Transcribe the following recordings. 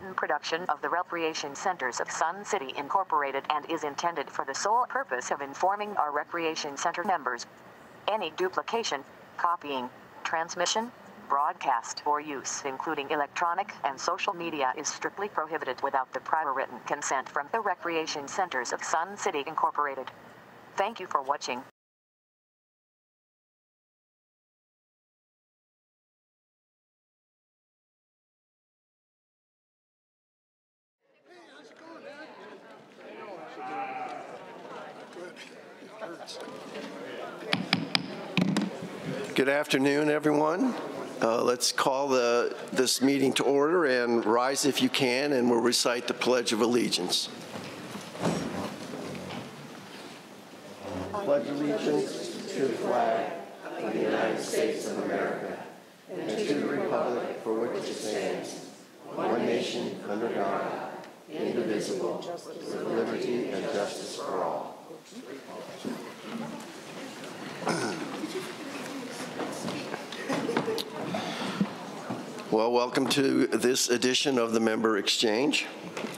written production of the Recreation Centers of Sun City Incorporated and is intended for the sole purpose of informing our Recreation Center members. Any duplication, copying, transmission, broadcast, or use, including electronic and social media, is strictly prohibited without the prior written consent from the Recreation Centers of Sun City Incorporated. Thank you for watching. Good afternoon, everyone. Let's call this meeting to order, and rise if you can, and we'll recite the Pledge of Allegiance. I pledge allegiance to the flag of the United States of America and to the republic for which it stands, one nation under God, indivisible, with liberty and justice for all. Well, welcome to this edition of the Member Exchange.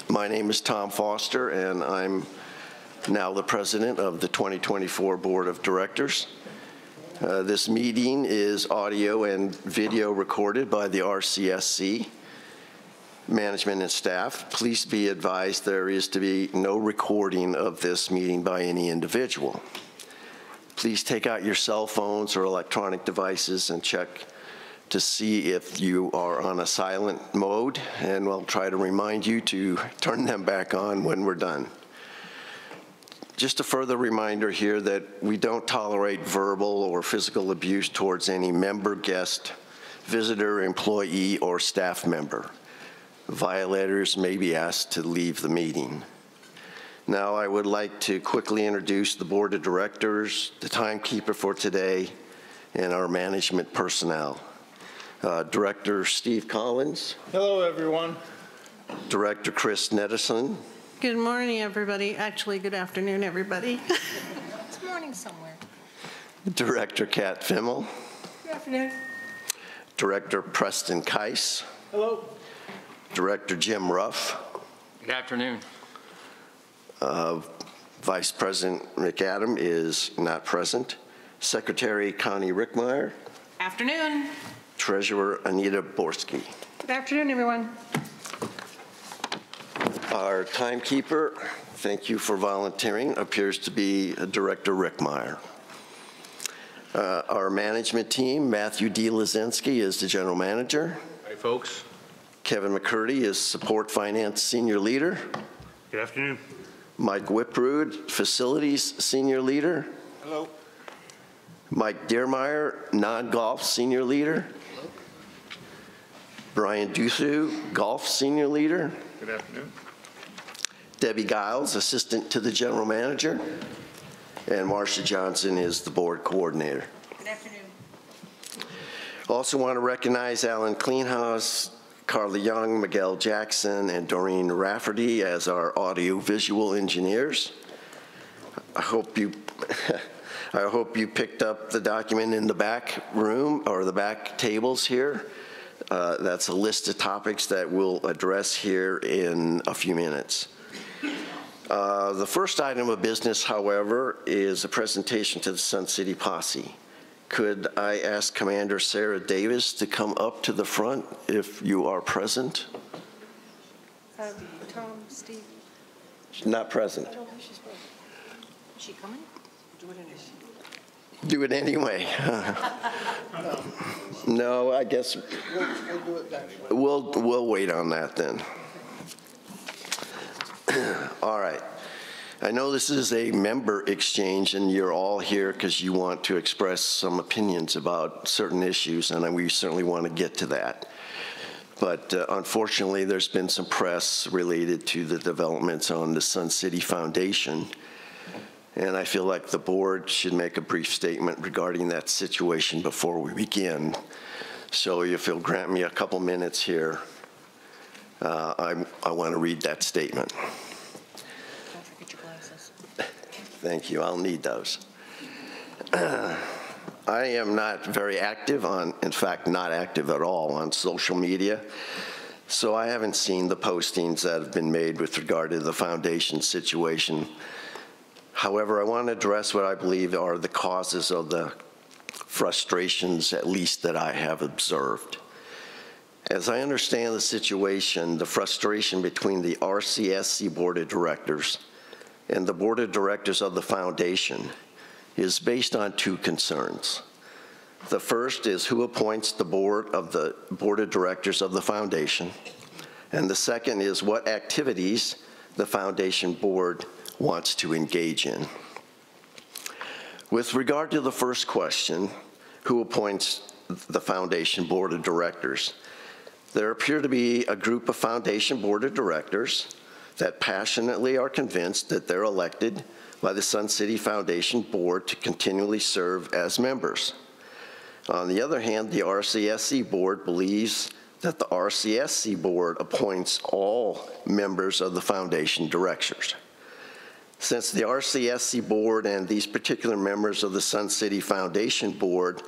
My name is Tom Foster, and I'm now the president of the 2024 Board of Directors. This meeting is audio and video recorded by the RCSC, management and staff. Please be advised there is to be no recording of this meeting by any individual. Please take out your cell phones or electronic devices and check to see if you are on a silent mode, and we'll try to remind you to turn them back on when we're done. Just a further reminder here that we don't tolerate verbal or physical abuse towards any member, guest, visitor, employee, or staff member. Violators may be asked to leave the meeting. Now I would like to quickly introduce the Board of Directors, the timekeeper for today, and our management personnel. Director Steve Collins. Hello, everyone. Director Chris Nettison. Good morning, everybody. Actually, good afternoon, everybody. It's morning somewhere. Director Kat Fimmel. Good afternoon. Director Preston Keiss. Hello. Director Jim Ruff. Good afternoon. Vice President McAdam is not present. Secretary Connie Rickmeyer. Afternoon. Treasurer Anita Borski. Good afternoon, everyone. Our timekeeper, thank you for volunteering, appears to be Director Rickmeyer. Our management team, Matthew D. Lazinski is the general manager. Hi, folks. Kevin McCurdy is support finance senior leader. Good afternoon. Mike Whiprud, facilities senior leader. Hello. Mike Deermeyer, non-golf senior leader. Hello. Brian Duthu, golf senior leader. Good afternoon. Debbie Giles, assistant to the general manager. And Marcia Johnson is the board coordinator. Good afternoon. Also want to recognize Alan Cleanhouse, Carla Young, Miguel Jackson, and Doreen Rafferty as our audio-visual engineers. I hope you picked up the document in the back room or the back tables here. That's a list of topics that we'll address here in a few minutes. The first item of business, however, is a presentation to the Sun City Posse. Could I ask Commander Sarah Davis to come up to the front if you are present? Tom, Steve. She's not present. I don't know if she's present. Is she coming? Do it anyway. Do it anyway. No, I guess We'll do it that way. we'll wait on that then. All right. I know this is a member exchange, and you're all here because you want to express some opinions about certain issues, and we certainly want to get to that. But unfortunately, there's been some press related to the developments on the Sun City Foundation, and I feel like the board should make a brief statement regarding that situation before we begin. So if you'll grant me a couple minutes here, I want to read that statement. Don't forget your glasses. Thank you. I'll need those. I am not very active on, in fact, not active at all on social media. So I haven't seen the postings that have been made with regard to the foundation situation. However, I want to address what I believe are the causes of the frustrations, at least that I have observed. As I understand the situation, the frustration between the RCSC Board of Directors and the Board of Directors of the Foundation is based on two concerns. The first is who appoints the Board of Directors of the Foundation, and the second is what activities the Foundation Board wants to engage in. With regard to the first question, who appoints the Foundation Board of Directors, there appear to be a group of Foundation Board of Directors that passionately are convinced that they're elected by the Sun City Foundation Board to continually serve as members. On the other hand, the RCSC Board believes that the RCSC Board appoints all members of the Foundation Directors. Since the RCSC Board and these particular members of the Sun City Foundation Board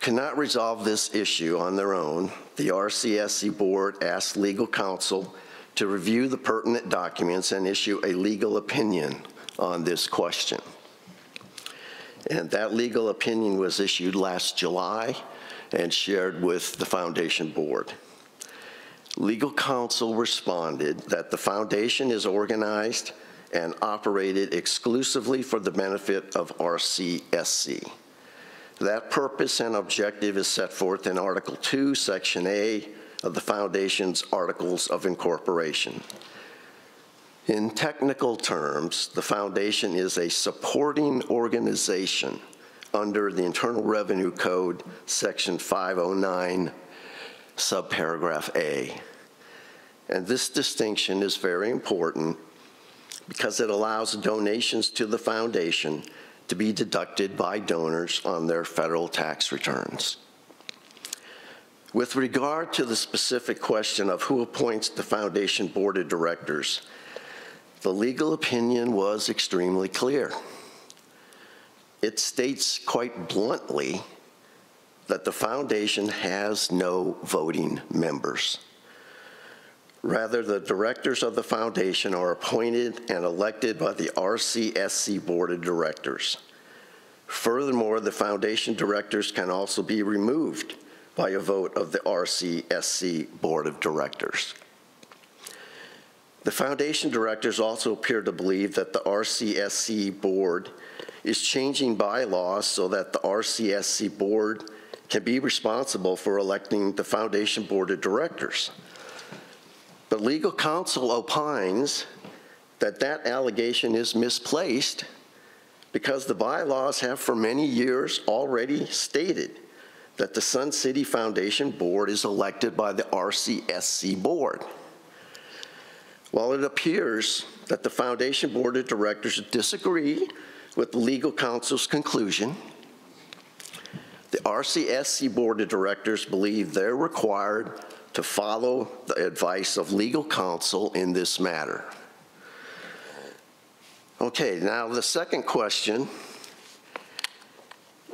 cannot resolve this issue on their own, the RCSC Board asked legal counsel to review the pertinent documents and issue a legal opinion on this question. And that legal opinion was issued last July and shared with the Foundation Board. Legal counsel responded that the Foundation is organized and operated exclusively for the benefit of RCSC. That purpose and objective is set forth in Article 2, Section A of the Foundation's Articles of Incorporation. In technical terms, the Foundation is a supporting organization under the Internal Revenue Code, Section 509, subparagraph A. And this distinction is very important because it allows donations to the Foundation to be deducted by donors on their federal tax returns. With regard to the specific question of who appoints the Foundation Board of Directors, the legal opinion was extremely clear. It states quite bluntly that the Foundation has no voting members. Rather, the directors of the Foundation are appointed and elected by the RCSC Board of Directors. Furthermore, the Foundation directors can also be removed by a vote of the RCSC Board of Directors. The Foundation directors also appear to believe that the RCSC Board is changing bylaws so that the RCSC Board can be responsible for electing the Foundation Board of Directors. But legal counsel opines that that allegation is misplaced because the bylaws have for many years already stated that the Sun City Foundation Board is elected by the RCSC Board. While it appears that the Foundation Board of Directors disagree with the legal counsel's conclusion, the RCSC Board of Directors believe they're required to follow the advice of legal counsel in this matter. Okay, now the second question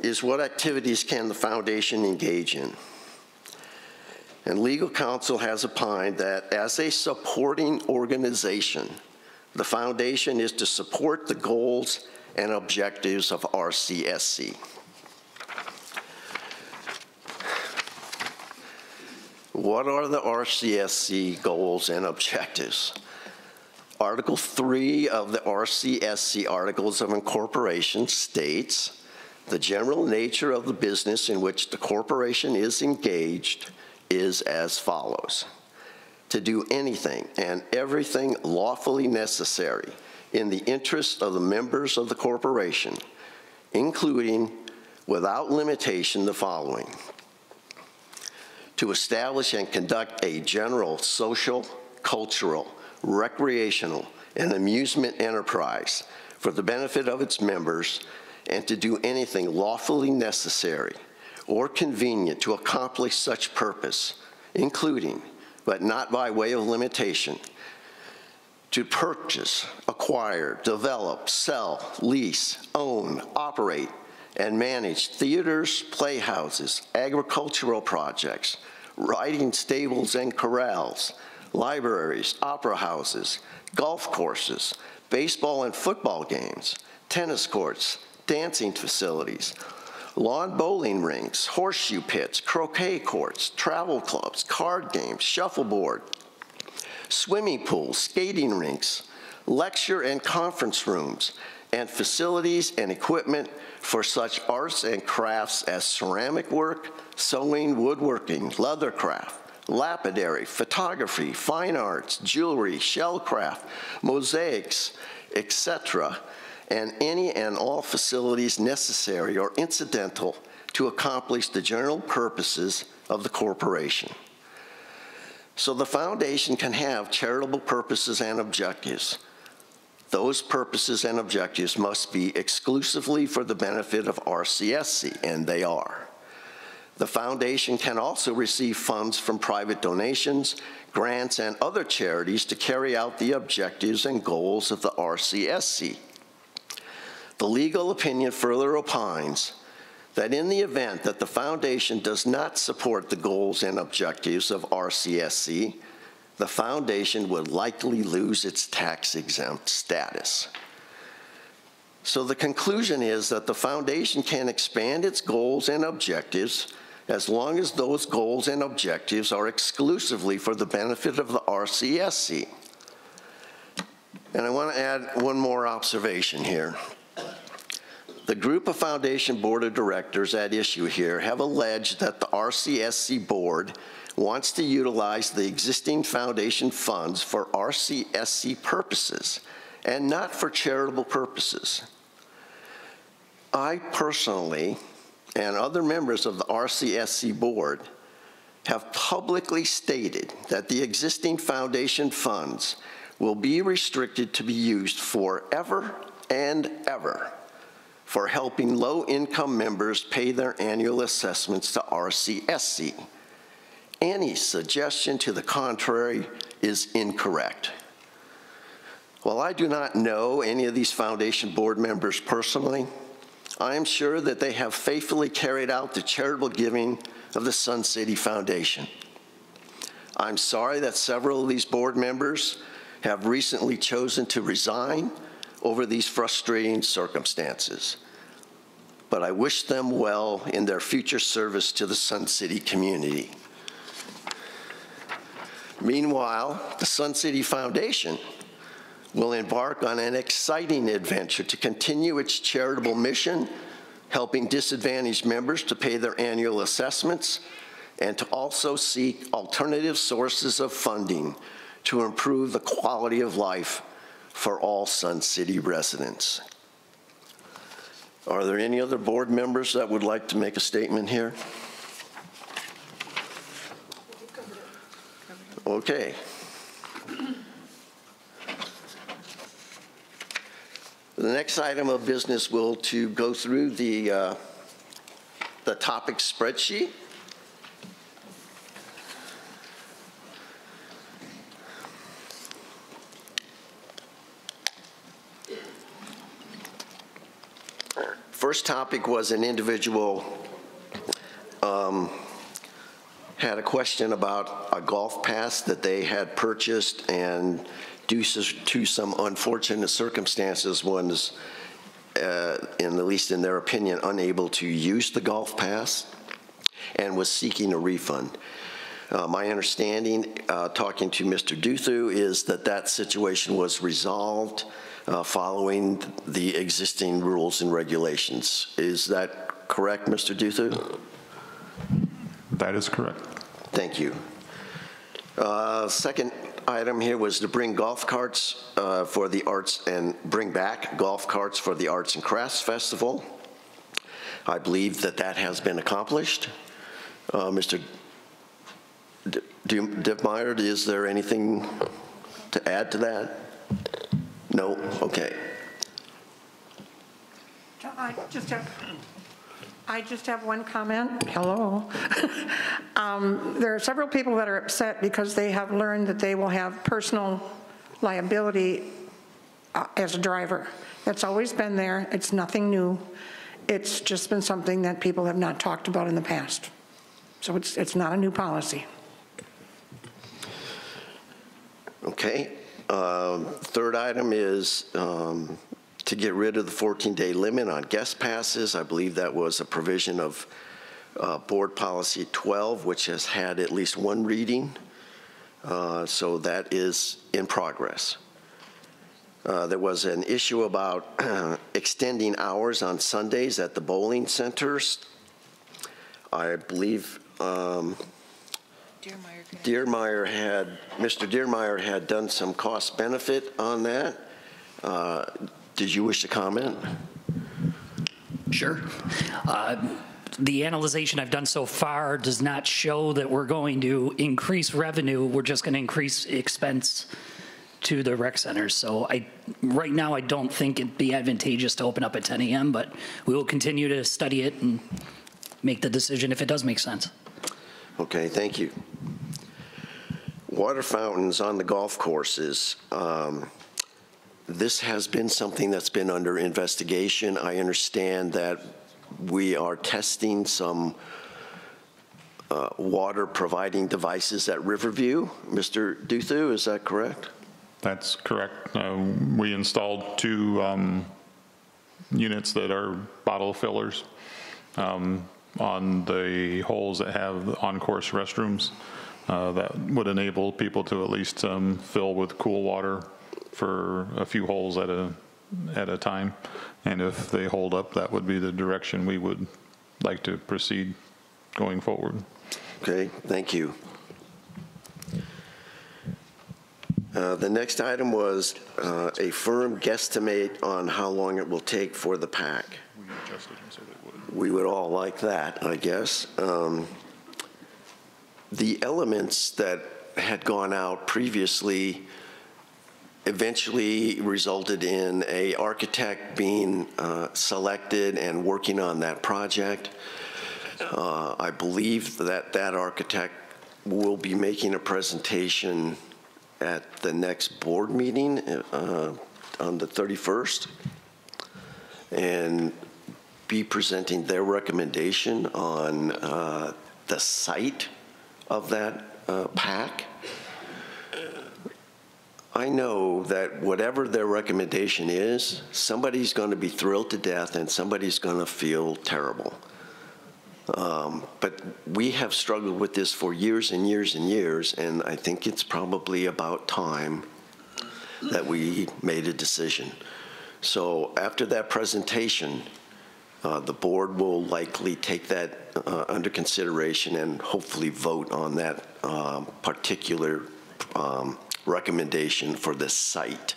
is what activities can the Foundation engage in? And legal counsel has opined that as a supporting organization, the Foundation is to support the goals and objectives of RCSC. What are the RCSC goals and objectives? Article 3 of the RCSC Articles of Incorporation states, the general nature of the business in which the corporation is engaged is as follows: to do anything and everything lawfully necessary in the interest of the members of the corporation, including, without limitation, the following: to establish and conduct a general social, cultural, recreational, and amusement enterprise for the benefit of its members, and to do anything lawfully necessary or convenient to accomplish such purpose, including, but not by way of limitation, to purchase, acquire, develop, sell, lease, own, operate, and manage theaters, playhouses, agricultural projects, riding stables and corrals, libraries, opera houses, golf courses, baseball and football games, tennis courts, dancing facilities, lawn bowling rinks, horseshoe pits, croquet courts, travel clubs, card games, shuffleboard, swimming pools, skating rinks, lecture and conference rooms, and facilities and equipment for such arts and crafts as ceramic work, sewing, woodworking, leathercraft, lapidary, photography, fine arts, jewelry, shellcraft, mosaics, etc., and any and all facilities necessary or incidental to accomplish the general purposes of the corporation. So the foundation can have charitable purposes and objectives. Those purposes and objectives must be exclusively for the benefit of RCSC, and they are. The foundation can also receive funds from private donations, grants, and other charities to carry out the objectives and goals of the RCSC. The legal opinion further opines that in the event that the foundation does not support the goals and objectives of RCSC, the foundation would likely lose its tax-exempt status. So the conclusion is that the foundation can expand its goals and objectives as long as those goals and objectives are exclusively for the benefit of the RCSC. And I want to add one more observation here. The group of foundation board of directors at issue here have alleged that the RCSC board wants to utilize the existing foundation funds for RCSC purposes and not for charitable purposes. I personally and other members of the RCSC board have publicly stated that the existing foundation funds will be restricted to be used forever and ever for helping low-income members pay their annual assessments to RCSC. Any suggestion to the contrary is incorrect. While I do not know any of these foundation board members personally, I am sure that they have faithfully carried out the charitable giving of the Sun City Foundation. I'm sorry that several of these board members have recently chosen to resign over these frustrating circumstances, but I wish them well in their future service to the Sun City community. Meanwhile, the Sun City Foundation will embark on an exciting adventure to continue its charitable mission, helping disadvantaged members to pay their annual assessments, and to also seek alternative sources of funding to improve the quality of life for all Sun City residents. Are there any other board members that would like to make a statement here? Okay. The next item of business will to go through the topic spreadsheet. First topic was an individual had a question about a golf pass that they had purchased, and due to some unfortunate circumstances was, at least in their opinion, unable to use the golf pass and was seeking a refund. My understanding, talking to Mr. Duthu, is that that situation was resolved following the existing rules and regulations. Is that correct, Mr. Duthu? That is correct. Thank you. Second item here was to bring golf carts for the arts and bring back golf carts for the Arts and Crafts Festival. I believe that that has been accomplished. Mr. Dittmeyer, is there anything to add to that? No? Okay. I just have one comment. Hello. There are several people that are upset because they have learned that they will have personal liability as a driver. That's always been there. It's nothing new. It's just been something that people have not talked about in the past. So it's not a new policy. Okay. Third item is to get rid of the 14-day limit on guest passes. I believe that was a provision of Board Policy 12, which has had at least one reading. So that is in progress. There was an issue about extending hours on Sundays at the bowling centers. I believe Mr. Dearmeyer had done some cost benefit on that. Did you wish to comment? Sure. The analyzation I've done so far does not show that we're going to increase revenue. We're just going to increase expense to the rec centers. So right now, I don't think it'd be advantageous to open up at 10 a.m., but we will continue to study it and make the decision if it does make sense. Okay, thank you. Water fountains on the golf courses. This has been something that's been under investigation. I understand that we are testing some water providing devices at Riverview. Mr. Duthu, is that correct? That's correct. We installed 2 units that are bottle fillers on the holes that have on-course restrooms. That would enable people to at least fill with cool water for a few holes at a time. And if they hold up, that would be the direction we would like to proceed going forward. Okay, thank you. The next item was a firm guesstimate on how long it will take for the pack. We would all like that, I guess. The elements that had gone out previously eventually resulted in an architect being selected and working on that project. I believe that that architect will be making a presentation at the next board meeting on the 31st and be presenting their recommendation on the site of that pack. I know that whatever their recommendation is, somebody's going to be thrilled to death and somebody's going to feel terrible. But we have struggled with this for years and years and years, and I think it's probably about time that we made a decision. So after that presentation, the board will likely take that under consideration and hopefully vote on that particular recommendation for the site.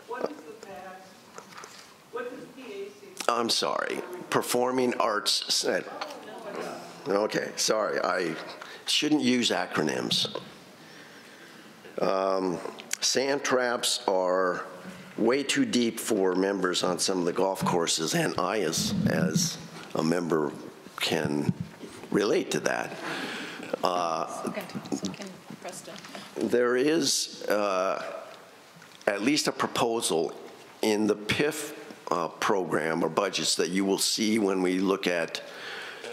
What is the PAC? What does PAC? I'm sorry, Performing Arts Center. Okay, sorry, I shouldn't use acronyms. Sand traps are way too deep for members on some of the golf courses, and I, as a member, can relate to that. There is at least a proposal in the PIF program or budgets that you will see when we look at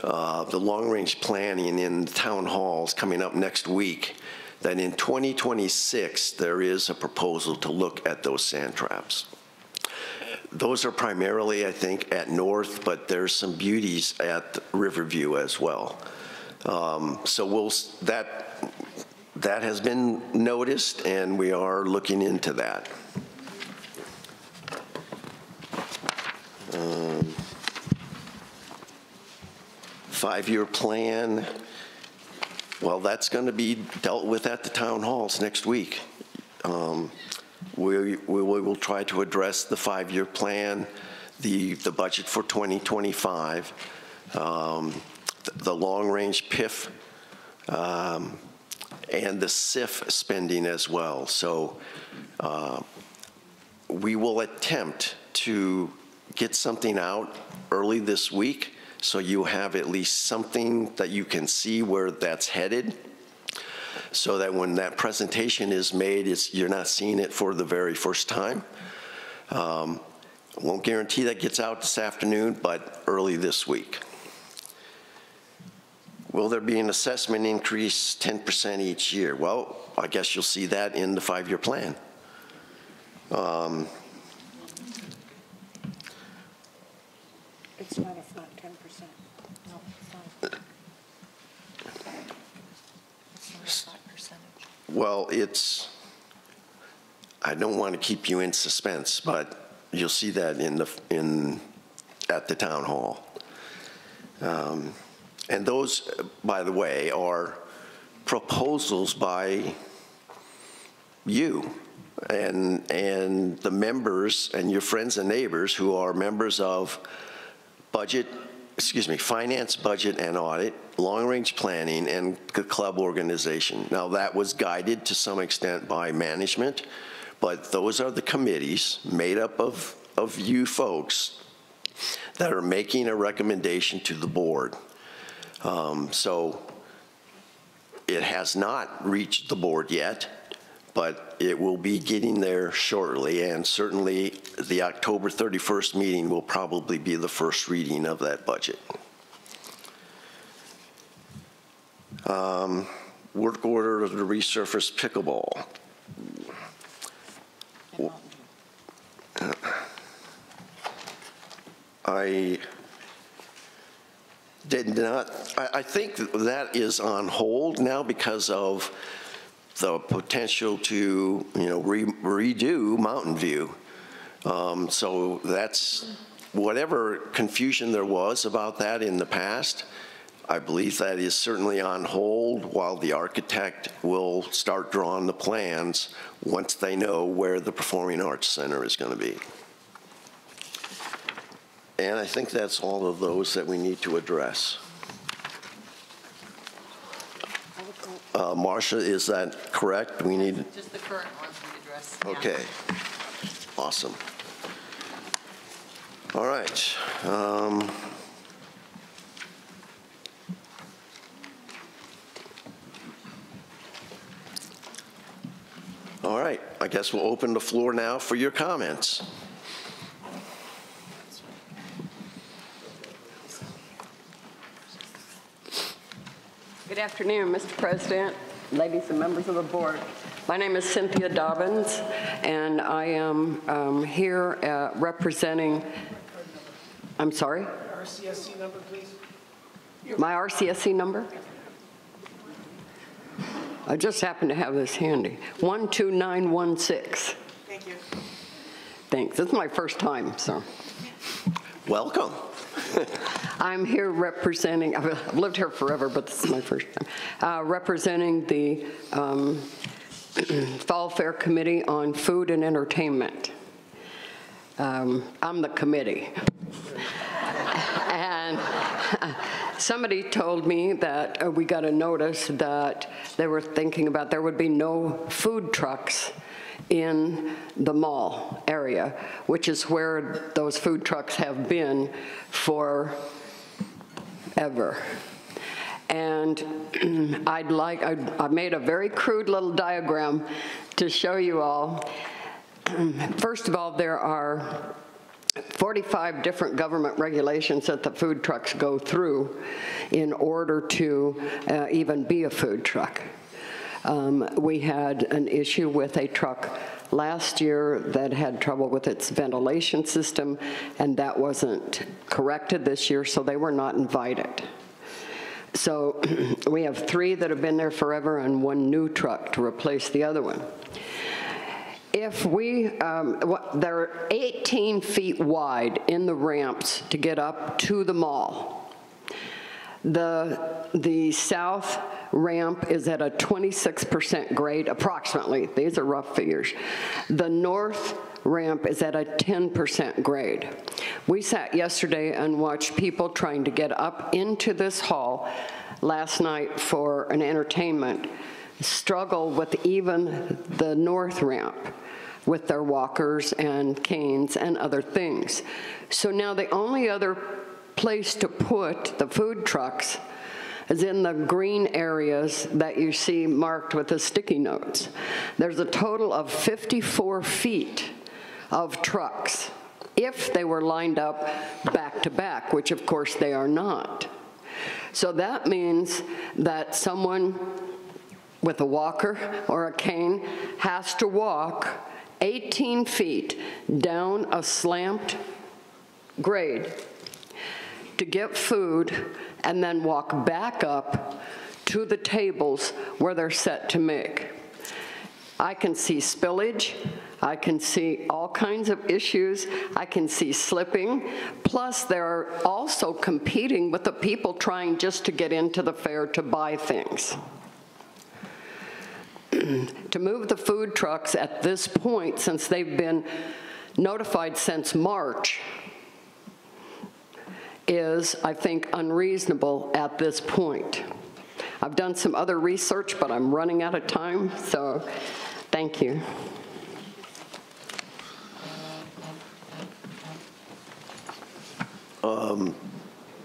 the long-range planning in town halls coming up next week, that in 2026 there is a proposal to look at those sand traps. Those are primarily, I think, at North, but there's some beauties at Riverview as well. So that has been noticed, and we are looking into that. Five-year plan, well, that's going to be dealt with at the town halls next week. We will try to address the five-year plan, the budget for 2025, the long-range PIF, and the SIF spending as well. So we will attempt to get something out early this week so you have at least something that you can see where that's headed, so that when that presentation is made, you're not seeing it for the very first time. Won't guarantee that gets out this afternoon, but early this week. will there be an assessment increase 10% each year? Well, I guess you'll see that in the 5-year plan. It's not a flat 10%. No, it's not. It's not a flat percentage. Well, I don't want to keep you in suspense, but you'll see that at the town hall. And those, by the way, are proposals by you and the members and your friends and neighbors who are members of finance, budget, and audit, long-range planning, and the club organization. Now, that was guided to some extent by management, but those are the committees made up of you folks that are making a recommendation to the board. So it has not reached the board yet, but it will be getting there shortly, and certainly the October 31st meeting will probably be the first reading of that budget. Work order of the resurfaced pickleball. I did not, I think that is on hold now because of the potential to, redo Mountain View. So that's, whatever confusion there was about that in the past, I believe that is certainly on hold while the architect will start drawing the plans once they know where the Performing Arts Center is going to be. And I think that's all of those that we need to address. Marcia, is that correct? We need just the current ones we address. Okay. Yeah. Awesome. All right. All right. I guess we'll open the floor now for your comments. Good afternoon, Mr. President, ladies and members of the board. My name is Cynthia Dobbins, and I am here representing, I'm sorry? RCSC number, please. My RCSC number? I just happen to have this handy. 12916. Thank you. Thanks. It's my first time, so. Welcome. I'm here representing, I've lived here forever, but this is my first time, representing the Fall Fair Committee on Food and Entertainment. I'm the committee. And somebody told me that we got a notice that they were thinking about there would be no food trucks in the mall area, which is where those food trucks have been forever. And I made a very crude little diagram to show you all. First of all, there are 45 different government regulations that the food trucks go through in order to even be a food truck. We had an issue with a truck last year that had trouble with its ventilation system, and that wasn't corrected this year, so they were not invited. So we have 3 that have been there forever and 1 new truck to replace the other one. If they're 18 feet wide in the ramps to get up to the mall. The south ramp is at a 26% grade, approximately. These are rough figures. The north ramp is at a 10% grade. We sat yesterday and watched people trying to get up into this hall last night for an entertainment struggle with even the north ramp with their walkers and canes and other things. So now the only other place to put the food trucks is in the green areas that you see marked with the sticky notes. There's a total of 54 feet of trucks if they were lined up back to back, which of course they are not. So that means that someone with a walker or a cane has to walk 18 feet down a slant grade to get food and then walk back up to the tables where they're set to make. I can see spillage, I can see all kinds of issues, I can see slipping, plus they're also competing with the people trying just to get into the fair to buy things. To move the food trucks at this point, since they've been notified since March, is, I think, unreasonable at this point. I've done some other research, but I'm running out of time, so thank you.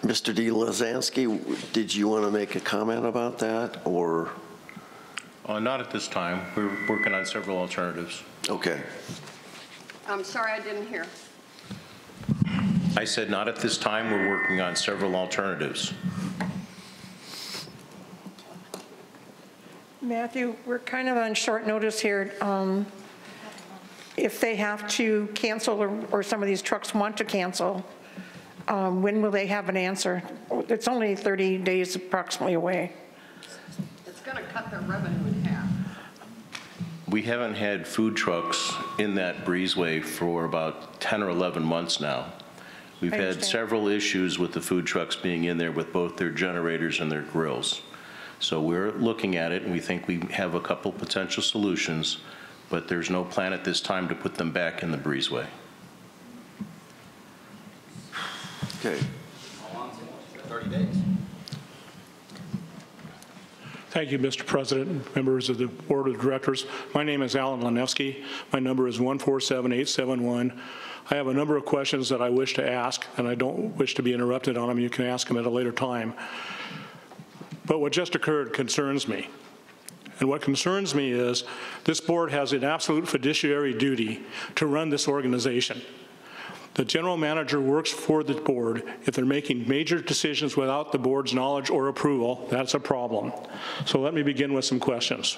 Mr. D. Lazansky, did you want to make a comment about that, or? Not at this time. We're working on several alternatives. Okay. I'm sorry, I didn't hear. I said not at this time. We're working on several alternatives. Matthew, we're kind of on short notice here. If they have to cancel or some of these trucks want to cancel, when will they have an answer? It's only 30 days approximately away. It's going to cut their revenue in half. We haven't had food trucks in that breezeway for about 10 or 11 months now. We've had several issues with the food trucks being in there with both their generators and their grills. So we're looking at it, and we think we have a couple potential solutions, but there's no plan at this time to put them back in the breezeway. Okay. How long is it? 30 days. Thank you, Mr. President, members of the Board of Directors. My name is Alan Lanevsky. My number is 147871. I have a number of questions that I wish to ask, and I don't wish to be interrupted on them. You can ask them at a later time. But what just occurred concerns me. And what concerns me is this board has an absolute fiduciary duty to run this organization. The general manager works for the board. If they're making major decisions without the board's knowledge or approval, that's a problem. So let me begin with some questions.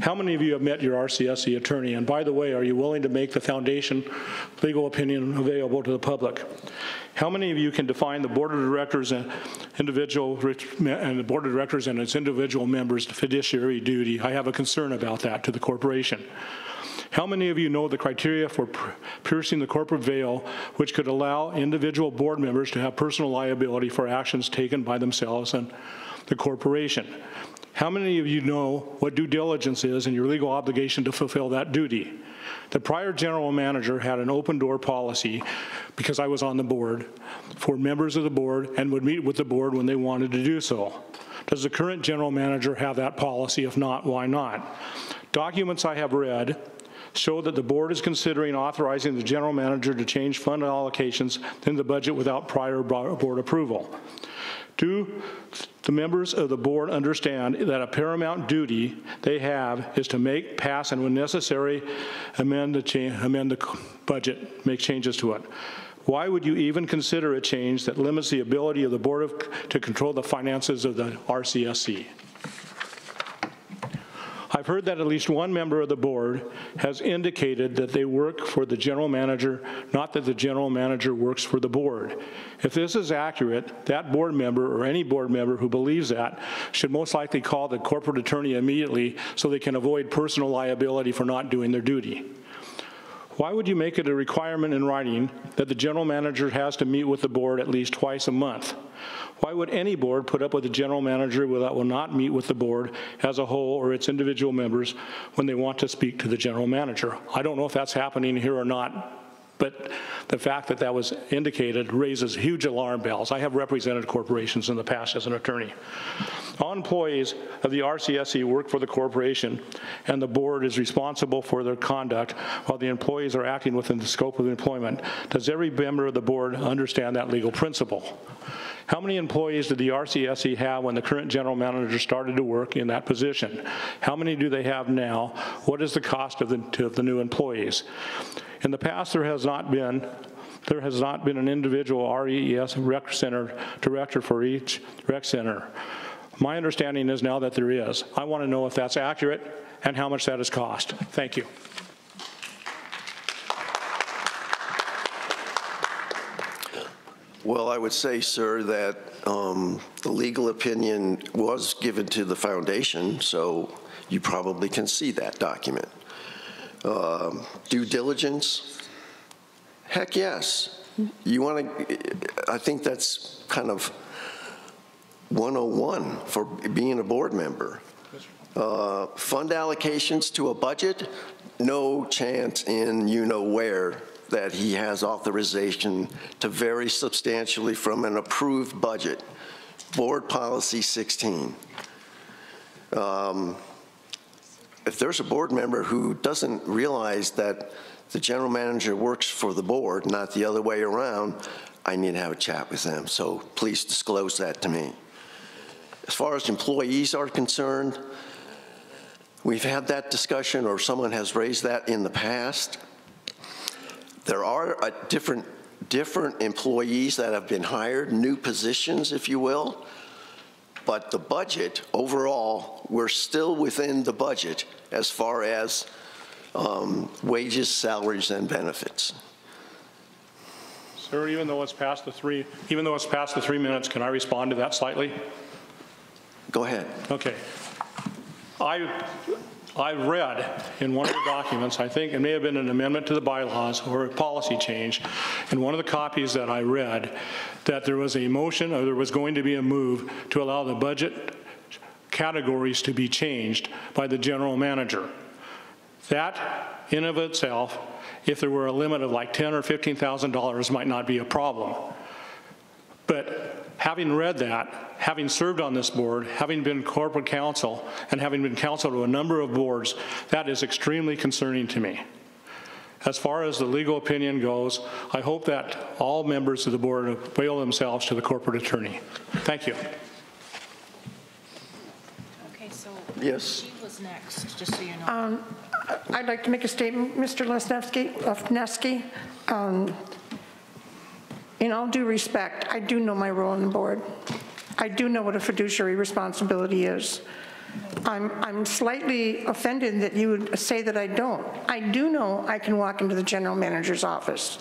How many of you have met your RCSC attorney? And by the way, are you willing to make the foundation legal opinion available to the public? How many of you can define the board of directors and the board of directors and its individual members' fiduciary duty? I have a concern about that to the corporation. How many of you know the criteria for piercing the corporate veil, which could allow individual board members to have personal liability for actions taken by themselves and the corporation? How many of you know what due diligence is and your legal obligation to fulfill that duty? The prior general manager had an open door policy, because I was on the board, for members of the board and would meet with the board when they wanted to do so. Does the current general manager have that policy? If not, why not? Documents I have read show that the board is considering authorizing the general manager to change fund allocations in the budget without prior board approval. Do the members of the board understand that a paramount duty they have is to make, pass, and when necessary, amend the budget, make changes to it? Why would you even consider a change that limits the ability of the board to control the finances of the RCSC? I've heard that at least one member of the board has indicated that they work for the general manager, not that the general manager works for the board. If this is accurate, that board member or any board member who believes that should most likely call the corporate attorney immediately so they can avoid personal liability for not doing their duty. Why would you make it a requirement in writing that the general manager has to meet with the board at least twice a month? Why would any board put up with a general manager that will not meet with the board as a whole or its individual members when they want to speak to the general manager? I don't know if that's happening here or not, but the fact that that was indicated raises huge alarm bells. I have represented corporations in the past as an attorney. All employees of the RCSC work for the corporation, and the board is responsible for their conduct while the employees are acting within the scope of the employment. Does every member of the board understand that legal principle? How many employees did the RCSC have when the current general manager started to work in that position? How many do they have now? What is the cost of the new employees? In the past, there has not been There has not been an individual RES rec center director for each rec center. My understanding is now that there is. I want to know if that's accurate and how much that has cost. Thank you. Well, I would say, sir, that the legal opinion was given to the foundation, so you probably can see that document. Due diligence? Heck yes. You want to, I think that's kind of 101 for being a board member. Fund allocations to a budget? No chance in you-know-where that he has authorization to vary substantially from an approved budget. Board Policy 16. If there's a board member who doesn't realize that the general manager works for the board, not the other way around, I need to have a chat with them. So please disclose that to me. As far as employees are concerned, we've had that discussion, or someone has raised that in the past. There are different employees that have been hired, new positions, if you will. But the budget, overall, we're still within the budget as far as wages, salaries, and benefits. Sir, even though it's past the 3 minutes, can I respond to that slightly? Go ahead. Okay. I read in one of the documents, I think it may have been an amendment to the bylaws or a policy change, in one of the copies that I read, that there was a motion, or there was going to be a move to allow the budget categories to be changed by the general manager. That, in of itself, if there were a limit of like $10,000 or $15,000, might not be a problem. But having read that, having served on this board, having been corporate counsel, and having been counsel to a number of boards, that is extremely concerning to me. As far as the legal opinion goes, I hope that all members of the board avail themselves to the corporate attorney. Thank you. Okay, so yes. she was next, just so you know. I'd like to make a statement, Mr. Lesnevsky. In all due respect, I do know my role on the board. I do know what a fiduciary responsibility is. I'm slightly offended that you would say that I don't. I do know I can walk into the general manager's office,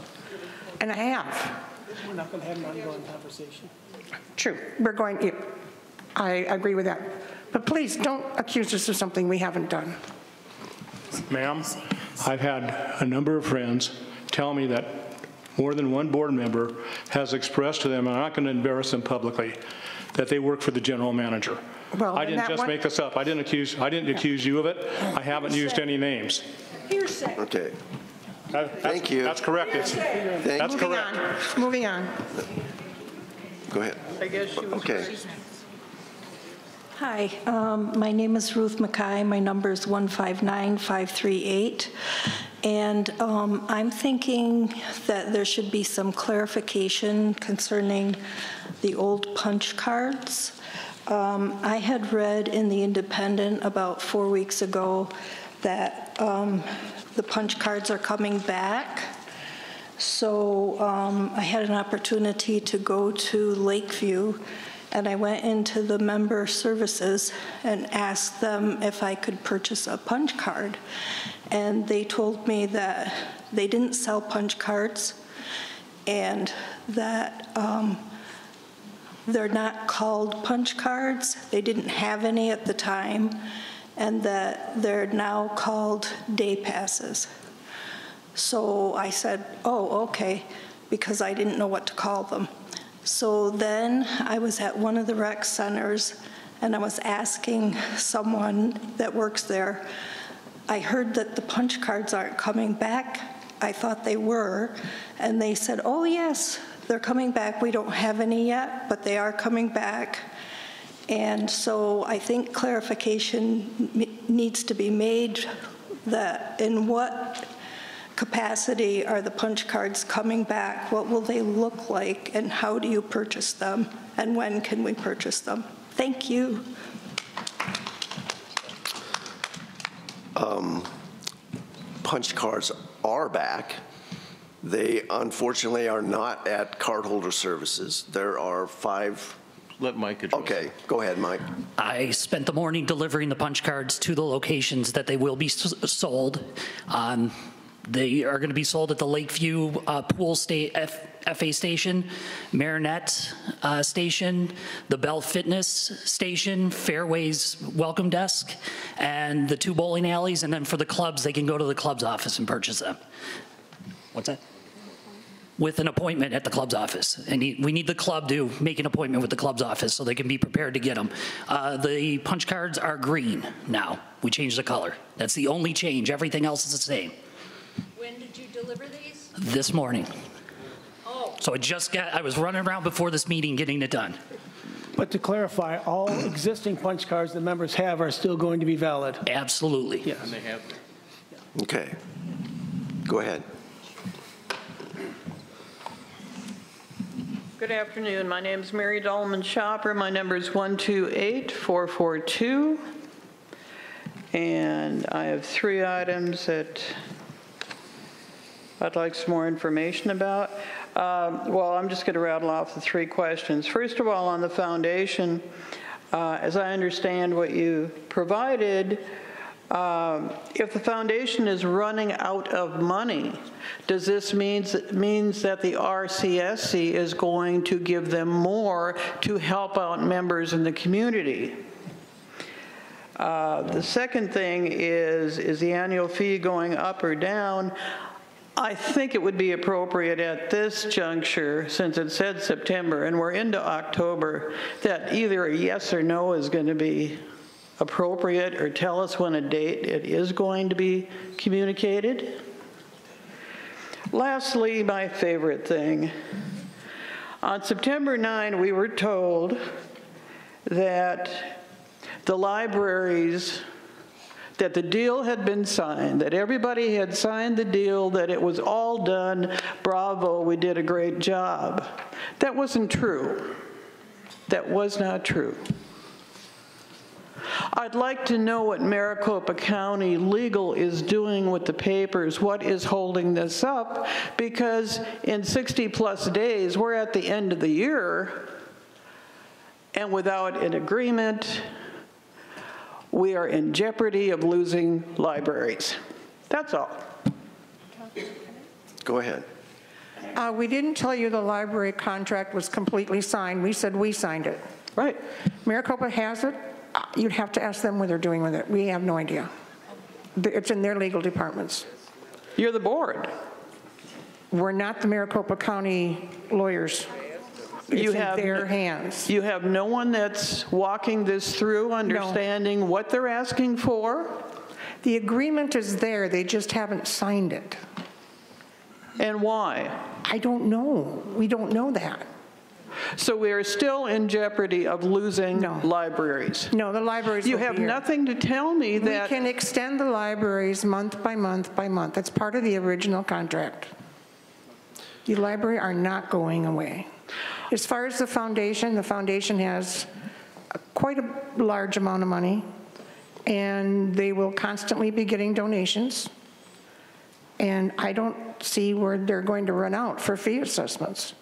and I have. We're not going to have an ongoing conversation. True, I agree with that. But please don't accuse us of something we haven't done. Ma'am, I've had a number of friends tell me that more than one board member has expressed to them, and I'm not going to embarrass them publicly, that they work for the general manager. Well, I didn't just make this up. I didn't accuse you of it. I haven't used any names. Hearsay. Okay. Thank you. That's correct. That's correct. Moving on. Go ahead. I guess she was okay. Hi, my name is Ruth Mackay. My number is 159538. And I'm thinking that there should be some clarification concerning the old punch cards. I had read in the Independent about 4 weeks ago that the punch cards are coming back. So I had an opportunity to go to Lakeview, and I went into the member services and asked them if I could purchase a punch card. And they told me that they didn't sell punch cards and that they're not called punch cards. They didn't have any at the time, and that they're now called day passes. So I said, oh, okay, because I didn't know what to call them. So then I was at one of the rec centers, and I was asking someone that works there, I heard that the punch cards aren't coming back. I thought they were. And they said, oh, yes, they're coming back. We don't have any yet, but they are coming back. And so I think clarification needs to be made that in what capacity are the punch cards coming back? What will they look like? And how do you purchase them? And when can we purchase them? Thank you. Punch cards are back. They unfortunately are not at cardholder services. There are 5. Let Mike address. Okay, go ahead, Mike. I spent the morning delivering the punch cards to the locations that they will be sold. They are going to be sold at the Lakeview Pool FA station, Marinette station, the Bell Fitness station, Fairways Welcome Desk, and the 2 bowling alleys. And then for the clubs, they can go to the club's office and purchase them. What's that? With an appointment at the club's office. And we need the club to make an appointment with the club's office so they can be prepared to get them. The punch cards are green now. We changed the color. That's the only change. Everything else is the same. When did you deliver these? This morning. Oh. So I was running around before this meeting getting it done. But to clarify, all existing punch cards that members have are still going to be valid? Absolutely. Yes. And they have. Okay. Go ahead. Good afternoon. My name is Mary Dolman Shopper. My number is 128442. And I have 3 items that I'd like some more information about. Well, I'm just going to rattle off the 3 questions. First of all, on the foundation, as I understand what you provided, if the foundation is running out of money, does this means that the RCSC is going to give them more to help out members in the community? The second thing is the annual fee going up or down? I think it would be appropriate at this juncture, since it said September and we're into October, that either a yes or no is going to be appropriate, or tell us when a date it is going to be communicated. Lastly, my favorite thing. On September 9, we were told that the libraries, that the deal had been signed, that everybody had signed the deal, that it was all done, bravo, we did a great job. That wasn't true. That was not true. I'd like to know what Maricopa County Legal is doing with the papers, what is holding this up, because in 60-plus days, we're at the end of the year, and without an agreement, we are in jeopardy of losing libraries. That's all. Go ahead. We didn't tell you the library contract was completely signed. We said we signed it. Right. Maricopa has it. You'd have to ask them what they're doing with it. We have no idea. It's in their legal departments. You're the board. We're not the Maricopa County lawyers. It's in their hands. You have no one that's walking this through, understanding what they're asking for? The agreement is there. They just haven't signed it. And why? I don't know. We don't know that. So we are still in jeopardy of losing libraries? No, the libraries You will have be here. nothing to tell me that... We can extend the libraries month by month by month. That's part of the original contract. The library are not going away. As far as the foundation has quite a large amount of money, and they will constantly be getting donations. And I don't see where they're going to run out for fee assessments.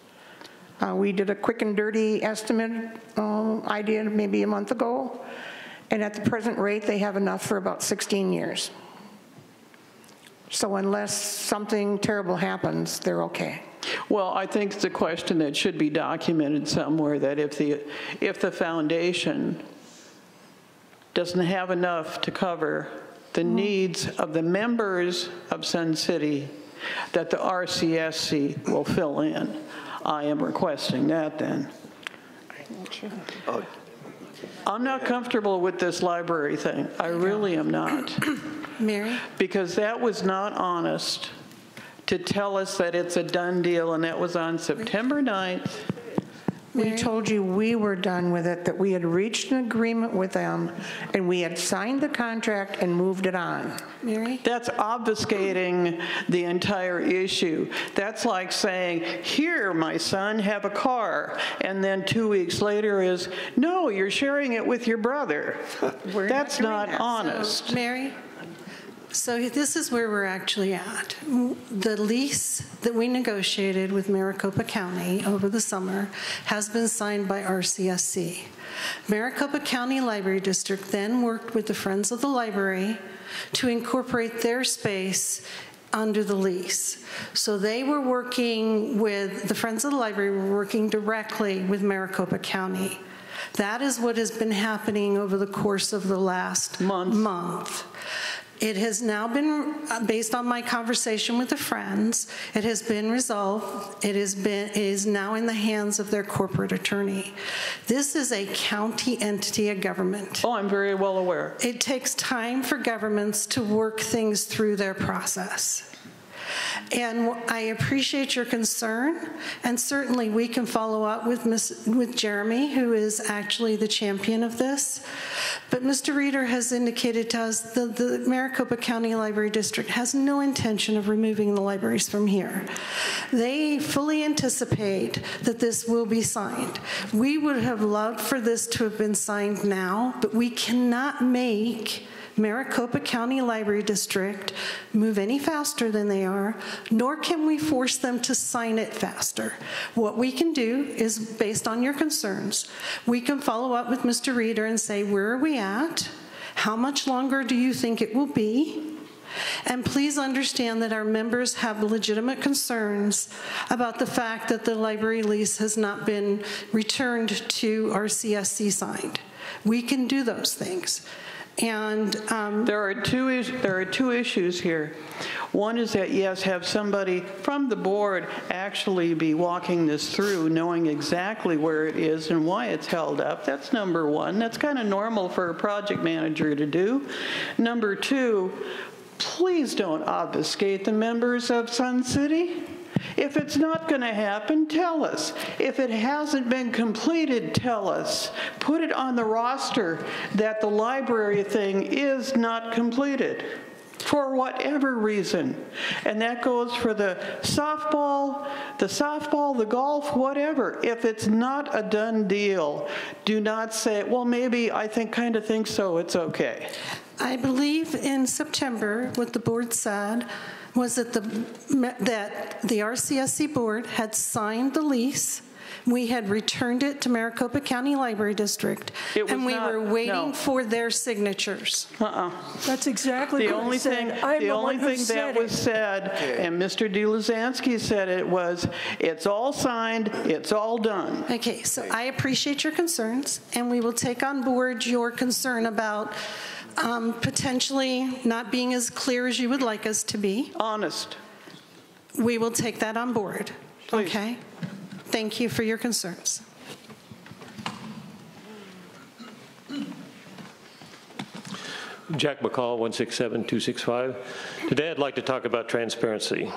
We did a quick and dirty estimate idea maybe a month ago, and at the present rate, they have enough for about 16 years. So unless something terrible happens, they're okay. Well, I think it's a question that should be documented somewhere, that if the foundation doesn't have enough to cover the needs of the members of Sun City, that the RCSC will fill in. I am requesting that then. I'm not comfortable with this library thing. I really am not. Mary? Because that was not honest to tell us that it's a done deal, and that was on September 9th. We told you we were done with it, that we had reached an agreement with them, and we had signed the contract and moved it on. Mary? That's obfuscating the entire issue. That's like saying, here, my son, have a car, and then 2 weeks later is, no, you're sharing it with your brother. That's not honest. So, Mary, So this is where we're actually at. The lease that we negotiated with Maricopa County over the summer has been signed by RCSC. Maricopa County Library District then worked with the Friends of the Library to incorporate their space under the lease. So they were working with, the Friends of the Library were working directly with Maricopa County. That is what has been happening over the course of the last month. It has now been, based on my conversation with the Friends, it has been resolved. It is now in the hands of their corporate attorney. This is a county entity of government. Oh, I'm very well aware. It takes time for governments to work things through their process. And I appreciate your concern, and certainly we can follow up with Jeremy, who is actually the champion of this. But Mr. Reeder has indicated to us that the Maricopa County Library District has no intention of removing the libraries from here. They fully anticipate that this will be signed. We would have loved for this to have been signed now, but we cannot make Maricopa County Library District move any faster than they are, nor can we force them to sign it faster. What we can do is, based on your concerns, we can follow up with Mr. Reeder and say, where are we at? How much longer do you think it will be? And please understand that our members have legitimate concerns about the fact that the library lease has not been returned to RCSC signed. We can do those things. And there are two issues here. One is that, yes, have somebody from the board actually be walking this through, knowing exactly where it is and why it's held up. That's number one. That's kind of normal for a project manager to do. Number two, please don't obfuscate the members of Sun City. If it's not going to happen, tell us. If it hasn't been completed, tell us. Put it on the roster that the library thing is not completed for whatever reason. And that goes for the softball, the golf, whatever. If it's not a done deal, do not say, well, maybe I kind of think so, it's okay. I believe in September what the board said was that the RCSC board had signed the lease. We had returned it to Maricopa County Library District, and we were waiting for their signatures. That's exactly what I said. The only thing that was said, and Mr. DeLuzansky said it, was, it's all signed, it's all done. Okay, so I appreciate your concerns, and we will take on board your concern about potentially not being as clear as you would like us to be. Honest. We will take that on board. Please. Okay? Thank you for your concerns. Jack McCall, 167-265. Today I'd like to talk about transparency.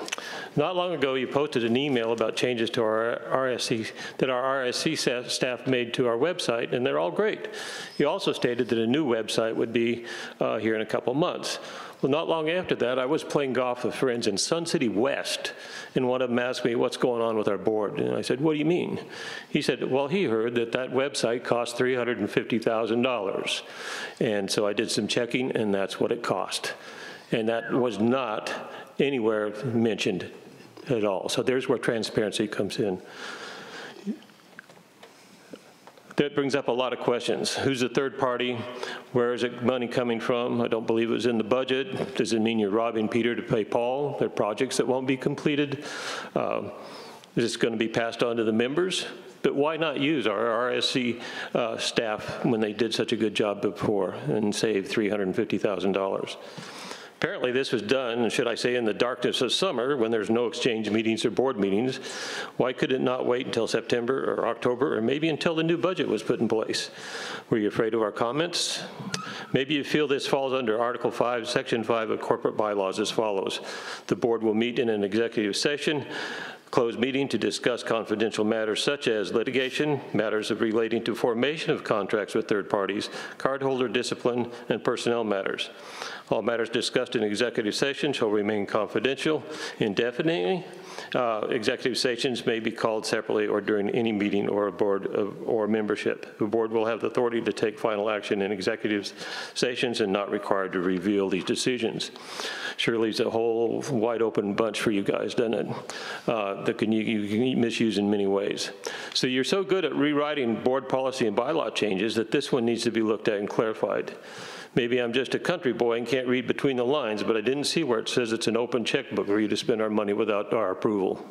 Not long ago you posted an email about changes to our RSC that our RSC staff made to our website, and they're all great. You also stated that a new website would be here in a couple months. Well, not long after that, I was playing golf with friends in Sun City West, and one of them asked me, what's going on with our board? And I said, what do you mean? He said, well, he heard that that website cost $350,000. And so I did some checking, and that's what it cost. And that was not anywhere mentioned at all. So there's where transparency comes in. That brings up a lot of questions. Who's the third party? Where is it money coming from? I don't believe it was in the budget. Does it mean you're robbing Peter to pay Paul? There are projects that won't be completed. Is this going to be passed on to the members? But why not use our RSC staff when they did such a good job before and save $350,000? Apparently this was done, should I say, in the darkness of summer when there's no exchange meetings or board meetings. Why could it not wait until September or October or maybe until the new budget was put in place? Were you afraid of our comments? Maybe you feel this falls under Article 5, Section 5 of corporate bylaws as follows. The board will meet in an executive session, closed meeting to discuss confidential matters such as litigation, matters relating to formation of contracts with third parties, cardholder discipline, and personnel matters. All matters discussed in executive session shall remain confidential indefinitely. Executive sessions may be called separately or during any meeting or a board or membership. The board will have the authority to take final action in executive sessions and not required to reveal these decisions. Sure leaves a whole wide open bunch for you guys, doesn't it? That you can misuse in many ways. So you're so good at rewriting board policy and bylaw changes that this one needs to be looked at and clarified. Maybe I'm just a country boy and can't read between the lines, but I didn't see where it says it's an open checkbook for you to spend our money without our approval.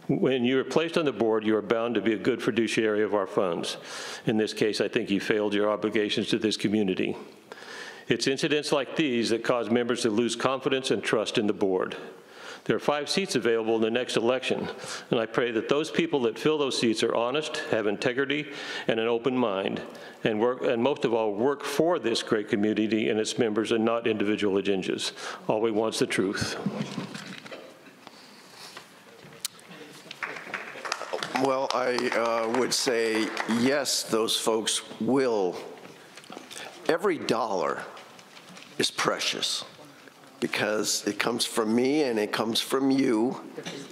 When you are placed on the board, you are bound to be a good fiduciary of our funds. In this case, I think you failed your obligations to this community. It's incidents like these that cause members to lose confidence and trust in the board. There are 5 seats available in the next election, and I pray that those people that fill those seats are honest, have integrity, and an open mind, and most of all, work for this great community and its members and not individual agendas. All we want is the truth. Well, I would say, yes, those folks will. Every dollar is precious, because it comes from me and it comes from you,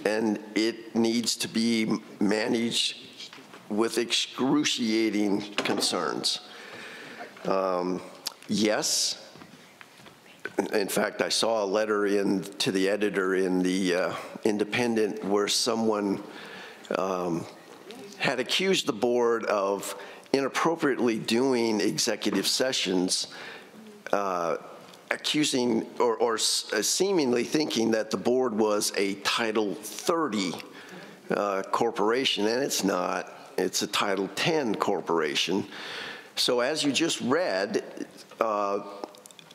and it needs to be managed with excruciating concerns. Yes, in fact, I saw a letter to the editor in the Independent where someone had accused the board of inappropriately doing executive sessions, accusing or seemingly thinking that the board was a Title 30 corporation, and it's not. It's a Title 10 corporation. So as you just read,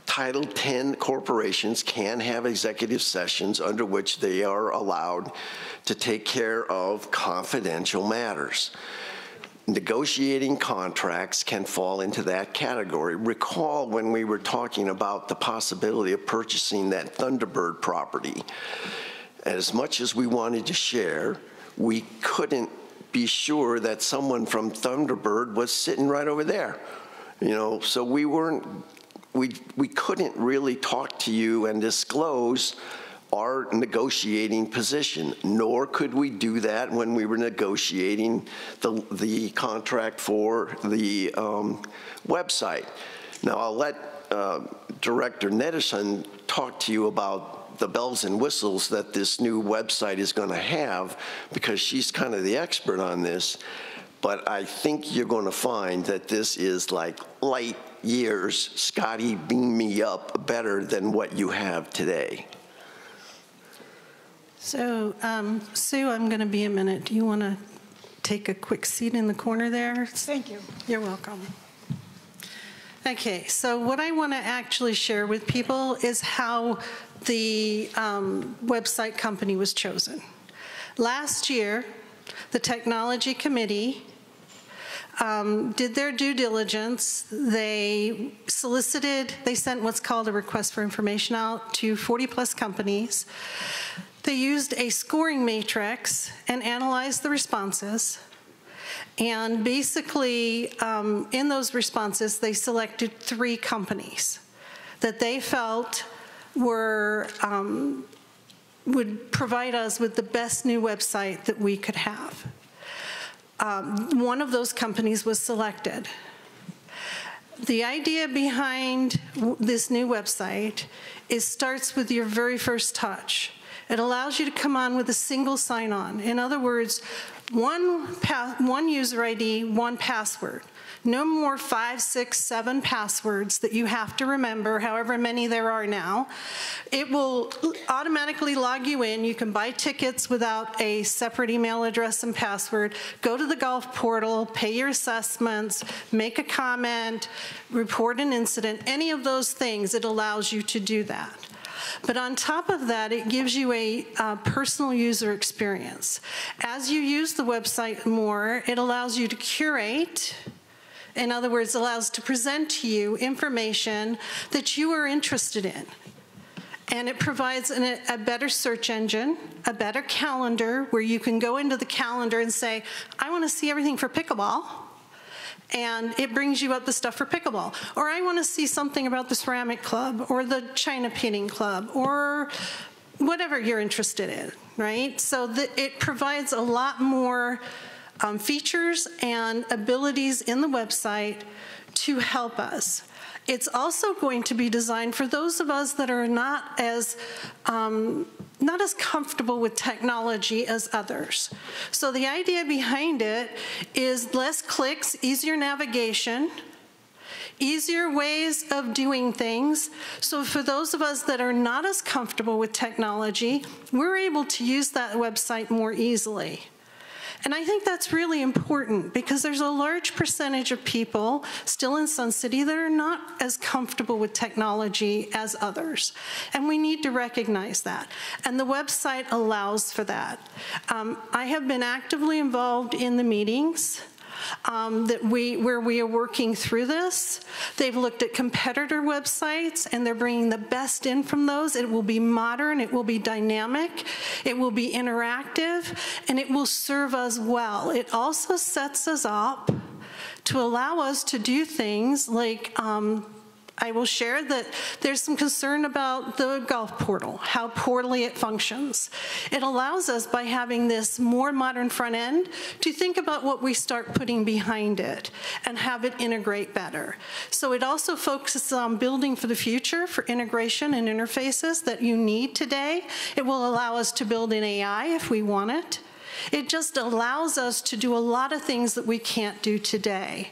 Title 10 corporations can have executive sessions under which they are allowed to take care of confidential matters. Negotiating contracts can fall into that category. Recall when we were talking about the possibility of purchasing that Thunderbird property. As much as we wanted to share, we couldn't be sure that someone from Thunderbird was sitting right over there. You know, so we couldn't really talk to you and disclose our negotiating position, nor could we do that when we were negotiating the contract for the website. Now, I'll let Director Nedison talk to you about the bells and whistles that this new website is going to have, because she's kind of the expert on this. But I think you're going to find that this is like light years, Scotty, beam me up, better than what you have today. So, Sue, I'm going to be a minute. Do you want to take a quick seat in the corner there? Thank you. You're welcome. Okay, so what I want to actually share with people is how the website company was chosen. Last year, the technology committee did their due diligence. They sent what's called a request for information out to 40+ companies. They used a scoring matrix and analyzed the responses. And basically, in those responses, they selected 3 companies that they felt would provide us with the best new website that we could have. One of those companies was selected. The idea behind this new website starts with your very first touch. It allows you to come on with a single sign-on. In other words, one user ID, one password. No more 5, 6, 7 passwords that you have to remember, however many there are now. It will automatically log you in. You can buy tickets without a separate email address and password. Go to the golf portal, pay your assessments, make a comment, report an incident. Any of those things, it allows you to do that. But on top of that, it gives you a personal user experience. As you use the website more, it allows you to curate. In other words, allows to present to you information that you are interested in. And it provides a better search engine, a better calendar where you can go into the calendar and say, I want to see everything for pickleball. And it brings you up the stuff for pickleball. Or I want to see something about the ceramic club or the china painting club or whatever you're interested in, right? So it provides a lot more features and abilities in the website to help us. It's also going to be designed for those of us that are not as comfortable with technology as others. So the idea behind it is less clicks, easier navigation, easier ways of doing things. So for those of us that are not as comfortable with technology, we're able to use that website more easily. And I think that's really important because there's a large percentage of people still in Sun City that are not as comfortable with technology as others. And we need to recognize that. And the website allows for that. I have been actively involved in the meetings where we are working through this. They've looked at competitor websites and they're bringing the best in from those. It will be modern, it will be dynamic, it will be interactive, and it will serve us well. It also sets us up to allow us to do things like I will share that there's some concern about the golf portal, how poorly it functions. It allows us, by having this more modern front end, to think about what we start putting behind it and have it integrate better. So it also focuses on building for the future for integration and interfaces that you need today. It will allow us to build in AI if we want it. It just allows us to do a lot of things that we can't do today.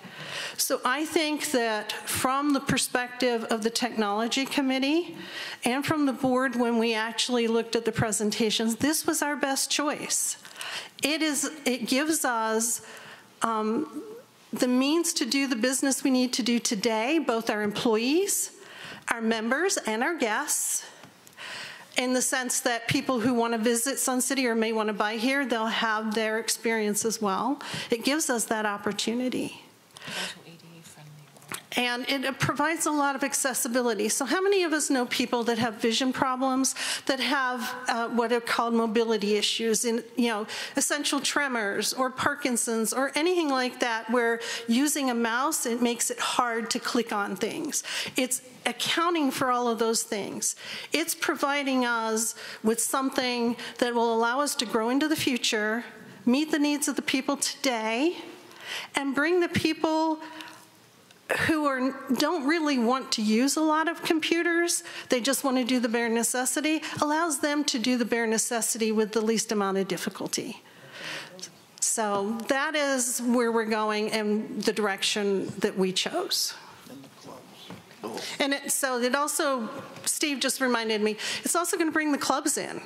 So I think that from the perspective of the technology committee and from the board, when we actually looked at the presentations, this was our best choice. It gives us the means to do the business we need to do today, both our employees, our members, and our guests, in the sense that people who want to visit Sun City or may want to buy here, they'll have their experience as well. It gives us that opportunity. And it provides a lot of accessibility. So how many of us know people that have vision problems, that have what are called mobility issues, in, essential tremors or Parkinson's or anything like that, where using a mouse, it makes it hard to click on things. It's accounting for all of those things. It's providing us with something that will allow us to grow into the future, meet the needs of the people today, and bring the people who don't really want to use a lot of computers, they just want to do the bare necessity, allows them to do the bare necessity with the least amount of difficulty. So that is where we're going and the direction that we chose. And so it also, Steve just reminded me, it's also going to bring the clubs in.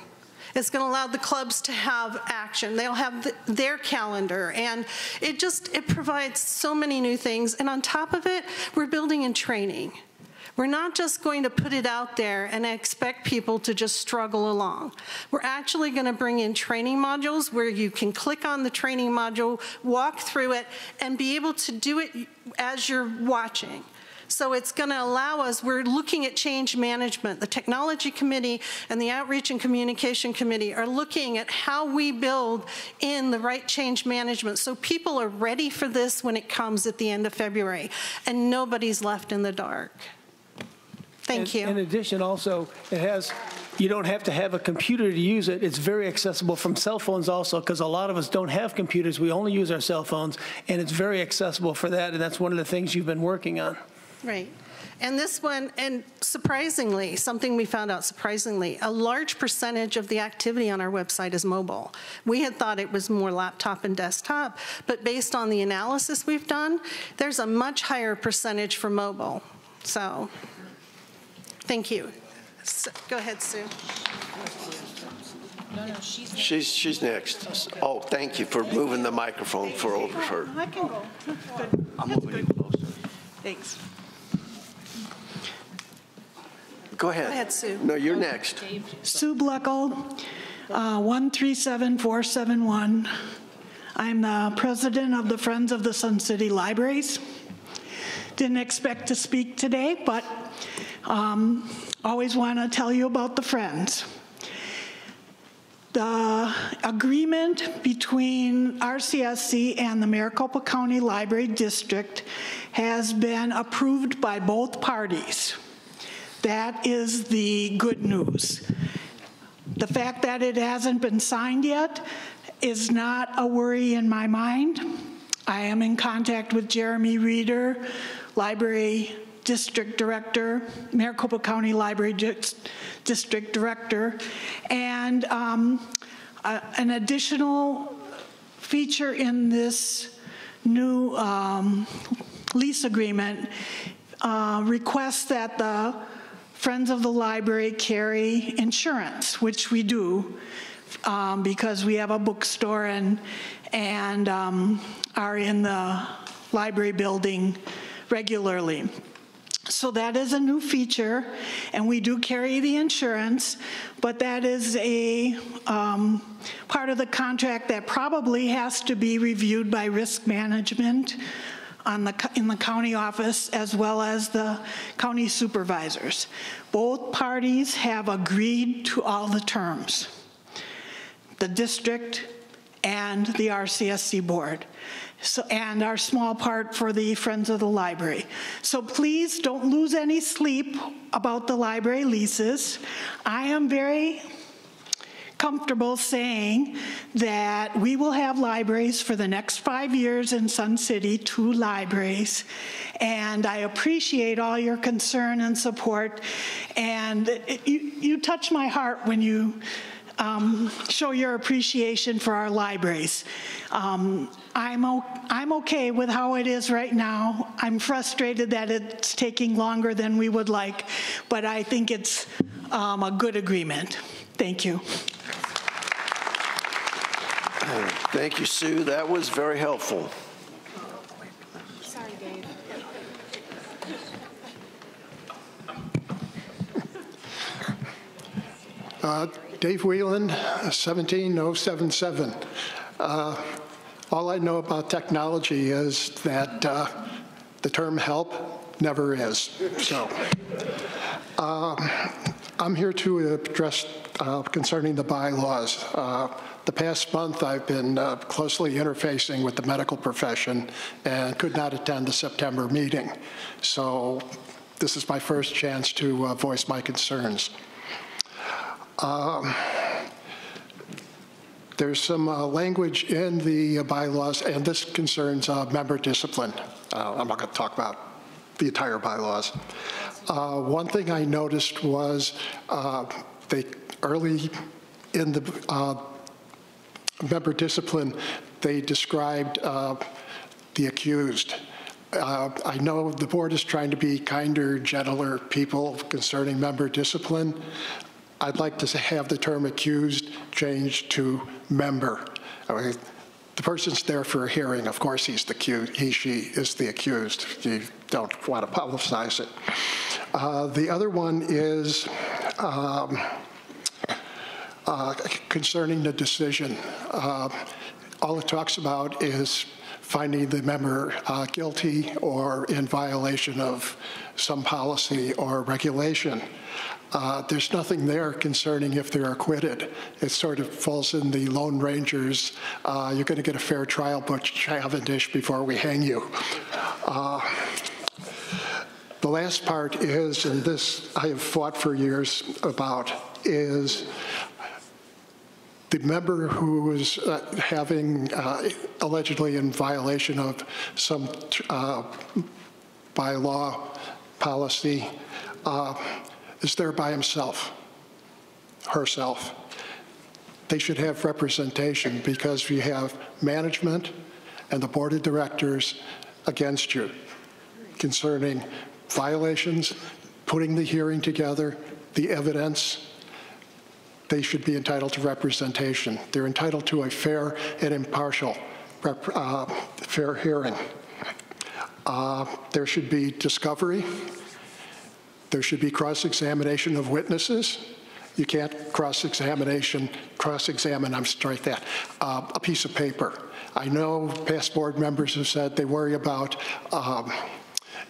It's going to allow the clubs to have action. They'll have their calendar, and it provides so many new things. And on top of it, we're building in training. We're not just going to put it out there and expect people to just struggle along. We're actually going to bring in training modules where you can click on the training module, walk through it, and be able to do it as you're watching. So it's going to allow us, we're looking at change management. The Technology Committee and the Outreach and Communication Committee are looking at how we build in the right change management so people are ready for this when it comes at the end of February and nobody's left in the dark. Thank you. In addition, also, you don't have to have a computer to use it. It's very accessible from cell phones also, because a lot of us don't have computers. We only use our cell phones, and it's very accessible for that, and that's one of the things you've been working on. Right. And this one, and surprisingly, something we found out surprisingly, a large percentage of the activity on our website is mobile. We had thought it was more laptop and desktop, but based on the analysis we've done, there's a much higher percentage for mobile. So, thank you. So, go ahead, Sue. No, She's next. Oh, thank you for moving the microphone over her. I can go. Good. I'm moving you closer. Thanks. Go ahead. Go ahead, Sue. No, you're next. Sue Bleckel, 137471. I'm the president of the Friends of the Sun City Libraries. Didn't expect to speak today, but always want to tell you about the Friends. The agreement between RCSC and the Maricopa County Library District has been approved by both parties. That is the good news. The fact that it hasn't been signed yet is not a worry in my mind. I am in contact with Jeremy Reeder, Library District Director, Maricopa County Library District Director, and an additional feature in this new lease agreement requests that the Friends of the Library carry insurance, which we do because we have a bookstore and are in the library building regularly. So that is a new feature, and we do carry the insurance, but that is a part of the contract that probably has to be reviewed by risk management in the county office as well as the county supervisors. Both parties have agreed to all the terms, the district and the RCSC board. So, and our small part for the Friends of the Library. So please don't lose any sleep about the library leases. I am very comfortable saying that we will have libraries for the next 5 years in Sun City, 2 libraries. And I appreciate all your concern and support. And you touch my heart when you show your appreciation for our libraries. I'm okay with how it is right now. I'm frustrated that it's taking longer than we would like, but I think it's a good agreement. Thank you. Thank you, Sue. That was very helpful. Sorry, Dave. Dave Whelan, 17077. All I know about technology is that the term help never is. So I'm here to address concerning the bylaws. The past month I've been closely interfacing with the medical profession and could not attend the September meeting. So this is my first chance to voice my concerns. There's some language in the bylaws, and this concerns member discipline. I'm not going to talk about the entire bylaws. One thing I noticed was they early in the member discipline, they described the accused. I know the board is trying to be kinder, gentler people concerning member discipline. I'd like to have the term accused changed to member. I mean, the person's there for a hearing. Of course, he's the accused. He, she is the accused. You don't want to publicize it. The other one is concerning the decision. All it talks about is finding the member guilty or in violation of some policy or regulation. There's nothing there concerning if they're acquitted. It sort of falls in the Lone Ranger's, you're going to get a fair trial, Butch Cavendish, before we hang you. The last part is, and this I have fought for years about, is the member who is having allegedly in violation of some bylaw policy is there by himself, herself. They should have representation because we have management and the board of directors against you concerning violations, putting the hearing together, the evidence. They should be entitled to representation. They're entitled to a fair and impartial fair hearing. There should be discovery. There should be cross-examination of witnesses. You can't cross-examine, I'm strike that, a piece of paper. I know past board members have said they worry about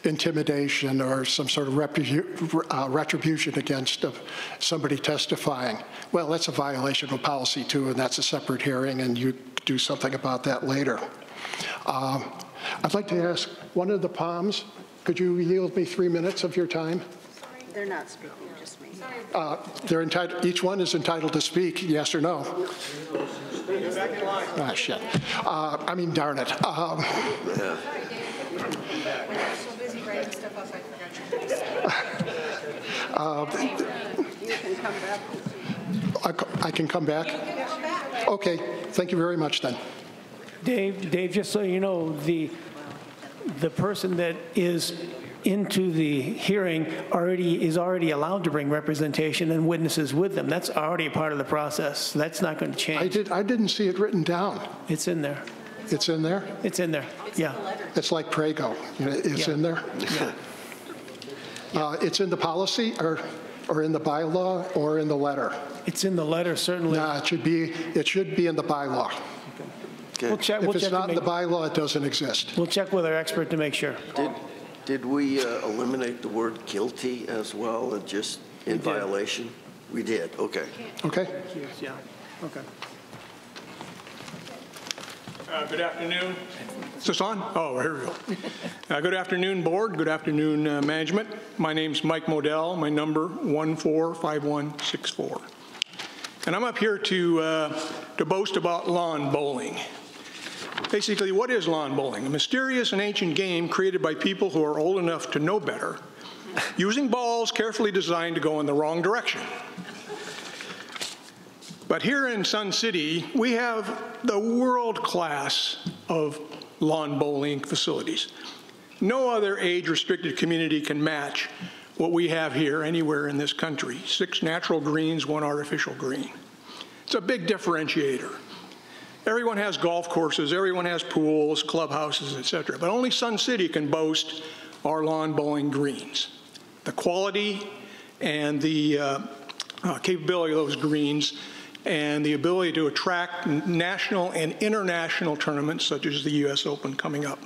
intimidation or some sort of retribution against somebody testifying. Well, that's a violation of policy too, and that's a separate hearing, and you do something about that later. I'd like to ask one of the POMs, could you yield me 3 minutes of your time? They're not speaking, just me. They're entitled, each one is entitled to speak, yes or no. Ah, shit. I mean, darn it. You can come back. I can come back? Okay, thank you very much then. Dave, just so you know, the person that is into the hearing is already allowed to bring representation and witnesses with them. That's already part of the process. That's not going to change. I didn't see it written down. It's in there. It's in there? It's in there, yeah. It's like Prego. It's in there? Yeah. It's in the policy or in the bylaw or in the letter? It's in the letter, certainly. No, it should be in the bylaw. Okay. We'll check, if it's not in the bylaw, it doesn't exist. We'll check with our expert to make sure. Did we eliminate the word guilty as well, and just in violation? We did, okay. Okay. Yeah, okay. Good afternoon. Is this on? Oh, here we go. Good afternoon, board. Good afternoon, management. My name's Mike Modell. My number 145164. And I'm up here to boast about lawn bowling. Basically, what is lawn bowling? A mysterious and ancient game created by people who are old enough to know better, using balls carefully designed to go in the wrong direction. But here in Sun City, we have the world class of lawn bowling facilities. No other age-restricted community can match what we have here anywhere in this country. 6 natural greens, 1 artificial green. It's a big differentiator. Everyone has golf courses, everyone has pools, clubhouses, etc. But only Sun City can boast our lawn bowling greens. The quality and the capability of those greens and the ability to attract national and international tournaments such as the US Open coming up.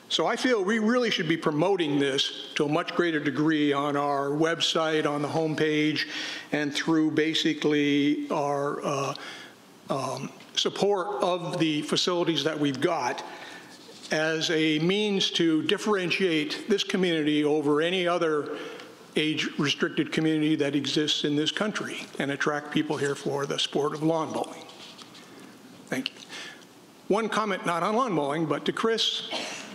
So I feel we really should be promoting this to a much greater degree on our website, on the homepage, and through basically our support of the facilities that we've got as a means to differentiate this community over any other age-restricted community that exists in this country and attract people here for the sport of lawn bowling. Thank you. One comment, not on lawn bowling, but to Chris.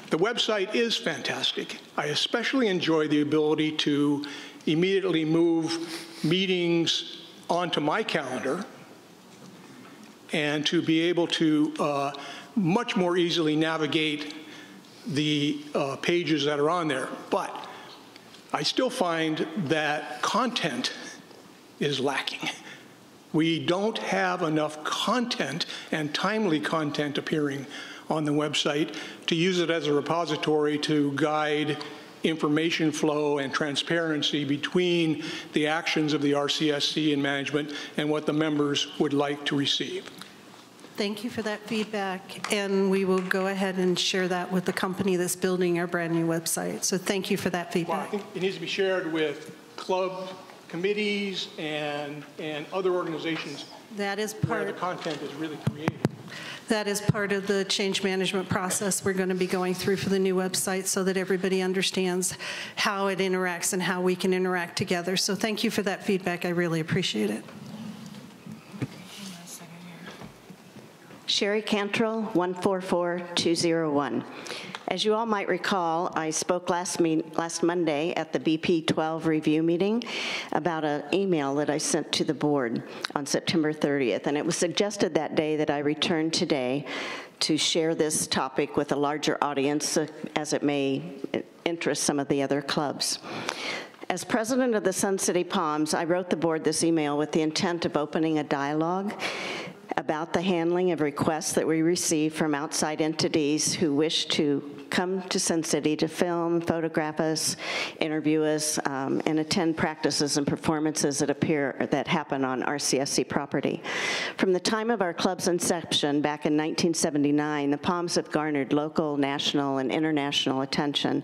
The website is fantastic. I especially enjoy the ability to immediately move meetings onto my calendar and to be able to much more easily navigate the pages that are on there. But I still find that content is lacking. We don't have enough content and timely content appearing on the website to use it as a repository to guide information flow and transparency between the actions of the RCSC and management and what the members would like to receive. Thank you for that feedback, and we will go ahead and share that with the company that's building our brand new website. So thank you for that feedback. Well, I think it needs to be shared with club committees and other organizations. That is part where the content is really created. That is part of the change management process we're going to be going through for the new website so that everybody understands how it interacts and how we can interact together. So thank you for that feedback. I really appreciate it. Sherry Cantrell, 144201. As you all might recall, I spoke last Monday at the BP 12 review meeting about an email that I sent to the board on September 30th, and it was suggested that day that I return today to share this topic with a larger audience as it may interest some of the other clubs. As president of the Sun City Palms, I wrote the board this email with the intent of opening a dialogue about the handling of requests that we receive from outside entities who wish to come to Sun City to film, photograph us, interview us, and attend practices and performances that happen on RCSC property. From the time of our club's inception back in 1979, the Palms have garnered local, national, and international attention.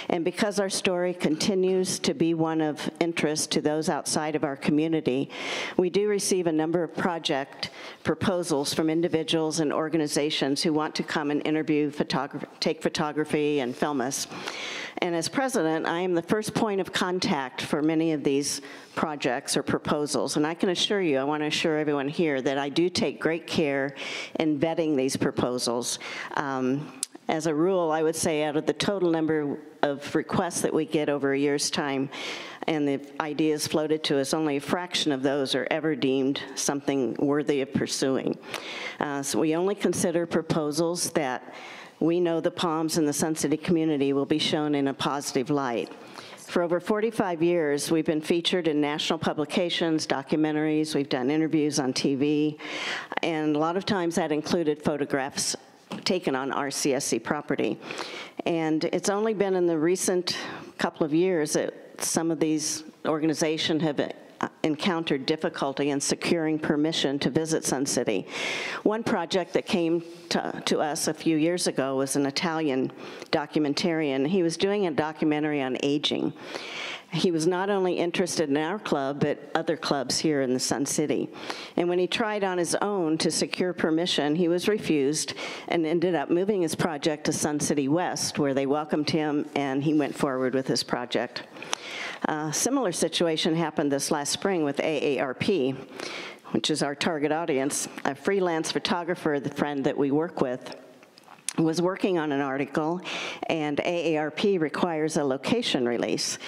And because our story continues to be one of interest to those outside of our community, we do receive a number of project proposals from individuals and organizations who want to come and interview, take photography, and film us. And as president, I am the first point of contact for many of these projects or proposals. And I can assure you, I want to assure everyone here that I do take great care in vetting these proposals. As a rule, I would say out of the total number of requests that we get over a year's time, and the ideas floated to us, only a fraction of those are ever deemed something worthy of pursuing. So we only consider proposals that we know the Palms and the Sun City community will be shown in a positive light. For over 45 years, we've been featured in national publications, documentaries, we've done interviews on TV, and a lot of times that included photographs taken on RCSC property. And it's only been in the recent couple of years that some of these organizations have encountered difficulty in securing permission to visit Sun City. One project that came to us a few years ago was an Italian documentarian. He was doing a documentary on aging. He was not only interested in our club, but other clubs here in the Sun City. And when he tried on his own to secure permission, he was refused and ended up moving his project to Sun City West, where they welcomed him and he went forward with his project. A similar situation happened this last spring with AARP, which is our target audience. A freelance photographer, the friend that we work with, was working on an article, and AARP requires a location release.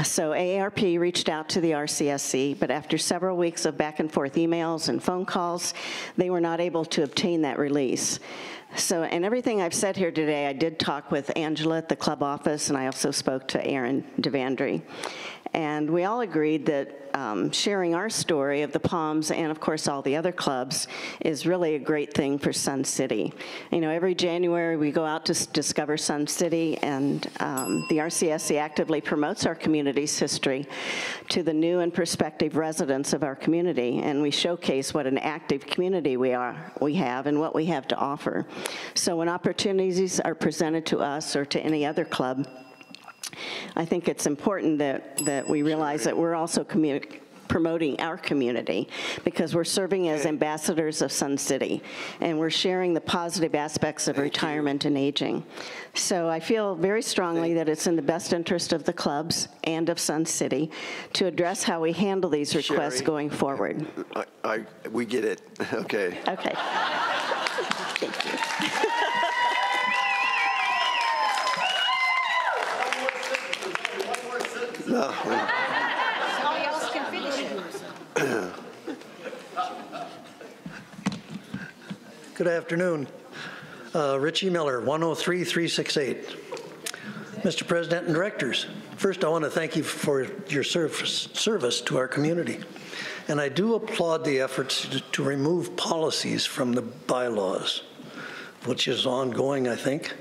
So AARP reached out to the RCSC, but after several weeks of back and forth emails and phone calls, they were not able to obtain that release. So, and everything I've said here today, I did talk with Angela at the club office, and I also spoke to Aaron Devandry. And we all agreed that sharing our story of the Palms and, of course, all the other clubs is really a great thing for Sun City. You know, every January we go out to discover Sun City, and the RCSC actively promotes our community's history to the new and prospective residents of our community, and we showcase what an active community we have and what we have to offer. So when opportunities are presented to us or to any other club, I think it's important that we realize that we're also promoting our community, because we're serving as ambassadors of Sun City, and we're sharing the positive aspects of retirement and aging. So I feel very strongly that it's in the best interest of the clubs and of Sun City to address how we handle these requests going forward. We get it. Okay. Okay. Thank you. No. Somebody else can finish it. Good afternoon. Richie Miller, 103-368. Mr. President and Directors, first I want to thank you for your service to our community. And I do applaud the efforts to remove policies from the bylaws, which is ongoing, I think.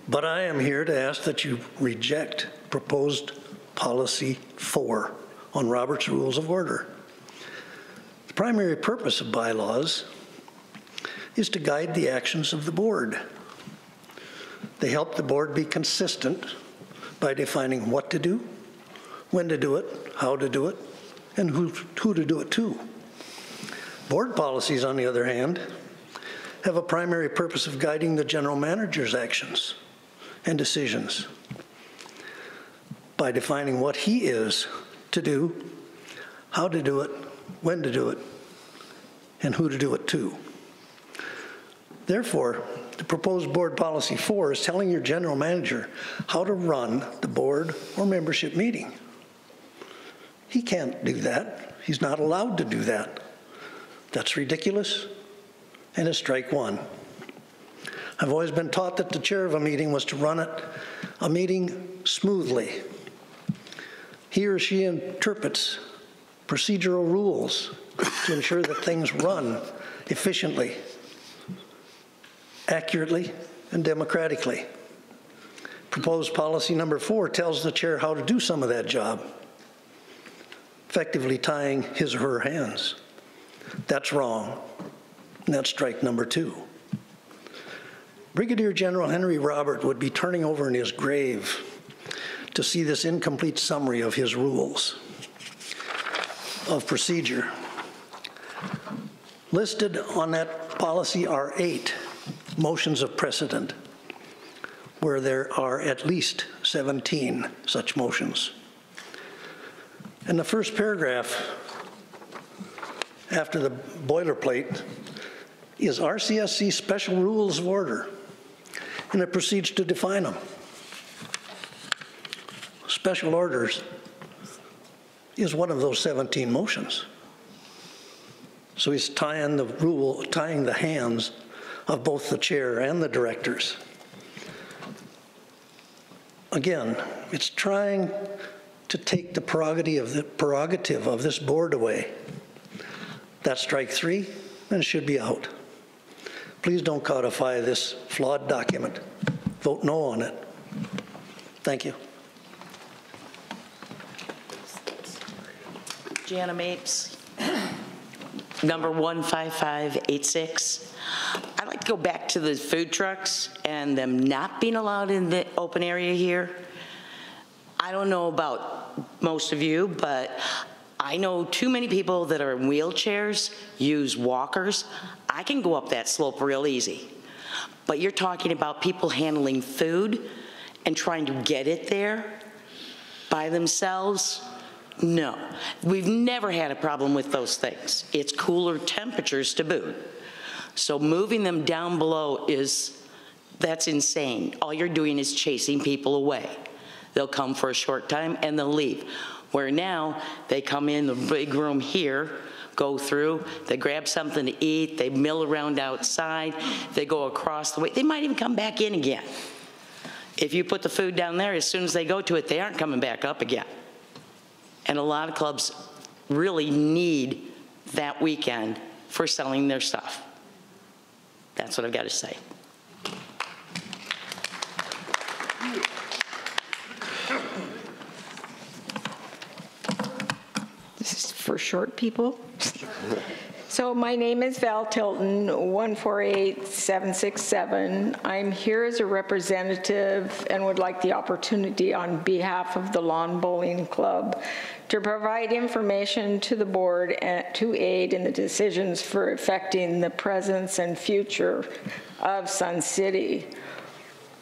But I am here to ask that you reject proposed Policy 4 on Robert's Rules of Order. The primary purpose of bylaws is to guide the actions of the board. They help the board be consistent by defining what to do, when to do it, how to do it, and who to do it to. Board policies, on the other hand, have a primary purpose of guiding the general manager's actions and decisions by defining what he is to do, how to do it, when to do it, and who to do it to. Therefore, the proposed Board Policy 4 is telling your general manager how to run the board or membership meeting. He can't do that. He's not allowed to do that. That's ridiculous and is strike one. I've always been taught that the chair of a meeting was to run a meeting smoothly. He or she interprets procedural rules to ensure that things run efficiently, accurately, and democratically. Proposed policy number 4 tells the chair how to do some of that job, effectively tying his or her hands. That's wrong, and that's strike number 2. Brigadier General Henry Robert would be turning over in his grave to see this incomplete summary of his rules of procedure. Listed on that policy are 8 motions of precedent, where there are at least 17 such motions. And the first paragraph after the boilerplate is RCSC Special Rules of Order, and it proceeds to define them. Special orders is one of those 17 motions. So he's tying the hands of both the chair and the directors. Again, it's trying to take the prerogative of this board away. That's strike 3, and it should be out. Please don't codify this flawed document. Vote no on it. Thank you. Jana Mapes, number 15586. I'd like to go back to the food trucks and them not being allowed in the open area here. I don't know about most of you, but I know too many people that are in wheelchairs, use walkers. I can go up that slope real easy. But you're talking about people handling food and trying to get it there by themselves? No, we've never had a problem with those things. It's cooler temperatures to boot. So moving them down below that's insane. All you're doing is chasing people away. They'll come for a short time and they'll leave. Where now, they come in the big room here, go through, they grab something to eat, they mill around outside, they go across the way. They might even come back in again. If you put the food down there, as soon as they go to it, they aren't coming back up again. And a lot of clubs really need that weekend for selling their stuff. That's what I've got to say. This is for short people. So my name is Val Tilton, 148767. I'm here as a representative and would like the opportunity on behalf of the Lawn Bowling Club to provide information to the board and to aid in the decisions for affecting the presence and future of Sun City.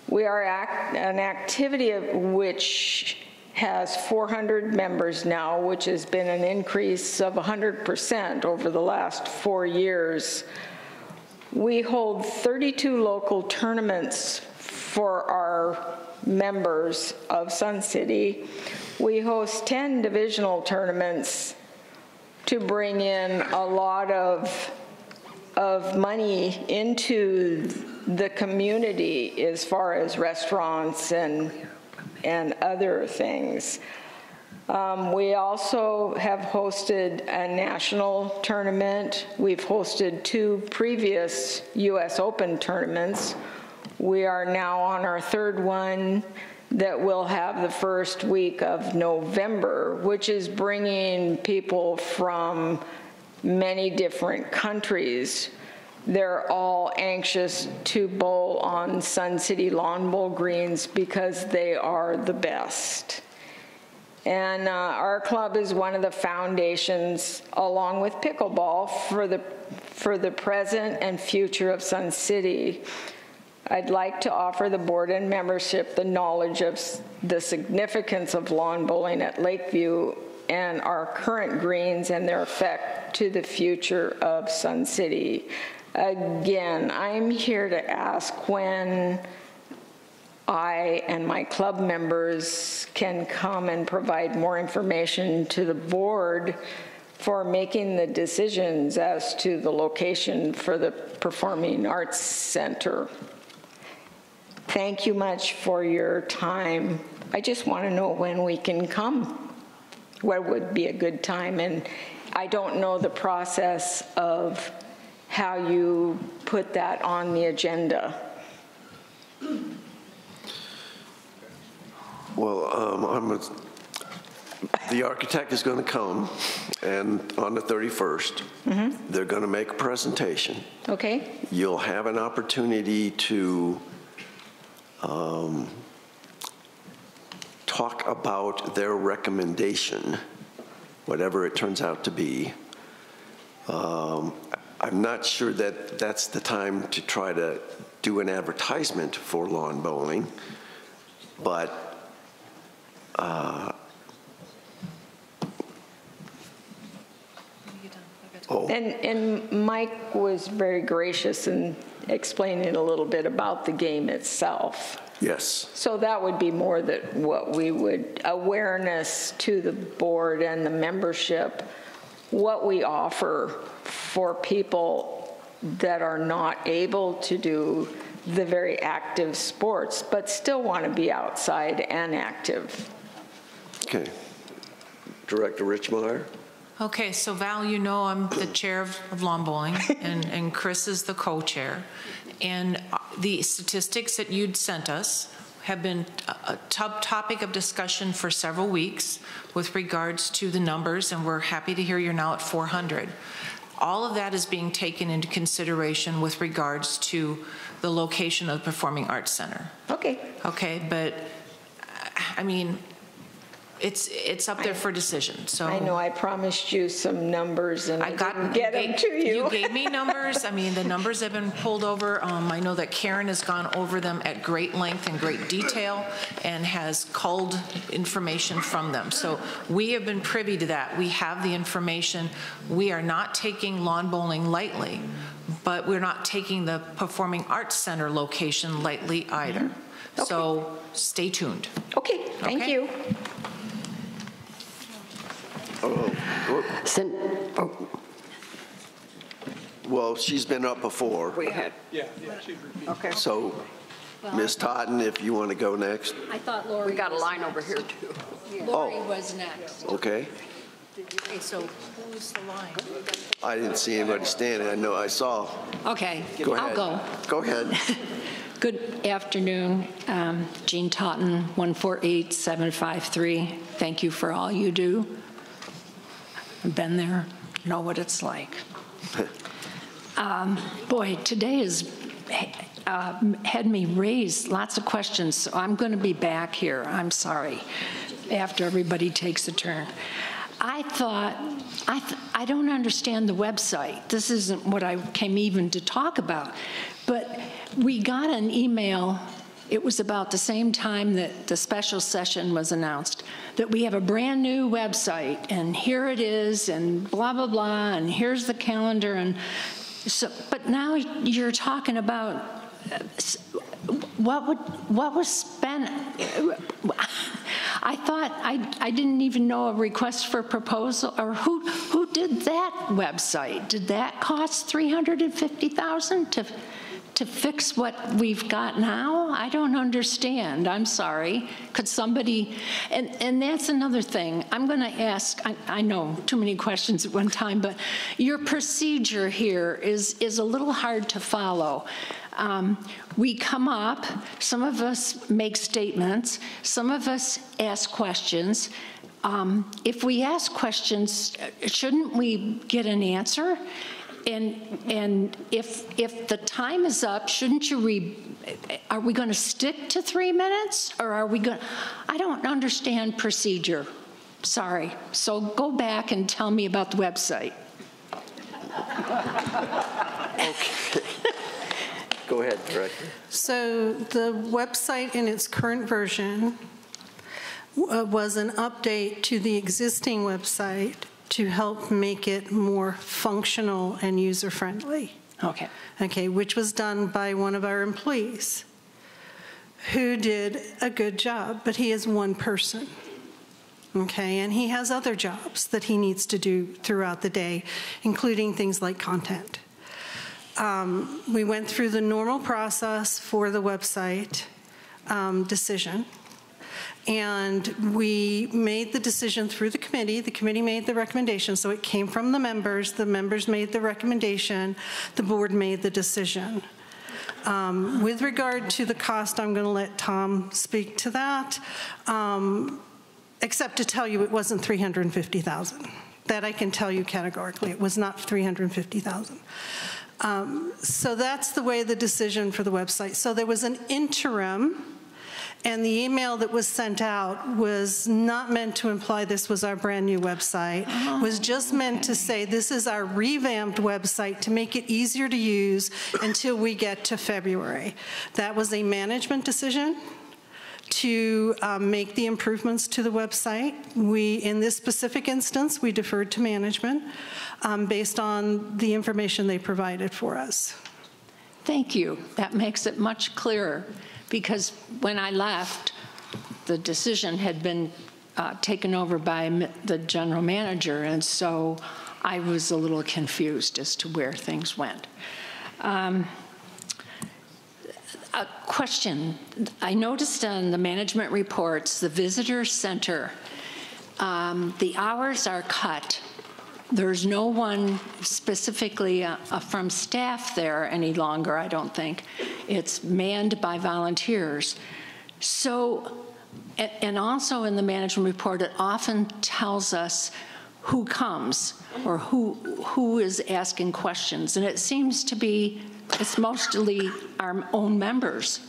We are an activity of which has 400 members now, which has been an increase of 100% over the last 4 years. We hold 32 local tournaments for our members of Sun City. We host 10 divisional tournaments to bring in a lot of money into the community as far as restaurants and other things. We also have hosted a national tournament. We've hosted 2 previous U.S. Open tournaments. We are now on our 3rd one that will have the first week of November, which is bringing people from many different countries. They're all anxious to bowl on Sun City lawn bowl greens because they are the best. And our club is one of the foundations, along with pickleball, for the present and future of Sun City. I'd like to offer the board and membership the knowledge of the significance of lawn bowling at Lakeview and our current greens and their effect to the future of Sun City. Again, I'm here to ask when I and my club members can come and provide more information to the board for making the decisions as to the location for the Performing Arts Center. Thank you much for your time. I just want to know when we can come, what would be a good time. And I don't know the process of how you put that on the agenda. Well, the architect is going to come, and on the 31st, they're going to make a presentation. Okay. You'll have an opportunity to talk about their recommendation, whatever it turns out to be. I'm not sure that that's the time to try to do an advertisement for lawn bowling, but And Mike was very gracious in explaining a little bit about the game itself. Yes. So that would be more that what we would, awareness to the board and the membership, what we offer for people that are not able to do the very active sports, but still want to be outside and active. Okay. Director Richmeyer. Okay, so Val, you know I'm the chair of lawn bowling, and Chris is the co-chair. And the statistics that you'd sent us have been a topic of discussion for several weeks with regards to the numbers, and we're happy to hear you're now at 400. All of that is being taken into consideration with regards to the location of the Performing Arts Center. Okay. Okay, but I mean, it's up there for decision. So I know I promised you some numbers and I didn't get them to you. You gave me numbers. I mean, the numbers have been pulled over. I know that Karen has gone over them at great length and great detail and has culled information from them. So we have been privy to that. We have the information. We are not taking lawn bowling lightly, but we're not taking the Performing Arts Center location lightly either. Okay. So stay tuned. Okay, thank you. Well, she's been up before. We had. Yeah, she's repeated. Okay. So, Ms. Totten, if you want to go next. I thought Lori. We got a line over here too. Lori was next. Okay. Okay, so who's the line? I didn't see anybody standing. I know I saw. Okay, Go ahead. I'll go. Go ahead. Good afternoon, Jean Totten, 148753. Thank you for all you do. I've been there, know what it's like. Boy, today has had me raise lots of questions, so I'm going to be back here. I'm sorry, after everybody takes a turn. I thought, I don't understand the website. This isn't what I came even to talk about, but we got an email. It was about the same time that the special session was announced, that we have a brand new website, and here it is, and blah, blah, blah, and here's the calendar. And so, but now you're talking about what was spent. I thought, I didn't even know a request for proposal, or who did that website? Did that cost $350,000 to fix what we've got now? I don't understand. I'm sorry. Could somebody, and that's another thing. I'm going to ask, I know too many questions at one time, but your procedure here is a little hard to follow. We come up, some of us make statements, some of us ask questions. If we ask questions, shouldn't we get an answer? And if the time is up, shouldn't you are we going to stick to 3 minutes, or are we going? I don't understand procedure. Sorry. So go back and tell me about the website. Okay. Go ahead, Director. So the website in its current version was an update to the existing website to help make it more functional and user-friendly. Okay. Okay, which was done by one of our employees who did a good job, but he is one person. Okay, and he has other jobs that he needs to do throughout the day, including things like content. We went through the normal process for the website decision, And we made the decision through the committee made the recommendation, so it came from the members made the recommendation, the board made the decision. With regard to the cost, I'm going to let Tom speak to that, except to tell you it wasn't $350,000. That I can tell you categorically, it was not $350,000. So that's the way the decision for the website. So there was an interim, and the email that was sent out was not meant to imply this was our brand new website. It was just meant to say this is our revamped website to make it easier to use until we get to February. That was a management decision to make the improvements to the website. In this specific instance, we deferred to management based on the information they provided for us. Thank you. That makes it much clearer, because when I left, the decision had been taken over by the general manager, and so I was a little confused as to where things went. A question. I noticed on the management reports, the visitor center, the hours are cut. There's no one specifically from staff there any longer, I don't think. It's manned by volunteers. So, and also in the management report, it often tells us who comes or who is asking questions. And it seems to be, it's mostly our own members.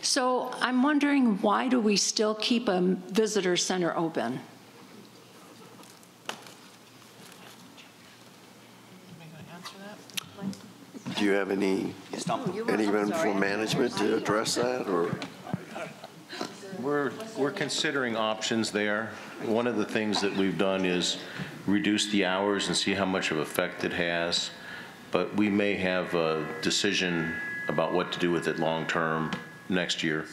So I'm wondering, why do we still keep a visitor center open? Do you have anyone from management to address that, or? We're considering options there. One of the things that we've done is reduce the hours and see how much of effect it has. But we may have a decision about what to do with it long term next year.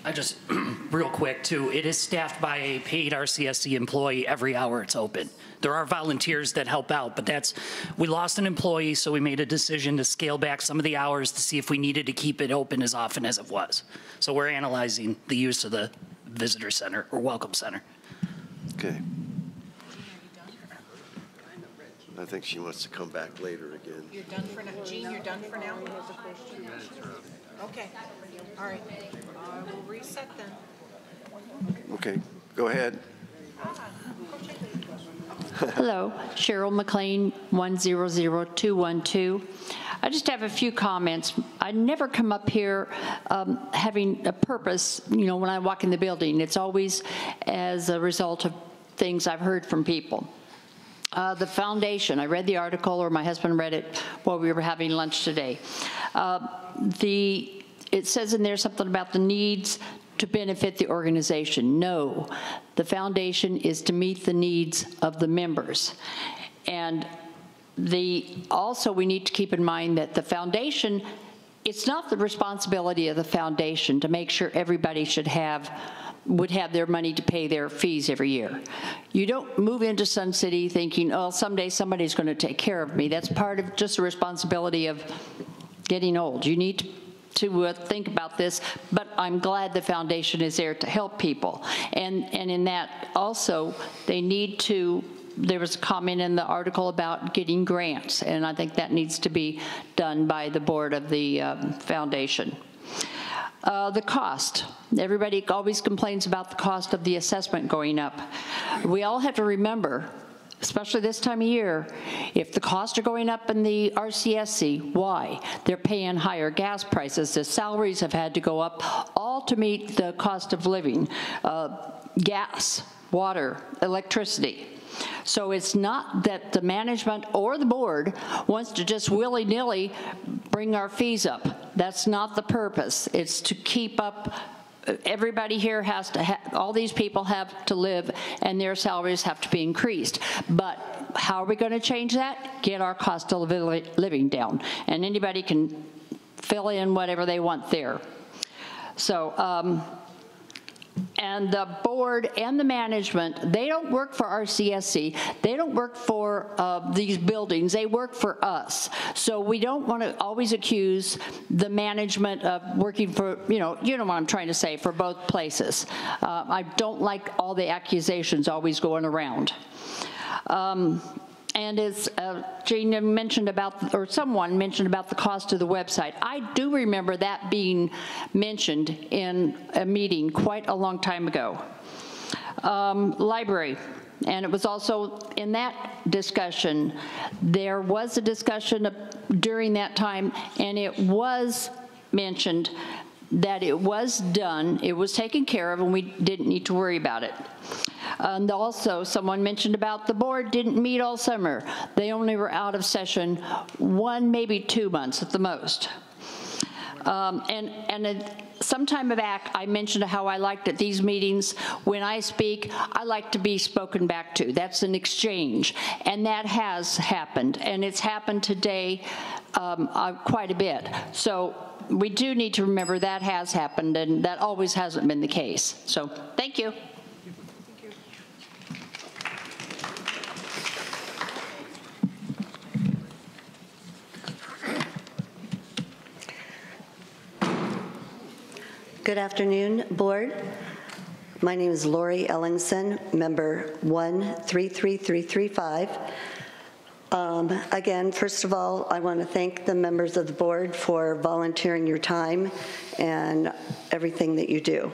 I just, real quick too, it is staffed by a paid RCSC employee every hour it's open. There are volunteers that help out, but we lost an employee, so we made a decision to scale back some of the hours to see if we needed to keep it open as often as it was. So we're analyzing the use of the visitor center or welcome center. Okay. I think she wants to come back later again. You're done for now. Jean, you're done for now? Okay. All right. We'll reset then. Okay. Go ahead. Hello. Cheryl McLean, 100212. I just have a few comments. I never come up here having a purpose, when I walk in the building. It's always as a result of things I've heard from people. The foundation, I read the article, or my husband read it while we were having lunch today. It says in there something about the needs to benefit the organization. No, the foundation is to meet the needs of the members. And also we need to keep in mind that the foundation, it's not the responsibility of the foundation to make sure everybody would have their money to pay their fees every year. You don't move into Sun City thinking, oh, someday somebody's going to take care of me. That's part of just the responsibility of getting old. You need to think about this, but I'm glad the foundation is there to help people. And in that also, they need to, there was a comment in the article about getting grants, and I think that needs to be done by the board of the foundation. The cost. Everybody always complains about the cost of the assessment going up. We all have to remember, especially this time of year, if the costs are going up in the RCSC, why? They're paying higher gas prices. The salaries have had to go up, all to meet the cost of living. Gas, water, electricity. So it's not that the management or the board wants to just willy-nilly bring our fees up. That's not the purpose. It's to keep up. Everybody here has to all these people have to live, and their salaries have to be increased. But how are we going to change that? Get our cost of living down. And anybody can fill in whatever they want there. So, And the board and the management, they don't work for RCSC. They don't work for these buildings. They work for us. So we don't want to always accuse the management of working for, you know what I'm trying to say, for both places. I don't like all the accusations always going around. And as Gina mentioned about, or someone mentioned about the cost of the website, I do remember that being mentioned in a meeting quite a long time ago. Library, and it was also in that discussion, there was a discussion during that time, and it was mentioned that it was done, it was taken care of, and we didn't need to worry about it. And also, someone mentioned about the board didn't meet all summer. They only were out of session 1, maybe 2 months at the most. Some time back, I mentioned how I liked at these meetings, when I speak, I like to be spoken back to. That's an exchange, and that has happened, and it's happened today quite a bit. So we do need to remember that has happened, and that always hasn't been the case. So thank you. Good afternoon, Board. My name is Lori Ellingson, member 133335. Again, first of all, I want to thank the members of the board for volunteering your time and everything that you do.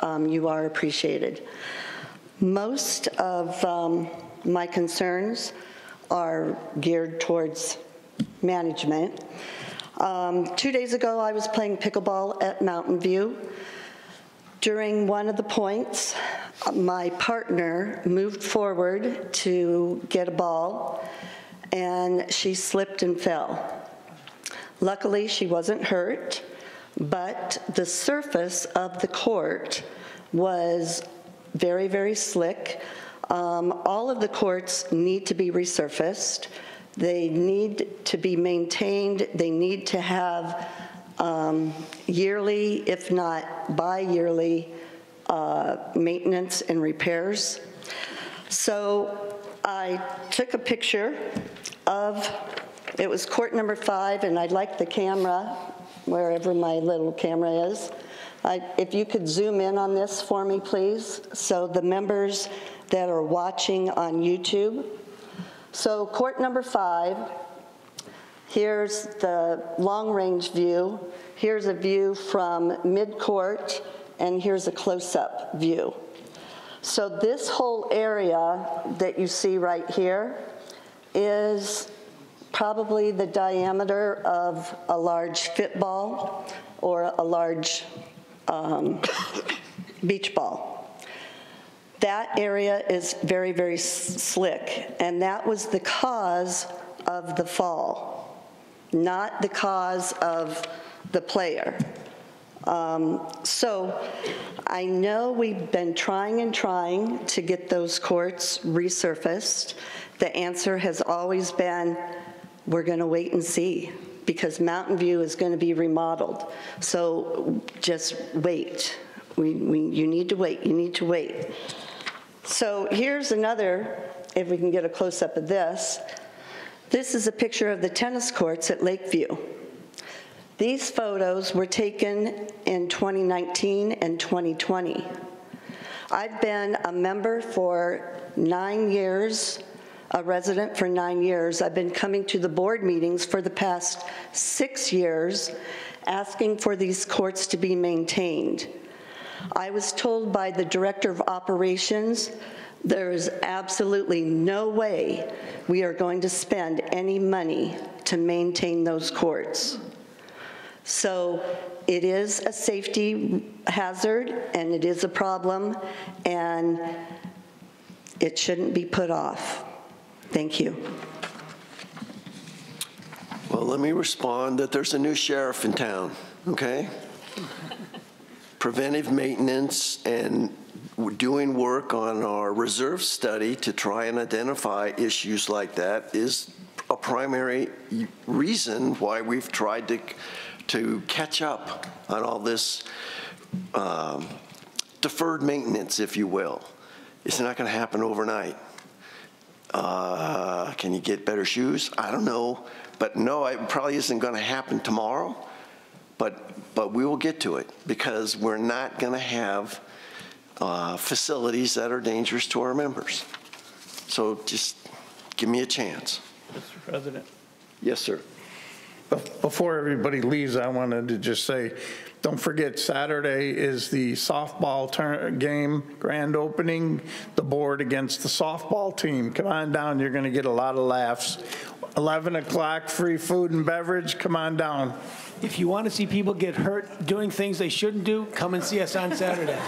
You are appreciated. Most of my concerns are geared towards management. 2 days ago, I was playing pickleball at Mountain View. During one of the points, my partner moved forward to get a ball, and she slipped and fell. Luckily, she wasn't hurt, but the surface of the court was very, very slick. All of the courts need to be resurfaced. They need to be maintained. They need to have yearly, if not bi-yearly, maintenance and repairs. So I took a picture of, it was court number 5, and I'd like the camera, wherever my little camera is. If you could zoom in on this for me, please, so the members that are watching on YouTube. So court number 5, here's the long-range view. Here's a view from mid-court, and here's a close-up view. So this whole area that you see right here is probably the diameter of a large football or a large beach ball. That area is very, very slick, and that was the cause of the fall, not the cause of the player. So I know we've been trying and trying to get those courts resurfaced. The answer has always been, we're going to wait and see, because Mountain View is going to be remodeled. So just wait. You need to wait. You need to wait. So here's another, if we can get a close-up of this. This is a picture of the tennis courts at Lakeview. These photos were taken in 2019 and 2020. I've been a member for 9 years, a resident for 9 years. I've been coming to the board meetings for the past 6 years, asking for these courts to be maintained. I was told by the director of operations there is absolutely no way we are going to spend any money to maintain those courts. So it is a safety hazard, and it is a problem, and it shouldn't be put off. Thank you. Well, let me respond that there's a new sheriff in town, okay? Preventive maintenance and doing work on our reserve study to try and identify issues like that is a primary reason why we've tried to catch up on all this deferred maintenance, if you will. It's not going to happen overnight. Can you get better shoes? I don't know. But no, it probably isn't going to happen tomorrow. But we will get to it, because we're not going to have facilities that are dangerous to our members. So just give me a chance. Mr. President. Yes, sir. Before everybody leaves, I wanted to just say, don't forget, Saturday is the softball game, grand opening, the board against the softball team. Come on down, you're going to get a lot of laughs. 11 o'clock, free food and beverage, come on down. If you want to see people get hurt doing things they shouldn't do, come and see us on Saturday.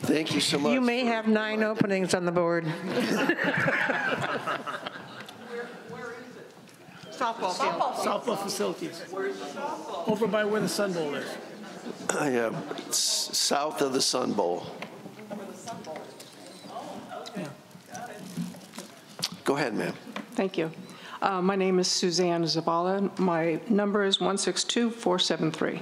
Thank you so much. You may have 9 openings on the board. Softball field. Softball facilities. Over by where the Sun Bowl is. Yeah, south of the Sun Bowl. Yeah. Go ahead, ma'am. Thank you. My name is Suzanne Zavala. My number is 162473.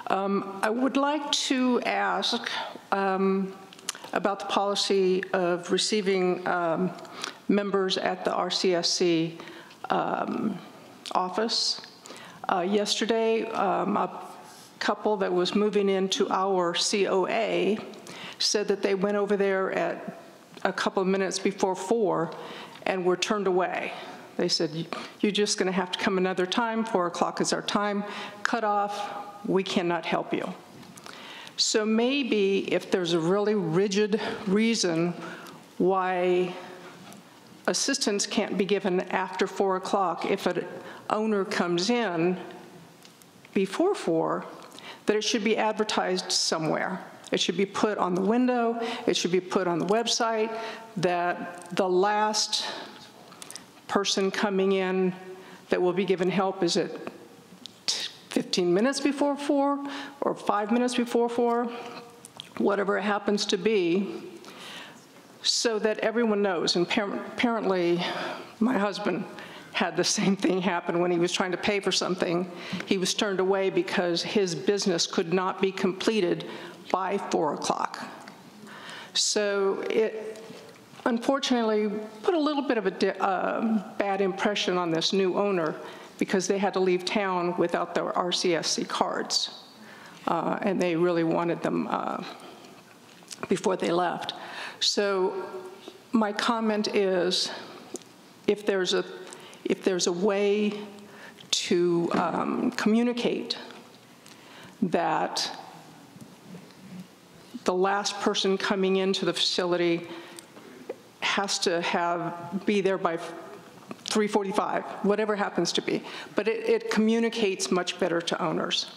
I would like to ask about the policy of receiving members at the RCSC office. Yesterday, a couple that was moving into our COA said that they went over there at a couple of minutes before 4 and were turned away. They said, you're just going to have to come another time. 4 o'clock is our time. Cut off. We cannot help you. So maybe if there's a really rigid reason why assistance can't be given after 4 o'clock, if an owner comes in before 4, that it should be advertised somewhere. It should be put on the window. It should be put on the website that the last person coming in that will be given help is at 15 minutes before 4 or 5 minutes before 4, whatever it happens to be, so that everyone knows. And apparently, my husband had the same thing happen when he was trying to pay for something. He was turned away because his business could not be completed by 4 o'clock. So it unfortunately put a little bit of a bad impression on this new owner, because they had to leave town without their RCSC cards. And they really wanted them before they left. So my comment is, if there's a way to communicate that the last person coming into the facility has to be there by 3:45, whatever happens to be. But it communicates much better to owners.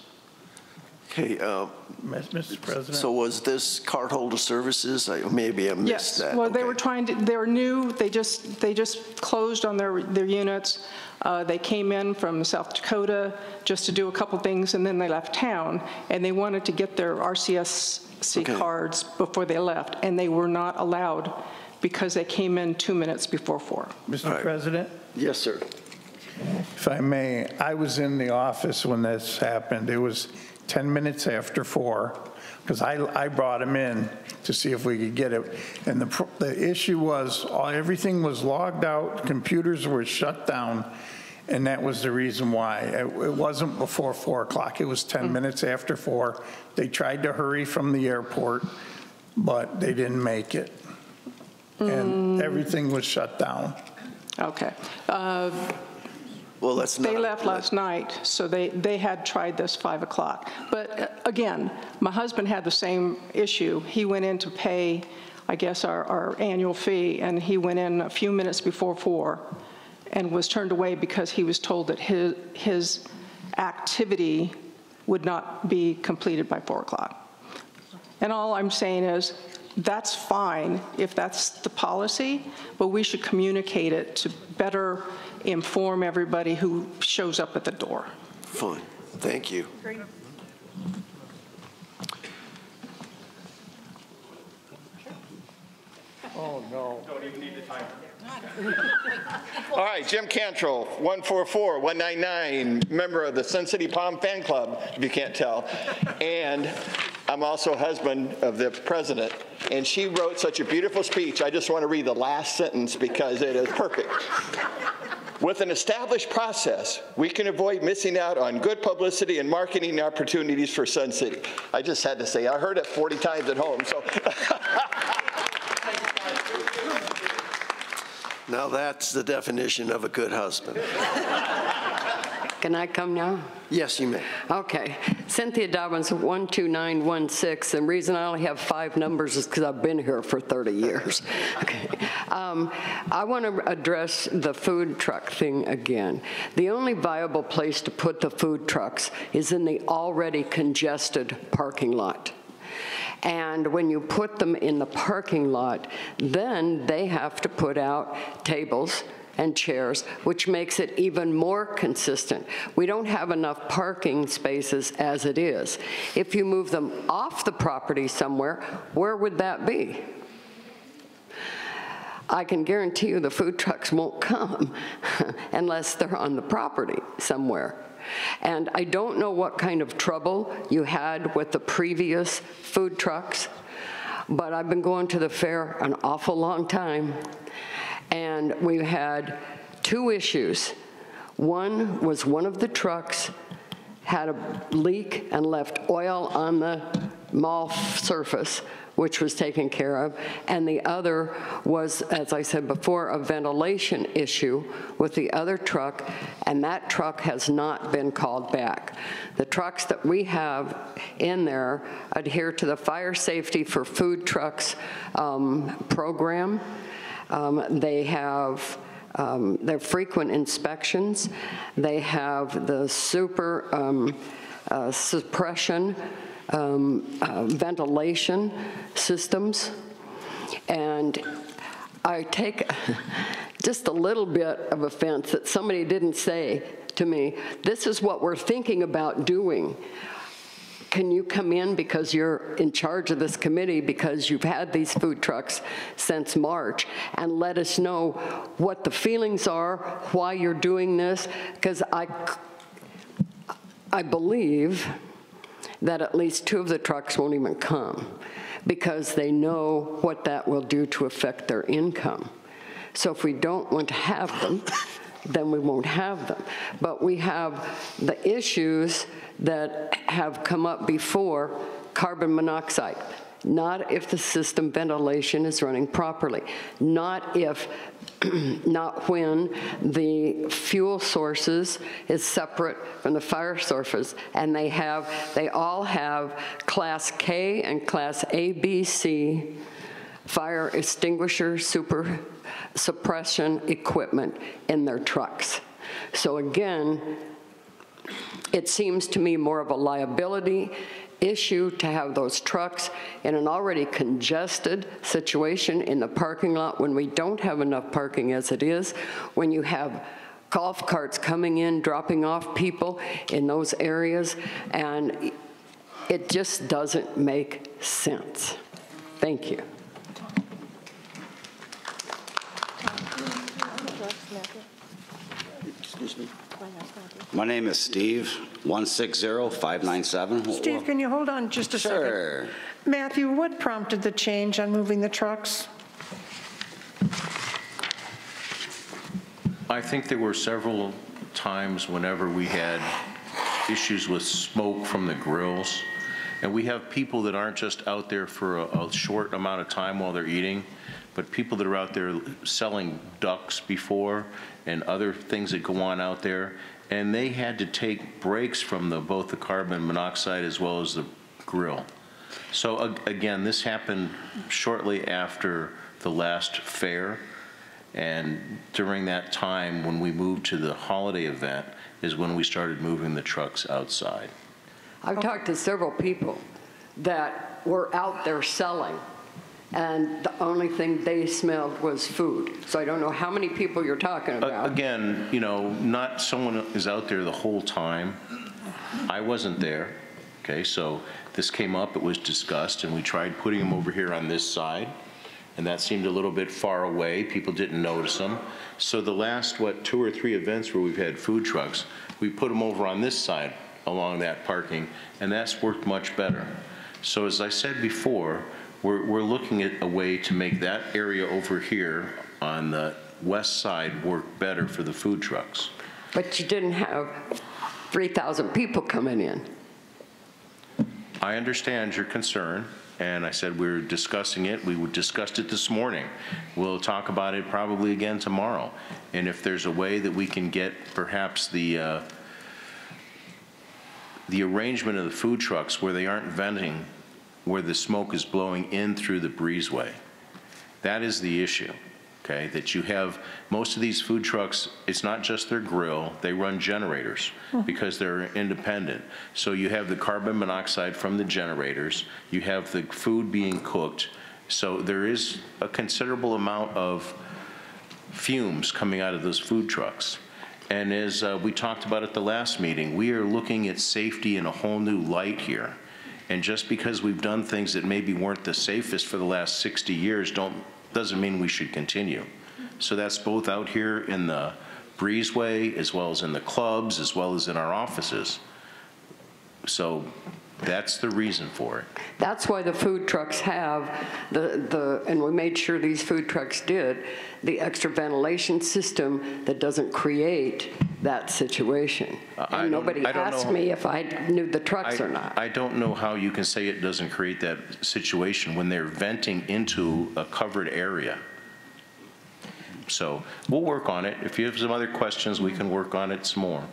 Okay, Mr. President. So was this cardholder services? Maybe I missed that. Yes, well, they were trying to, they were new, they just closed on their units. They came in from South Dakota just to do a couple things, and then they left town, and they wanted to get their RCSC cards before they left, and they were not allowed because they came in 2 minutes before 4. Mr. President? Yes, sir. If I may, I was in the office when this happened. It was 10 minutes after 4, because I brought him in to see if we could get it. And the issue was everything was logged out, computers were shut down, and that was the reason why. It wasn't before 4 o'clock. It was 10 minutes after 4. They tried to hurry from the airport, but they didn't make it. And everything was shut down. Okay. Well, that's they left last night, so they had tried this 5 o'clock. But again, my husband had the same issue. He went in to pay, I guess, our annual fee, and he went in a few minutes before 4 and was turned away because he was told that his activity would not be completed by 4 o'clock. And all I'm saying is, that's fine if that's the policy, but we should communicate it to better inform everybody who shows up at the door. Fine. Thank you. Great. Oh, no. Don't even need the timer. All right, Jim Cantrell, 144-199, member of the Sun City Palm Fan Club, if you can't tell. And I'm also husband of the president, and she wrote such a beautiful speech. I just want to read the last sentence because it is perfect. With an established process, we can avoid missing out on good publicity and marketing opportunities for Sun City. I just had to say, I heard it 40 times at home, so. Now that's the definition of a good husband. Can I come now? Yes, you may. Okay. Cynthia Dobbins, 12916. And the reason I only have 5 numbers is because I've been here for 30 years. Okay. I want to address the food truck thing again. The only viable place to put the food trucks is in the already congested parking lot. And when you put them in the parking lot, then they have to put out tables and chairs, which makes it even more consistent. We don't have enough parking spaces as it is. If you move them off the property somewhere, where would that be? I can guarantee you the food trucks won't come unless they're on the property somewhere. And I don't know what kind of trouble you had with the previous food trucks, but I've been going to the fair an awful long time. And we had 2 issues. One was one of the trucks had a leak and left oil on the mall surface, which was taken care of. And the other was, as I said before, a ventilation issue with the other truck, and that truck has not been called back. The trucks that we have in there adhere to the Fire Safety for Food Trucks program. They have their frequent inspections. They have the super suppression ventilation systems. And I take just a little bit of offense that somebody didn't say to me, this is what we're thinking about doing. Can you come in because you're in charge of this committee, because you've had these food trucks since March, and let us know what the feelings are, why you're doing this? Because I believe that at least 2 of the trucks won't even come because they know what that will do to affect their income. So if we don't want to have them, then we won't have them. But we have the issues that have come up before, carbon monoxide. Not if the system ventilation is running properly. Not if, not when the fuel sources is separate from the fire sources, and they all have Class K and Class A, B, C fire extinguisher suppression equipment in their trucks. So again, it seems to me more of a liability issue to have those trucks in an already congested situation in the parking lot when we don't have enough parking as it is, when you have golf carts coming in, dropping off people in those areas, and it just doesn't make sense. Thank you. Excuse me. My name is Steve, 160597. Steve, can you hold on just a second? Matthew, what prompted the change on moving the trucks? I think there were several times whenever we had issues with smoke from the grills. And we have people that aren't just out there for a short amount of time while they're eating, but people that are out there selling ducks before and other things that go on out there. And they had to take breaks from both the carbon monoxide as well as the grill. So again, this happened shortly after the last fair. And during that time, when we moved to the holiday event, is when we started moving the trucks outside. I've talked to several people that were out there selling, and the only thing they smelled was food. So I don't know how many people you're talking about. Again, you know, not someone is out there the whole time. I wasn't there, okay? So this came up, it was discussed, and we tried putting them over here on this side, and that seemed a little bit far away. People didn't notice them. So the last, 2 or 3 events where we've had food trucks, we put them over on this side along that parking, and that's worked much better. So as I said before, we're looking at a way to make that area over here on the west side work better for the food trucks. But you didn't have 3,000 people coming in. I understand your concern, and I said we're discussing it. We discussed it this morning. We'll talk about it probably again tomorrow. And if there's a way that we can get perhaps the arrangement of the food trucks where they aren't venting, where the smoke is blowing in through the breezeway. That is the issue, okay? That you have, most of these food trucks, it's not just their grill, they run generators because they're independent. So you have the carbon monoxide from the generators, you have the food being cooked, so there is a considerable amount of fumes coming out of those food trucks. And as we talked about at the last meeting, we are looking at safety in a whole new light here. And just because we've done things that maybe weren't the safest for the last 60 years doesn't mean we should continue. So that's both out here in the breezeway, as well as in the clubs, as well as in our offices. So that's the reason for it. That's why the food trucks have and we made sure these food trucks did, the extra ventilation system that doesn't create that situation. And nobody asked me if I knew the trucks or not. I don't know how you can say it doesn't create that situation when they're venting into a covered area. So we'll work on it. If you have some other questions, we can work on it some more.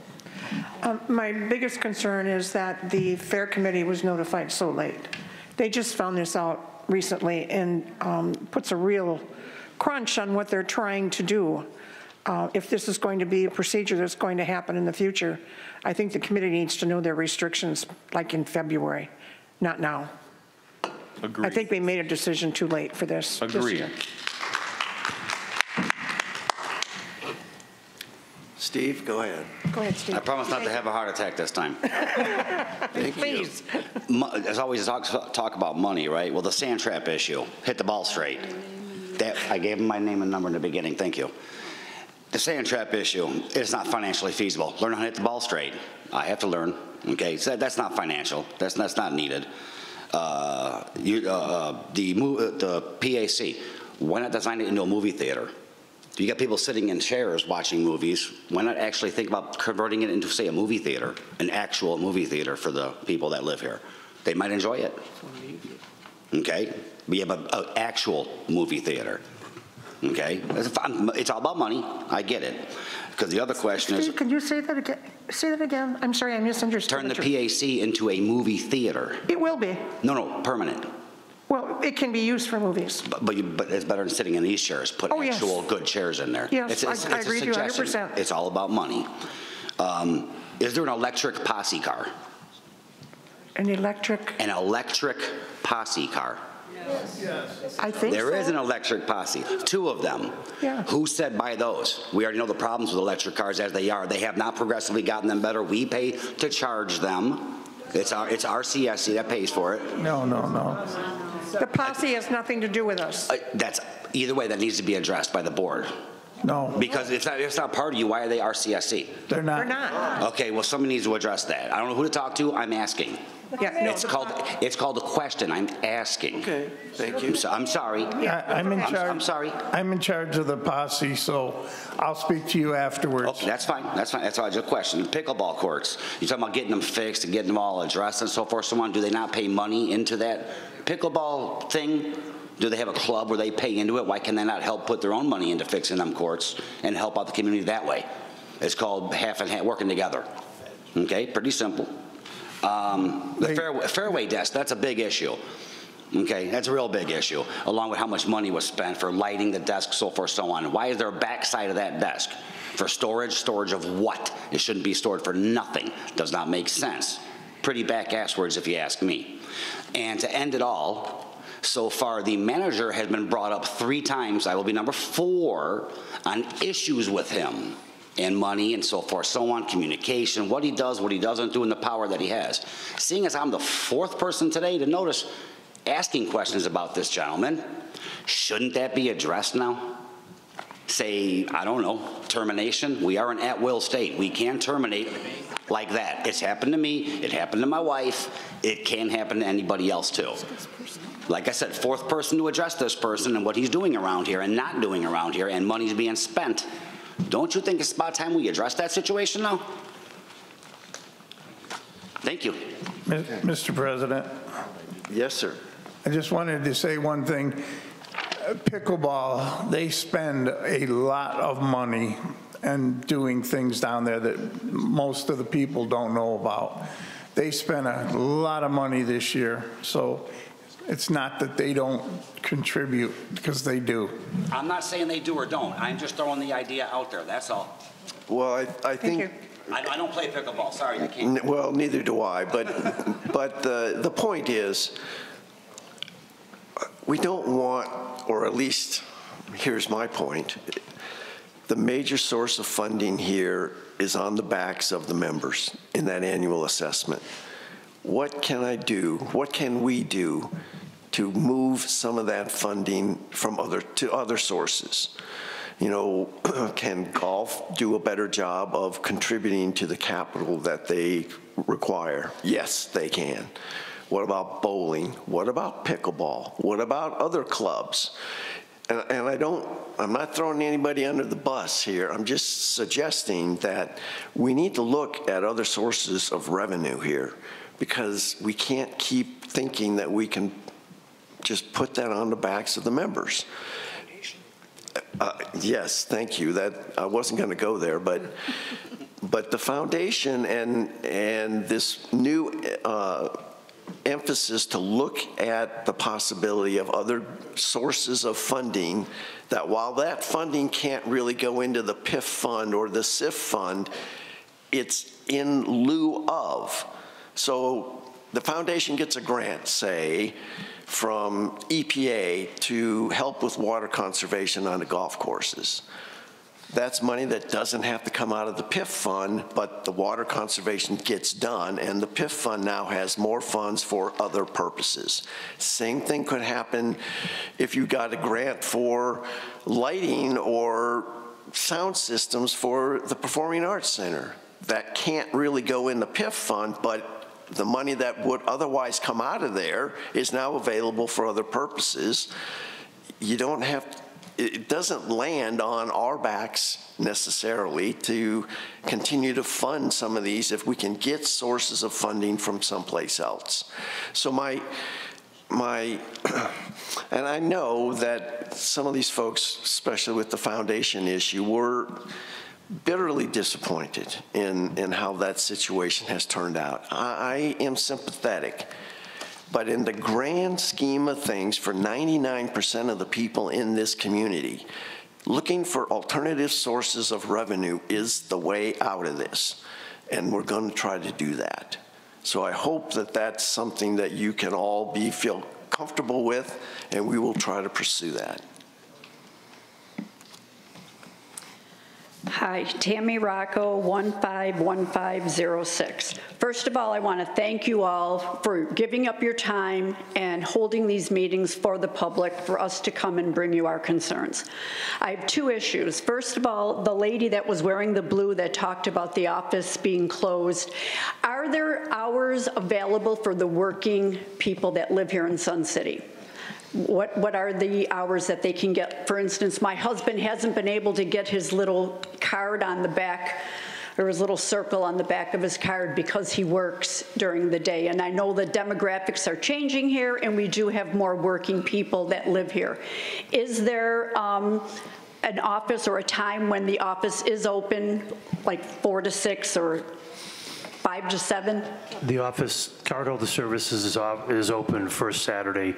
My biggest concern is that the Fair Committee was notified so late. They just found this out recently and puts a real crunch on what they're trying to do. If this is going to be a procedure that's going to happen in the future, I think the committee needs to know their restrictions like in February, not now. Agreed. I think they made a decision too late for this. Agreed. This year. Steve, go ahead. Go ahead, Steve. I promise not to have a heart attack this time. Thank Please. There's always talk about money, right? Well, the sand trap issue, hit the ball straight. I gave him my name and number in the beginning. Thank you. The sand trap issue, it's not financially feasible. Learn how to hit the ball straight. I have to learn. Okay, so that's not financial. That's not needed. The PAC, why not design it into a movie theater? You got people sitting in chairs watching movies. Why not actually think about converting it into, say, a movie theater, an actual movie theater for the people that live here? They might enjoy it. Okay? We have an actual movie theater. Okay? It's all about money. I get it. Because the other question is... Can you say that again? Say that again. I'm sorry, I misunderstood. Turn the PAC into a movie theater. It will be. No, permanent. Well, it can be used for movies. But it's better than sitting in these chairs. Put actual good chairs in there. Yes, I agree with you 100%. It's all about money. Is there an electric posse car? An electric? An electric posse car. Yes. I think there is an electric posse. 2 of them. Yeah. Who said buy those? We already know the problems with electric cars as they are. They have not progressively gotten them better. We pay to charge them. It's RCSC that pays for it. No. The posse has nothing to do with us. That's either way. That needs to be addressed by the board. No. Because it's not part of you. Why are they RCSC? They're not. They're not. Okay. Well, somebody needs to address that. I don't know who to talk to. I'm asking. Yeah, no, it's called a question. I'm asking. Okay. Thank you. I'm sorry. I'm in charge. I'm sorry. I'm in charge of the posse, so I'll speak to you afterwards. Okay, that's fine. That's fine. That's all. Just a question. Pickleball courts. You're talking about getting them fixed and getting them all addressed and so forth. So on. Do they not pay money into that pickleball thing? Do they have a club where they pay into it? Why can they not help put their own money into fixing them courts and help out the community that way? It's called half and half, working together. Okay, pretty simple. The fairway desk, that's a big issue. Okay, that's a real big issue, along with how much money was spent for lighting the desk, so forth, so on. Why is there a backside of that desk? For storage? Storage of what? It shouldn't be stored for nothing. Does not make sense. Pretty back-ass words if you ask me. And to end it all, so far the manager has been brought up 3 times, I will be number 4, on issues with him. And money and so forth, so on, communication, what he does, what he doesn't do, and the power that he has. Seeing as I'm the 4th person today to notice asking questions about this gentleman, shouldn't that be addressed now? Say, I don't know, termination? We are an at-will state. We can terminate like that. It's happened to me. It happened to my wife. It can happen to anybody else too. Like I said, fourth person to address this person and what he's doing around here and not doing around here, and money's being spent. Don't you think it's about time we address that situation now? Thank you. Mr. President. Yes, sir. I just wanted to say one thing. Pickleball, they spend a lot of money and doing things down there that most of the people don't know about. They spent a lot of money this year, so it's not that they don't contribute, because they do. I'm not saying they do or don't. I'm just throwing the idea out there, that's all. Well, I think... I don't play pickleball, sorry, I can't. Well, neither do I, but the point is, we don't want, or at least, here's my point, the major source of funding here is on the backs of the members in that annual assessment. What can I do, what can we do to move some of that funding from other sources? You know, can golf do a better job of contributing to the capital that they require? Yes, they can. What about bowling? What about pickleball? What about other clubs? And I'm not throwing anybody under the bus here. I'm just suggesting that we need to look at other sources of revenue here, because we can't keep thinking that we can just put that on the backs of the members. Yes, thank you. That I wasn't going to go there, but the foundation and this new emphasis to look at the possibility of other sources of funding, that while that funding can't really go into the PIF fund or the SIF fund, it's in lieu of. So the foundation gets a grant, say, from EPA to help with water conservation on the golf courses. That's money that doesn't have to come out of the PIF fund, but the water conservation gets done, and the PIF fund now has more funds for other purposes. Same thing could happen if you got a grant for lighting or sound systems for the Performing Arts Center. That can't really go in the PIF fund, but the money that would otherwise come out of there is now available for other purposes. You don't have, it doesn't land on our backs necessarily to continue to fund some of these if we can get sources of funding from someplace else. So and I know that some of these folks, especially with the foundation issue, were bitterly disappointed in how that situation has turned out. I am sympathetic, but in the grand scheme of things, for 99% of the people in this community, looking for alternative sources of revenue is the way out of this, and we're going to try to do that. So I hope that that's something that you can all feel comfortable with, and we will try to pursue that. Hi, Tammy Rocco, 151506. First of all, I want to thank you all for giving up your time and holding these meetings for the public for us to come and bring you our concerns. I have two issues. First of all, the lady that was wearing the blue that talked about the office being closed, are there hours available for the working people that live here in Sun City? What are the hours that they can get? For instance, my husband hasn't been able to get his little card on the back, or his little circle on the back of his card, because he works during the day. And I know the demographics are changing here, and we do have more working people that live here. Is there an office or a time when the office is open, like 4 to 6 or 5 to 7? The office cardholder services is open first Saturday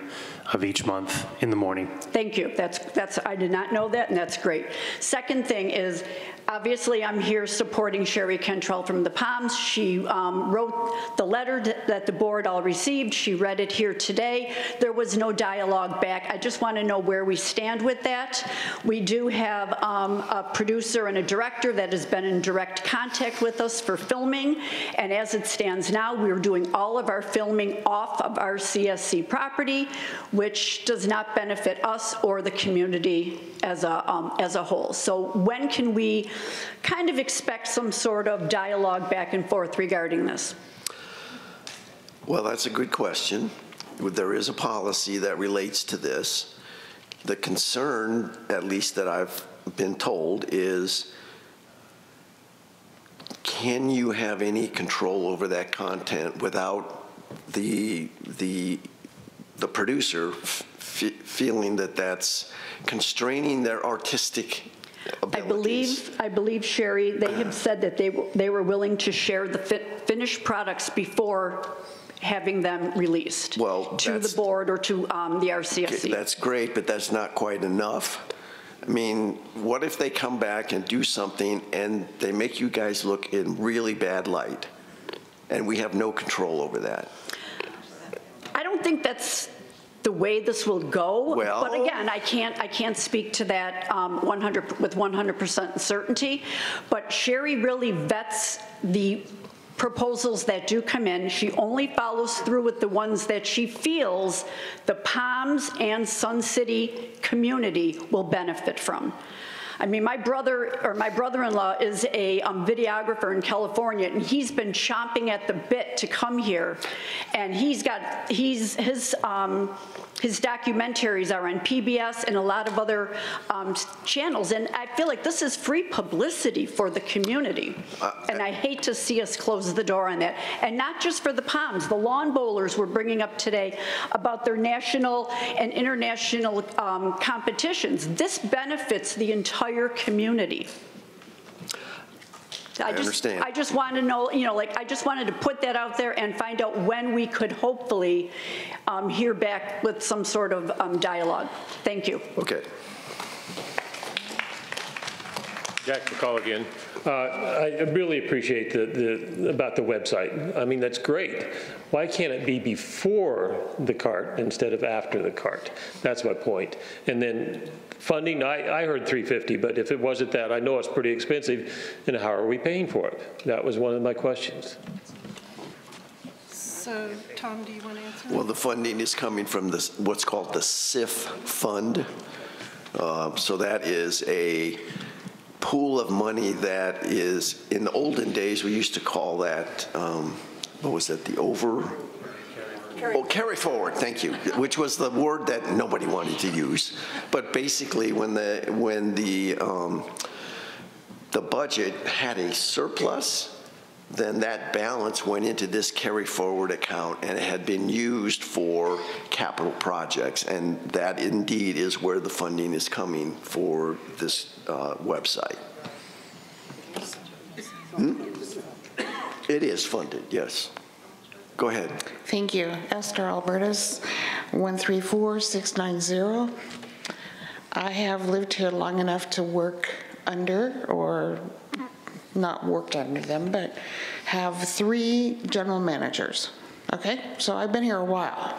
of each month in the morning. Thank you. That's I did not know that, and that's great. Second thing is, obviously, I'm here supporting Sherry Cantrell from the Palms. She wrote the letter that the board all received. She read it here today. There was no dialogue back. I just want to know where we stand with that. We do have a producer and a director that has been in direct contact with us for filming, and as it stands now, we're doing all of our filming off of our RCSC property, which does not benefit us or the community as a whole. So when can we kind of expect some sort of dialogue back and forth regarding this? Well, that's a good question. There is a policy that relates to this. The concern, at least that I've been told, is can you have any control over that content without the producer feeling that that's constraining their artistic abilities? I believe, Sherry, they have said that they were willing to share the finished products before having them released to the board or to the RCSC. That's great, but that's not quite enough. I mean, what if they come back and do something and they make you guys look in really bad light and we have no control over that? I don't think that's the way this will go. Well, but again, I can't speak to that with 100% certainty. But Sherry really vets the proposals that do come in. She only follows through with the ones that she feels the Palms and Sun City community will benefit from. I mean, my brother-in-law is a videographer in California, and he's been chomping at the bit to come here. And his documentaries are on PBS and a lot of other channels. And I feel like this is free publicity for the community. And I hate to see us close the door on that. And not just for the Palms. The lawn bowlers were bringing up today about their national and international competitions. This benefits the entire community. I understand. I just want to know, I just wanted to put that out there and find out when we could hopefully hear back with some sort of dialogue. Thank you. Okay. Jack McCall again. I really appreciate about the website. I mean, that's great. Why can't it be before the cart instead of after the cart? That's my point. And then funding, I heard $350, but if it wasn't that, I know it's pretty expensive, and how are we paying for it? That was one of my questions. So, Tom, do you want to answer? Well, the funding is coming from this, what's called the SIF fund. So that is a pool of money that is, in the olden days, we used to call that, what was that, carry forward, thank you, which was the word that nobody wanted to use. But basically, when the budget had a surplus, then that balance went into this carry forward account, and it had been used for capital projects, and that indeed is where the funding is coming for this website. It is funded, yes. Go ahead. Thank you. Esther Albertus, 134690. I have lived here long enough to work under, or not worked under them, but have 3 general managers. Okay, so I've been here a while.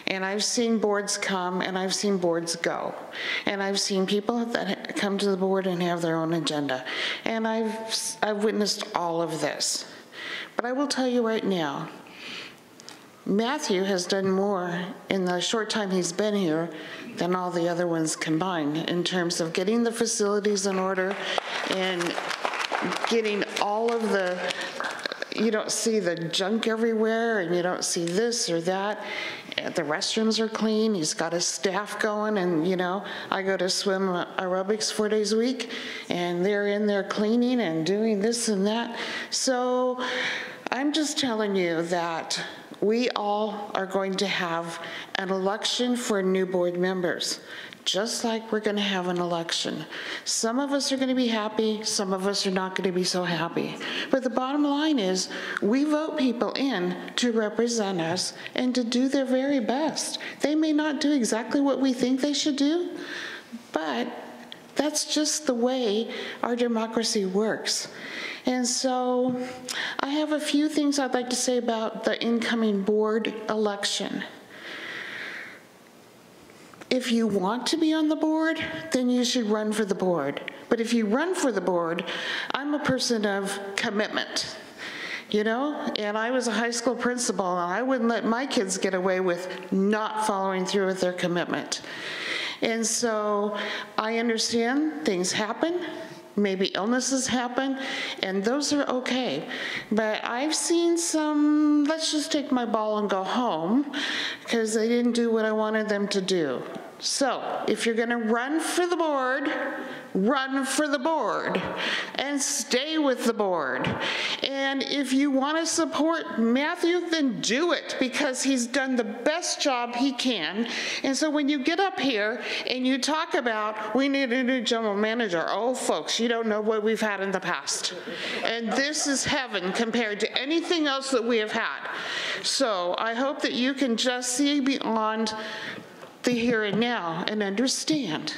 And I've seen boards come and I've seen boards go. And I've seen people that come to the board and have their own agenda. And I've witnessed all of this. But I will tell you right now, Matthew has done more in the short time he's been here than all the other ones combined in terms of getting the facilities in order and getting all of the, you don't see the junk everywhere and you don't see this or that. The restrooms are clean. He's got his staff going, and I go to swim aerobics 4 days a week, and they're in there cleaning and doing this and that. So I'm just telling you that we all are going to have an election for new board members, just like we're going to have an election. Some of us are going to be happy, some of us are not going to be so happy. But the bottom line is, we vote people in to represent us and to do their very best. They may not do exactly what we think they should do, but that's just the way our democracy works. And so I have a few things I'd like to say about the incoming board election. If you want to be on the board, then you should run for the board. But if you run for the board, I'm a person of commitment, and I was a high school principal, and I wouldn't let my kids get away with not following through with their commitment. And so I understand things happen, maybe illnesses happen, and those are okay. But I've seen some, let's just take my ball and go home, because they didn't do what I wanted them to do. So if you're going to run for the board, run for the board and stay with the board. And if you want to support Matthew, then do it, because he's done the best job he can. And so when you get up here and you talk about, we need a new general manager, oh folks, you don't know what we've had in the past. And this is heaven compared to anything else that we have had. So I hope that you can just see beyond the here and now and understand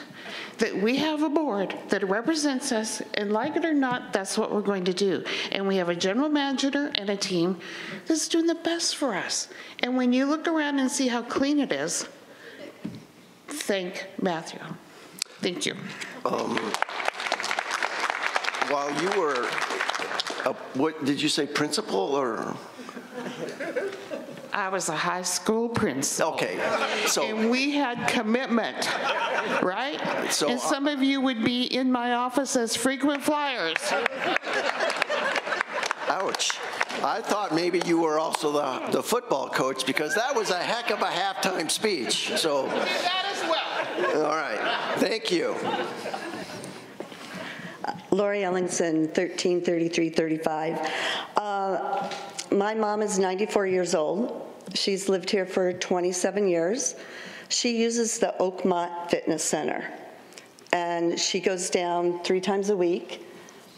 that we have a board that represents us, and like it or not, that's what we're going to do. And we have a general manager and a team that's doing the best for us. And when you look around and see how clean it is, thank Matthew. Thank you. While you were, what did you say, principal or? I was a high school principal. Okay, so. And we had commitment, right? So, and some of you would be in my office as frequent flyers. Ouch. I thought maybe you were also the football coach, because that was a heck of a halftime speech. So. Do that as well. All right, thank you. Lori Ellingson, 133335. My mom is 94 years old. She's lived here for 27 years. She uses the Oakmont Fitness Center, and she goes down 3 times a week.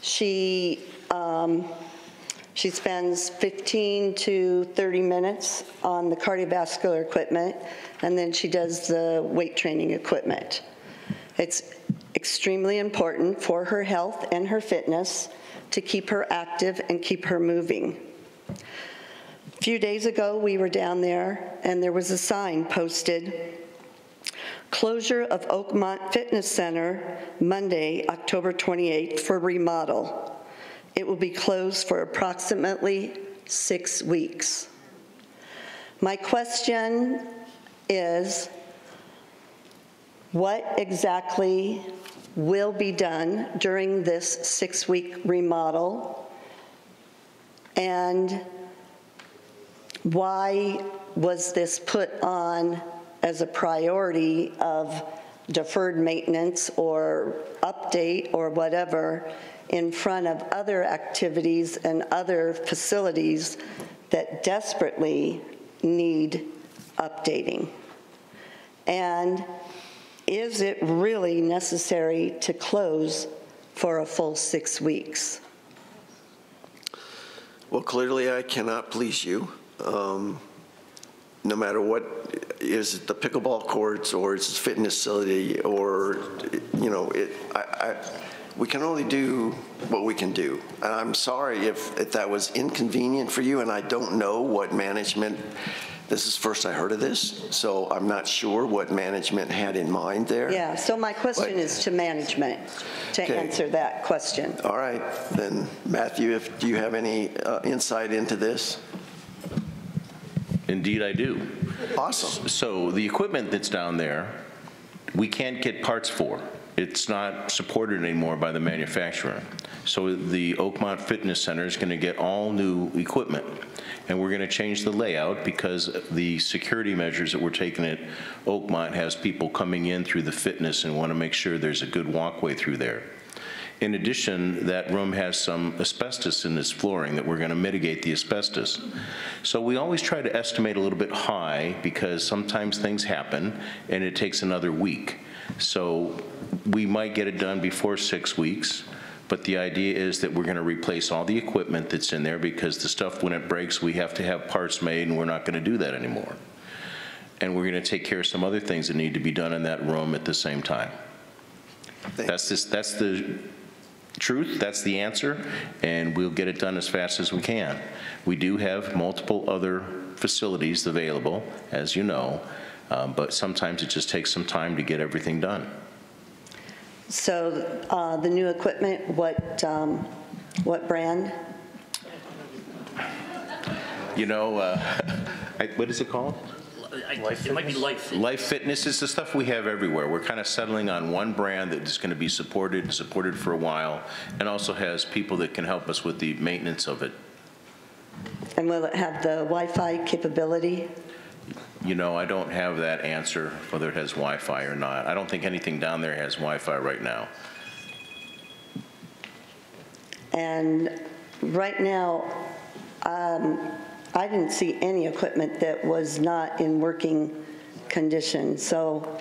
She spends 15 to 30 minutes on the cardiovascular equipment, and then she does the weight training equipment. It's extremely important for her health and her fitness to keep her active and keep her moving. A few days ago, we were down there, and there was a sign posted, closure of Oakmont Fitness Center, Monday, October 28th for remodel. It will be closed for approximately 6 weeks. My question is, what exactly will be done during this 6-week remodel, and why was this put on as a priority of deferred maintenance or update or whatever in front of other activities and other facilities that desperately need updating? And is it really necessary to close for a full 6 weeks? Well, clearly I cannot please you. No matter what, is it the pickleball courts or it's a fitness facility or, you know, we can only do what we can do. And I'm sorry if that was inconvenient for you, and I don't know what management, this is first I heard of this, so I'm not sure what management had in mind there. Yeah, so my question is to management to answer that question. All right, then Matthew, do you have any insight into this? Indeed I do. Awesome. So the equipment that's down there, we can't get parts for. It's not supported anymore by the manufacturer. So the Oakmont Fitness Center is going to get all new equipment. And we're going to change the layout because the security measures that we're taking at Oakmont has people coming in through the fitness and want to make sure there's a good walkway through there. In addition, that room has some asbestos in its flooring that we're going to mitigate the asbestos. So we always try to estimate a little bit high because sometimes things happen and it takes another week. So we might get it done before 6 weeks, but the idea is that we're going to replace all the equipment that's in there because the stuff, when it breaks, we have to have parts made, and we're not going to do that anymore. And we're going to take care of some other things that need to be done in that room at the same time. That's the truth, that's the answer, and we'll get it done as fast as we can. We do have multiple other facilities available, as you know, but sometimes it just takes some time to get everything done. So the new equipment, what brand? You know, what is it called? It might be Life Fitness. Life Fitness is the stuff we have everywhere. We're kind of settling on one brand that is going to be supported for a while, and also has people that can help us with the maintenance of it. And will it have the Wi-Fi capability? You know, I don't have that answer, whether it has Wi-Fi or not. I don't think anything down there has Wi-Fi right now. And right now, I didn't see any equipment that was not in working condition, so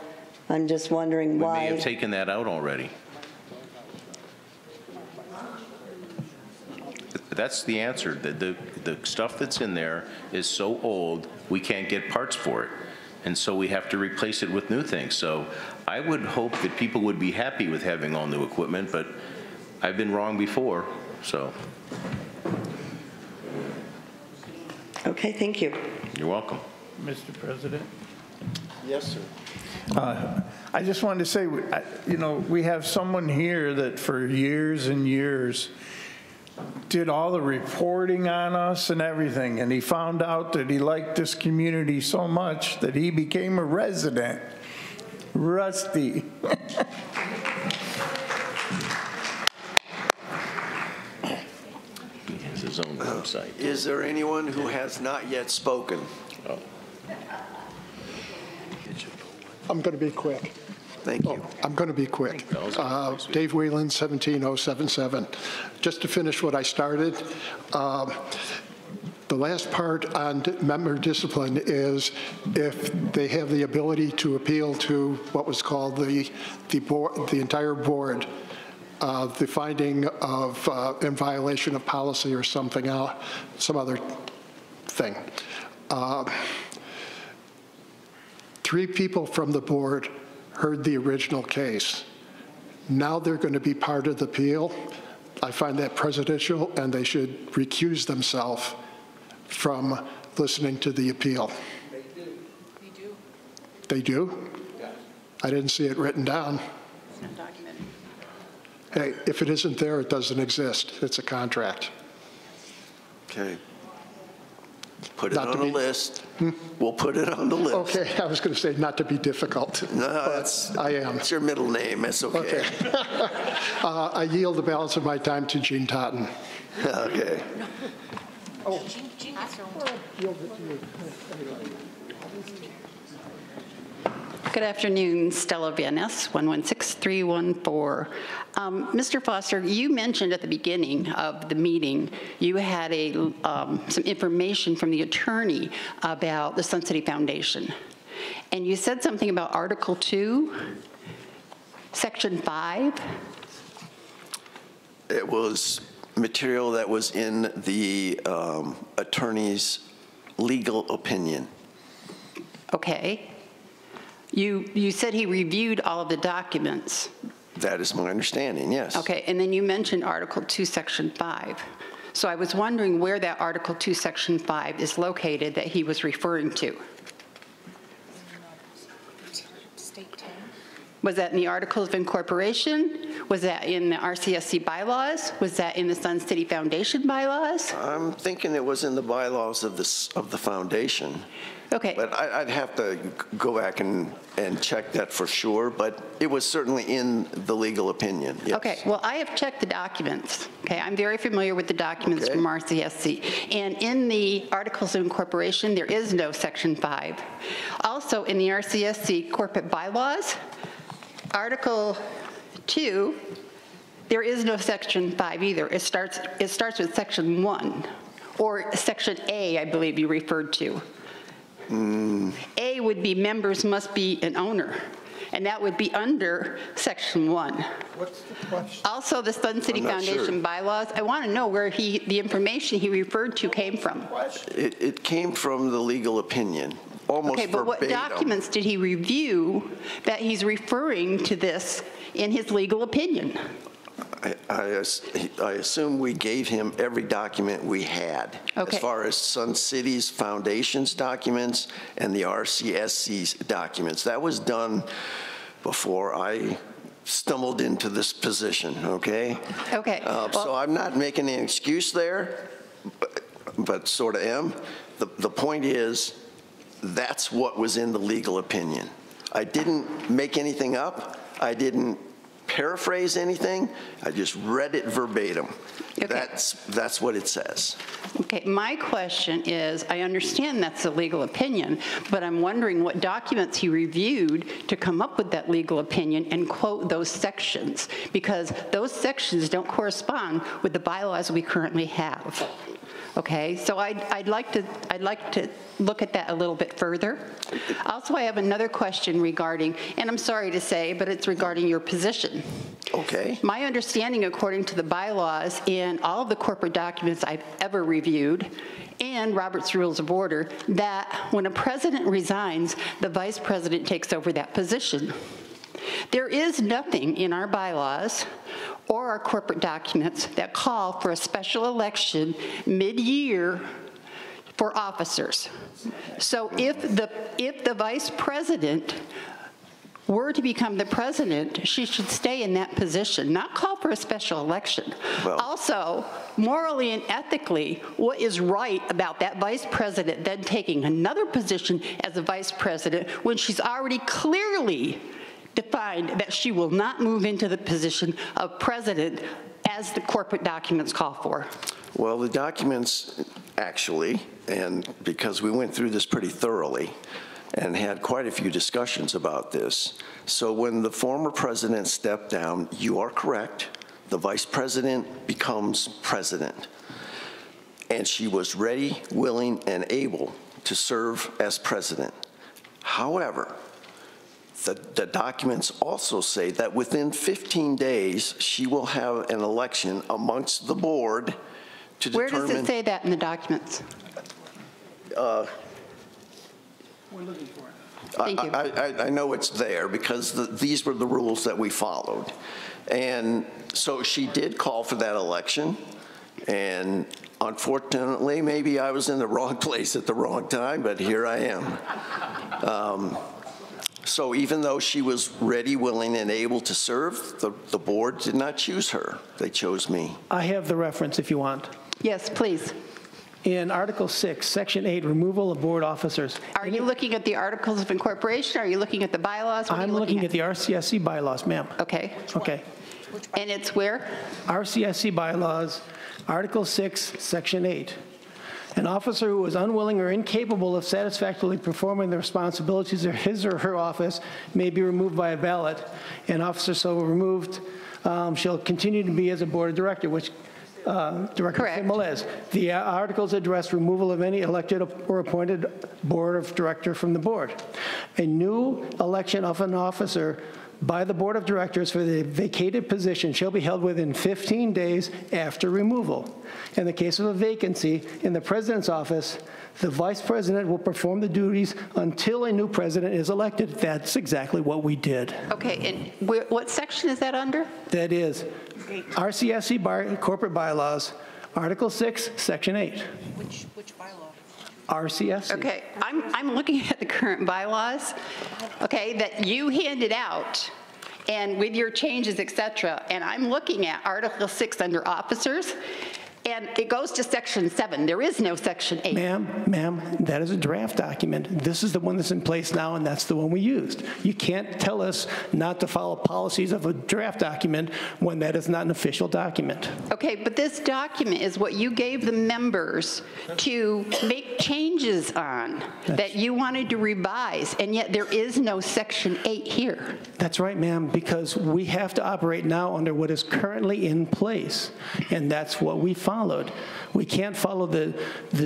I'm just wondering why. We may have taken that out already. That's the answer. The stuff that's in there is so old, we can't get parts for it. And so we have to replace it with new things. So I would hope that people would be happy with having all new equipment, but I've been wrong before, so. Okay, thank you. You're welcome. Mr. President? Yes, sir. I just wanted to say, you know, we have someone here that for years and years did all the reporting on us and everything, and he found out that he liked this community so much that he became a resident. Rusty. He has his own website. Is there anyone who has not yet spoken? Oh. I'm going to be quick. Thank you. I'm going to be quick. Dave Whelan, 17077. Just to finish what I started, the last part on member discipline is if they have the ability to appeal to what was called the entire board, the finding of in violation of policy or something else, some other thing. 3 people from the board heard the original case. Now they're going to be part of the appeal. I find that presidential, and they should recuse themselves from listening to the appeal. They do. They do. They do? Yes. I didn't see it written down. It's not documented. Hey, if it isn't there, it doesn't exist. It's a contract. Okay. Put it on the list. We'll put it on the list. Okay, I was going to say not to be difficult. No, I am. It's your middle name. That's okay. I yield the balance of my time to Gene Totten. Okay. Oh. Gene has her own. Good afternoon, Stella Van Ness, 116314. Mr. Foster, you mentioned at the beginning of the meeting you had some information from the attorney about the Sun City Foundation. And you said something about Article 2, Section 5. It was material that was in the attorney's legal opinion. Okay. You said he reviewed all of the documents. That is my understanding, yes. Okay, and then you mentioned Article 2, Section 5. So I was wondering where that Article 2, Section 5 is located that he was referring to. Was that in the Articles of Incorporation? Was that in the RCSC bylaws? Was that in the Sun City Foundation bylaws? I'm thinking it was in the bylaws of the foundation. Okay. But I'd have to go back and check that for sure, but it was certainly in the legal opinion, yes. Okay, well, I have checked the documents. Okay, I'm very familiar with the documents from RCSC. And in the Articles of Incorporation, there is no Section 5. Also, in the RCSC corporate bylaws, Article 2, there is no Section 5 either. It starts with Section 1, or Section A, I believe you referred to. A would be members must be an owner, and that would be under Section 1. What's the question? Also, the Sun City Foundation bylaws, I want to know where the information he referred to came from. It came from the legal opinion, almost okay, but verbatim. what documents did he review that he's referring to this in his legal opinion? I assume we gave him every document we had. Okay. As far as Sun City's foundation's documents and the RCSC's documents. That was done before I stumbled into this position, okay? Okay. So I'm not making an excuse there, but sort of am. The point is, That's what was in the legal opinion. I didn't make anything up. I didn't paraphrase anything. I just read it verbatim. Okay. That's what it says. Okay, my question is, I understand that's a legal opinion, but I'm wondering what documents he reviewed to come up with that legal opinion and quote those sections, because those sections don't correspond with the bylaws we currently have. Okay, so I'd like to look at that a little bit further. Also, I have another question regarding, and I'm sorry to say, but it's regarding your position. Okay. My understanding, according to the bylaws and all of the corporate documents I've ever reviewed, and Robert's Rules of Order, that when a president resigns, the vice president takes over that position. There is nothing in our bylaws or our corporate documents that call for a special election mid-year for officers. So if the vice president were to become the president, she should stay in that position, not call for a special election. Well, also, morally and ethically, what is right about that vice president then taking another position as a vice president when she's already clearly defined that she will not move into the position of president as the corporate documents call for? Well, the documents actually, and because we went through this pretty thoroughly and had quite a few discussions about this. So when the former president stepped down, you are correct, the vice president becomes president. And she was ready, willing, and able to serve as president. However, the documents also say that within 15 days, she will have an election amongst the board to determine— Where does it say that in the documents? We're looking for it. Thank you. I know it's there because these were the rules that we followed. And so she did call for that election, and unfortunately, maybe I was in the wrong place at the wrong time, but here I am. So even though she was ready, willing, and able to serve, the board did not choose her. They chose me. I have the reference if you want. Yes, please. In Article 6, Section 8, removal of board officers. Are you looking at the Articles of Incorporation? Are you looking at the bylaws? I'm looking at the RCSC bylaws, ma'am. Okay. Okay. And it's where? RCSC bylaws, Article 6, Section 8. An officer who is unwilling or incapable of satisfactorily performing the responsibilities of his or her office may be removed by a ballot. An officer so removed shall continue to be as a board of director, which Director Melez. The articles address removal of any elected or appointed board of director from the board. A new election of an officer by the board of directors for the vacated position shall be held within 15 days after removal. In the case of a vacancy in the president's office, the vice president will perform the duties until a new president is elected. That's exactly what we did. Okay, and what section is that under? That is RCSC corporate bylaws, Article 6, Section 8. Which bylaw? RCSC. Okay, I'm looking at the current bylaws, okay, that you handed out, and with your changes, et cetera, and I'm looking at Article 6 under officers, and it goes to Section 7. There is no Section 8. Ma'am, that is a draft document. This is the one that's in place now, and that's the one we used. You can't tell us not to follow policies of a draft document when that is not an official document. Okay, but this document is what you gave the members to make changes on, that you wanted to revise, and yet there is no Section 8 here. That's right, ma'am, because we have to operate now under what is currently in place, and that's what we followed. We can't follow the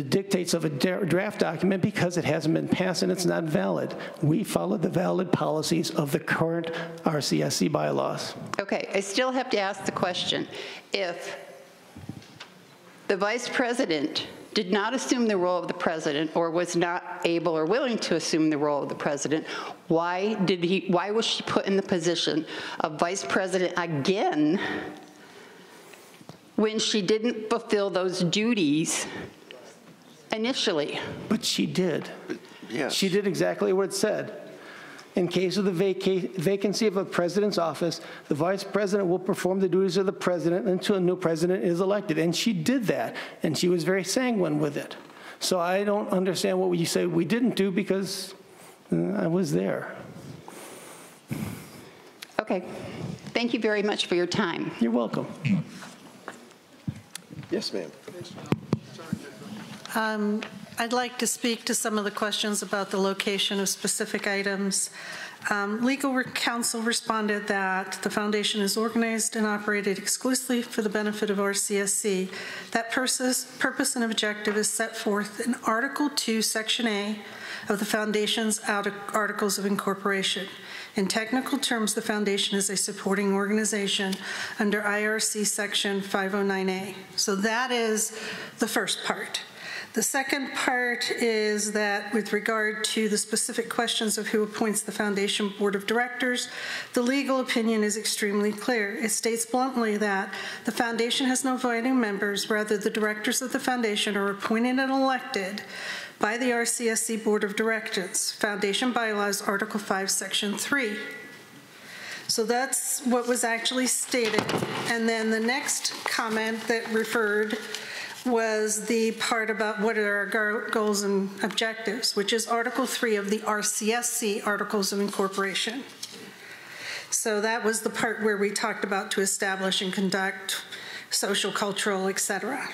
dictates of a draft document because it hasn't been passed and it's not valid. We follow the valid policies of the current RCSC bylaws. Okay, I still have to ask the question. If the vice president did not assume the role of the president or was not able or willing to assume the role of the president, why was she put in the position of vice president again when she didn't fulfill those duties initially? But she did. Yes. She did exactly what it said. In case of the vacancy of a president's office, the vice president will perform the duties of the president until a new president is elected. And she did that, and she was very sanguine with it. So I don't understand what you say we didn't do because I was there. Okay. Thank you very much for your time. You're welcome. Yes, ma'am. I'd like to speak to some of the questions about the location of specific items. Legal counsel responded that the foundation is organized and operated exclusively for the benefit of RCSC. That purpose and objective is set forth in Article 2, Section A of the foundation's Articles of Incorporation. In technical terms, the foundation is a supporting organization under IRC Section 509A. So that is the first part. The second part is that with regard to the specific questions of who appoints the Foundation Board of Directors, the legal opinion is extremely clear. It states bluntly that the Foundation has no voting members, rather the directors of the Foundation are appointed and elected by the RCSC Board of Directors, Foundation Bylaws, Article 5, Section 3. So that's what was actually stated. And then the next comment that referred was the part about what are our goals and objectives, which is Article 3 of the RCSC Articles of Incorporation. So that was the part where we talked about to establish and conduct social, cultural, etc.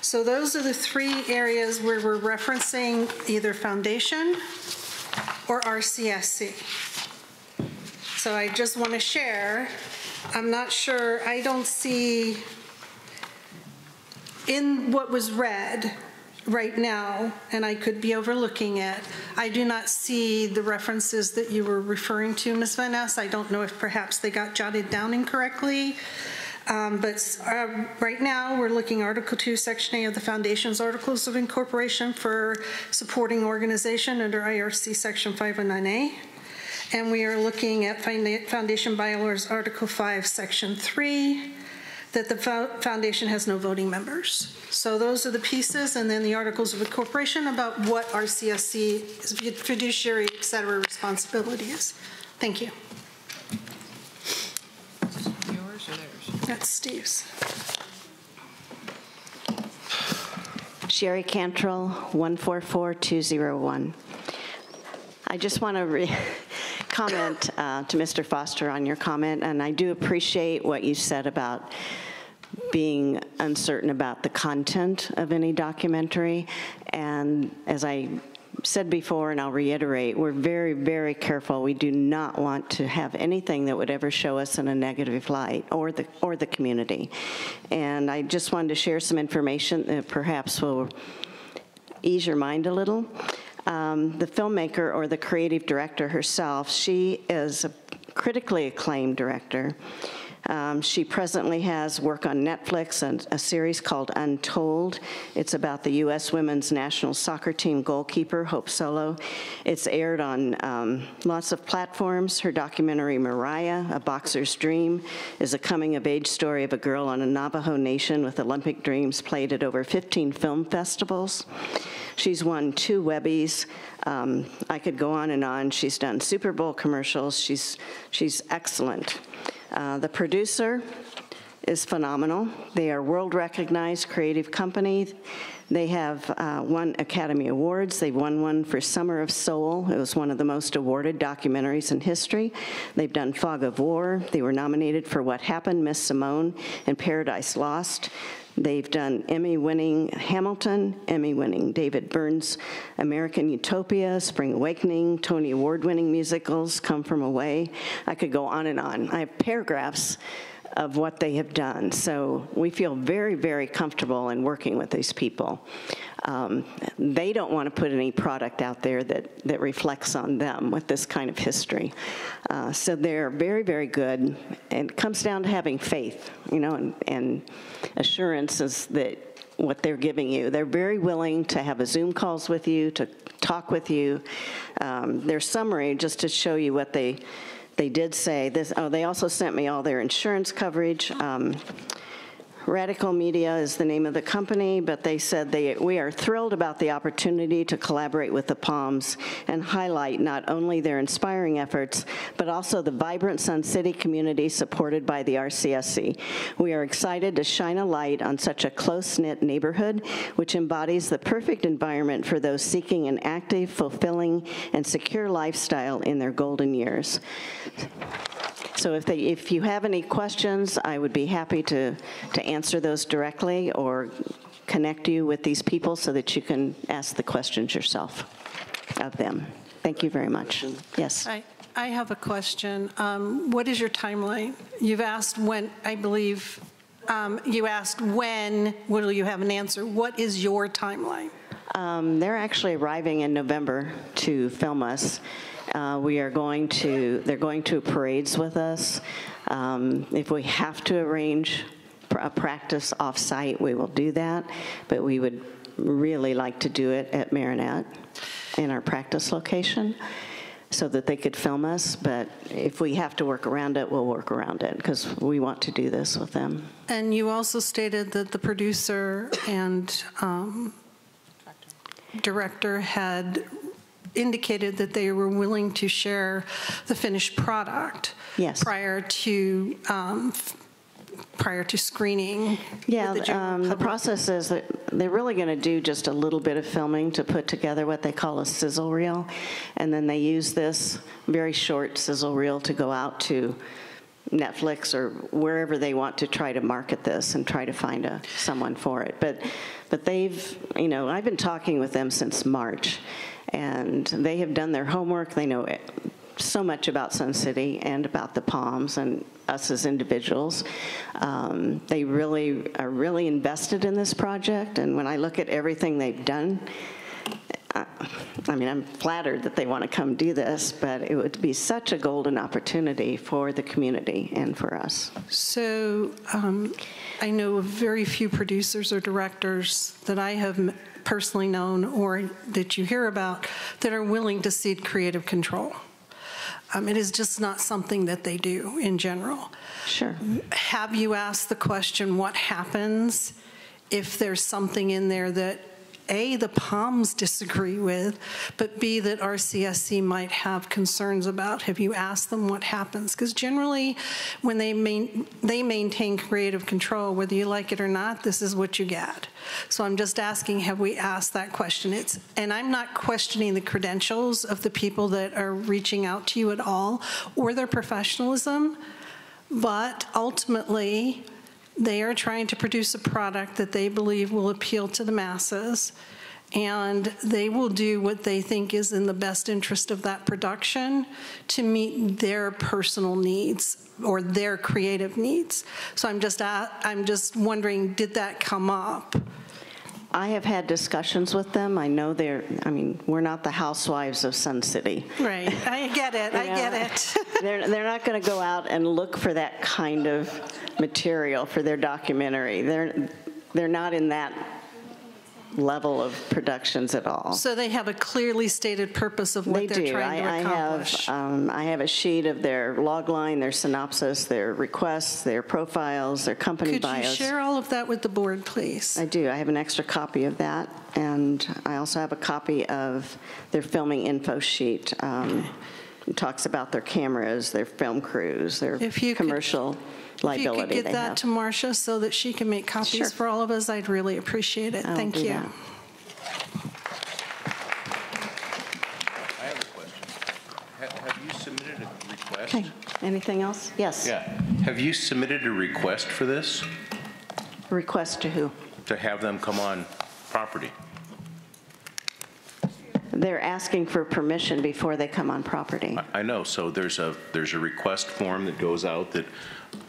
So those are the three areas where we're referencing either foundation or RCSC. So I just want to share, I'm not sure, I don't see in what was read right now, and I could be overlooking it, I do not see the references that you were referring to, Ms. Van Ness. I don't know if perhaps they got jotted down incorrectly. But right now, we're looking Article 2, Section A of the Foundation's Articles of Incorporation for supporting organization under IRC Section 509A. And we are looking at Foundation Bylaws Article 5, Section 3, that the foundation has no voting members. So those are the pieces, and then the Articles of Incorporation about what RCSC's fiduciary, et cetera, responsibility is. Thank you. Yours or theirs? That's Steve's. Sherry Cantrell, 144201. I just want to comment to Mr. Foster on your comment, and I do appreciate what you said about being uncertain about the content of any documentary. And as I said before, and I'll reiterate, we're very, very careful. We do not want to have anything that would ever show us in a negative light, or the community. And I just wanted to share some information that perhaps will ease your mind a little. The filmmaker or the creative director herself, she is a critically acclaimed director. She presently has work on Netflix and a series called Untold. It's about the U.S. women's national soccer team goalkeeper, Hope Solo. It's aired on lots of platforms. Her documentary, Mariah, A Boxer's Dream, is a coming-of-age story of a girl on a Navajo nation with Olympic dreams, played at over 15 film festivals. She's won 2 Webbies. I could go on and on. She's done Super Bowl commercials. She's excellent. The producer is phenomenal. They are world-recognized creative company. They have won Academy Awards. They won one for Summer of Soul. It was one of the most awarded documentaries in history. They've done Fog of War. They were nominated for What Happened, Miss Simone, and Paradise Lost. They've done Emmy-winning Hamilton, Emmy-winning David Byrne's American Utopia, Spring Awakening, Tony Award-winning musicals, Come From Away. I could go on and on. I have paragraphs of what they have done. So we feel very, very comfortable in working with these people. They don't want to put any product out there that reflects on them with this kind of history. So they're very, very good. And it comes down to having faith, you know, and assurances that what they're giving you. They're very willing to have a Zoom calls with you, to talk with you. Their summary, just to show you what they did say, this, they also sent me all their insurance coverage. Radical Media is the name of the company, but they said we are thrilled about the opportunity to collaborate with the Palms and highlight not only their inspiring efforts, but also the vibrant Sun City community supported by the RCSC. We are excited to shine a light on such a close-knit neighborhood, which embodies the perfect environment for those seeking an active, fulfilling, and secure lifestyle in their golden years. So if you have any questions, I would be happy to answer those directly or connect you with these people so that you can ask the questions yourself of them. Thank you very much. Yes. I have a question. What is your timeline? You've asked when, I believe, you asked when will you have an answer. What is your timeline? They're actually arriving in November to film us. They're going to parades with us. If we have to arrange a practice off-site, we will do that, but we would really like to do it at Marinette in our practice location so that they could film us, but if we have to work around it, we'll work around it because we want to do this with them. And you also stated that the producer and director had indicated that they were willing to share the finished product. Yes. Prior to screening. Yeah, the process is that they're really going to do just a little bit of filming to put together what they call a sizzle reel, and then they use this very short sizzle reel to go out to Netflix or wherever they want to try to market this and try to find someone for it. But they've, I've been talking with them since March, and they have done their homework. They know so much about Sun City and about the Palms and us as individuals. They really are really invested in this project, and when I look at everything they've done, I'm flattered that they want to come do this, but it would be such a golden opportunity for the community and for us. So I know of very few producers or directors that I have personally known or that you hear about that are willing to cede creative control. It is just not something that they do in general. Sure. Have you asked the question, what happens if there's something in there that A, the Palms disagree with, but B, that RCSC might have concerns about? Have you asked them what happens? Because generally, when they maintain creative control, whether you like it or not, this is what you get. So I'm just asking, have we asked that question? And I'm not questioning the credentials of the people that are reaching out to you at all, or their professionalism, but ultimately, they are trying to produce a product that they believe will appeal to the masses, and they will do what they think is in the best interest of that production to meet their personal needs or their creative needs. So I'm just wondering, did that come up? I have had discussions with them. I know we're not the housewives of Sun City. Right, I get it, I get it. They're not going to go out and look for that kind of material for their documentary. They're not in that level of productions at all. So they have a clearly stated purpose of what they're trying to accomplish. I have a sheet of their log line, their synopsis, their requests, their profiles, their company bios. Could you share all of that with the board, please? I do. I have an extra copy of that, and I also have a copy of their filming info sheet. It talks about their cameras, their film crews, their commercial liability. If you could get that to Marcia so that she can make copies for all of us, I'd really appreciate it. Thank you. I have a question. Have you submitted a request? Okay. Anything else? Yes. Yeah. Have you submitted a request for this? A request to who? To have them come on property. They're asking for permission before they come on property. I know. So there's a request form that goes out that,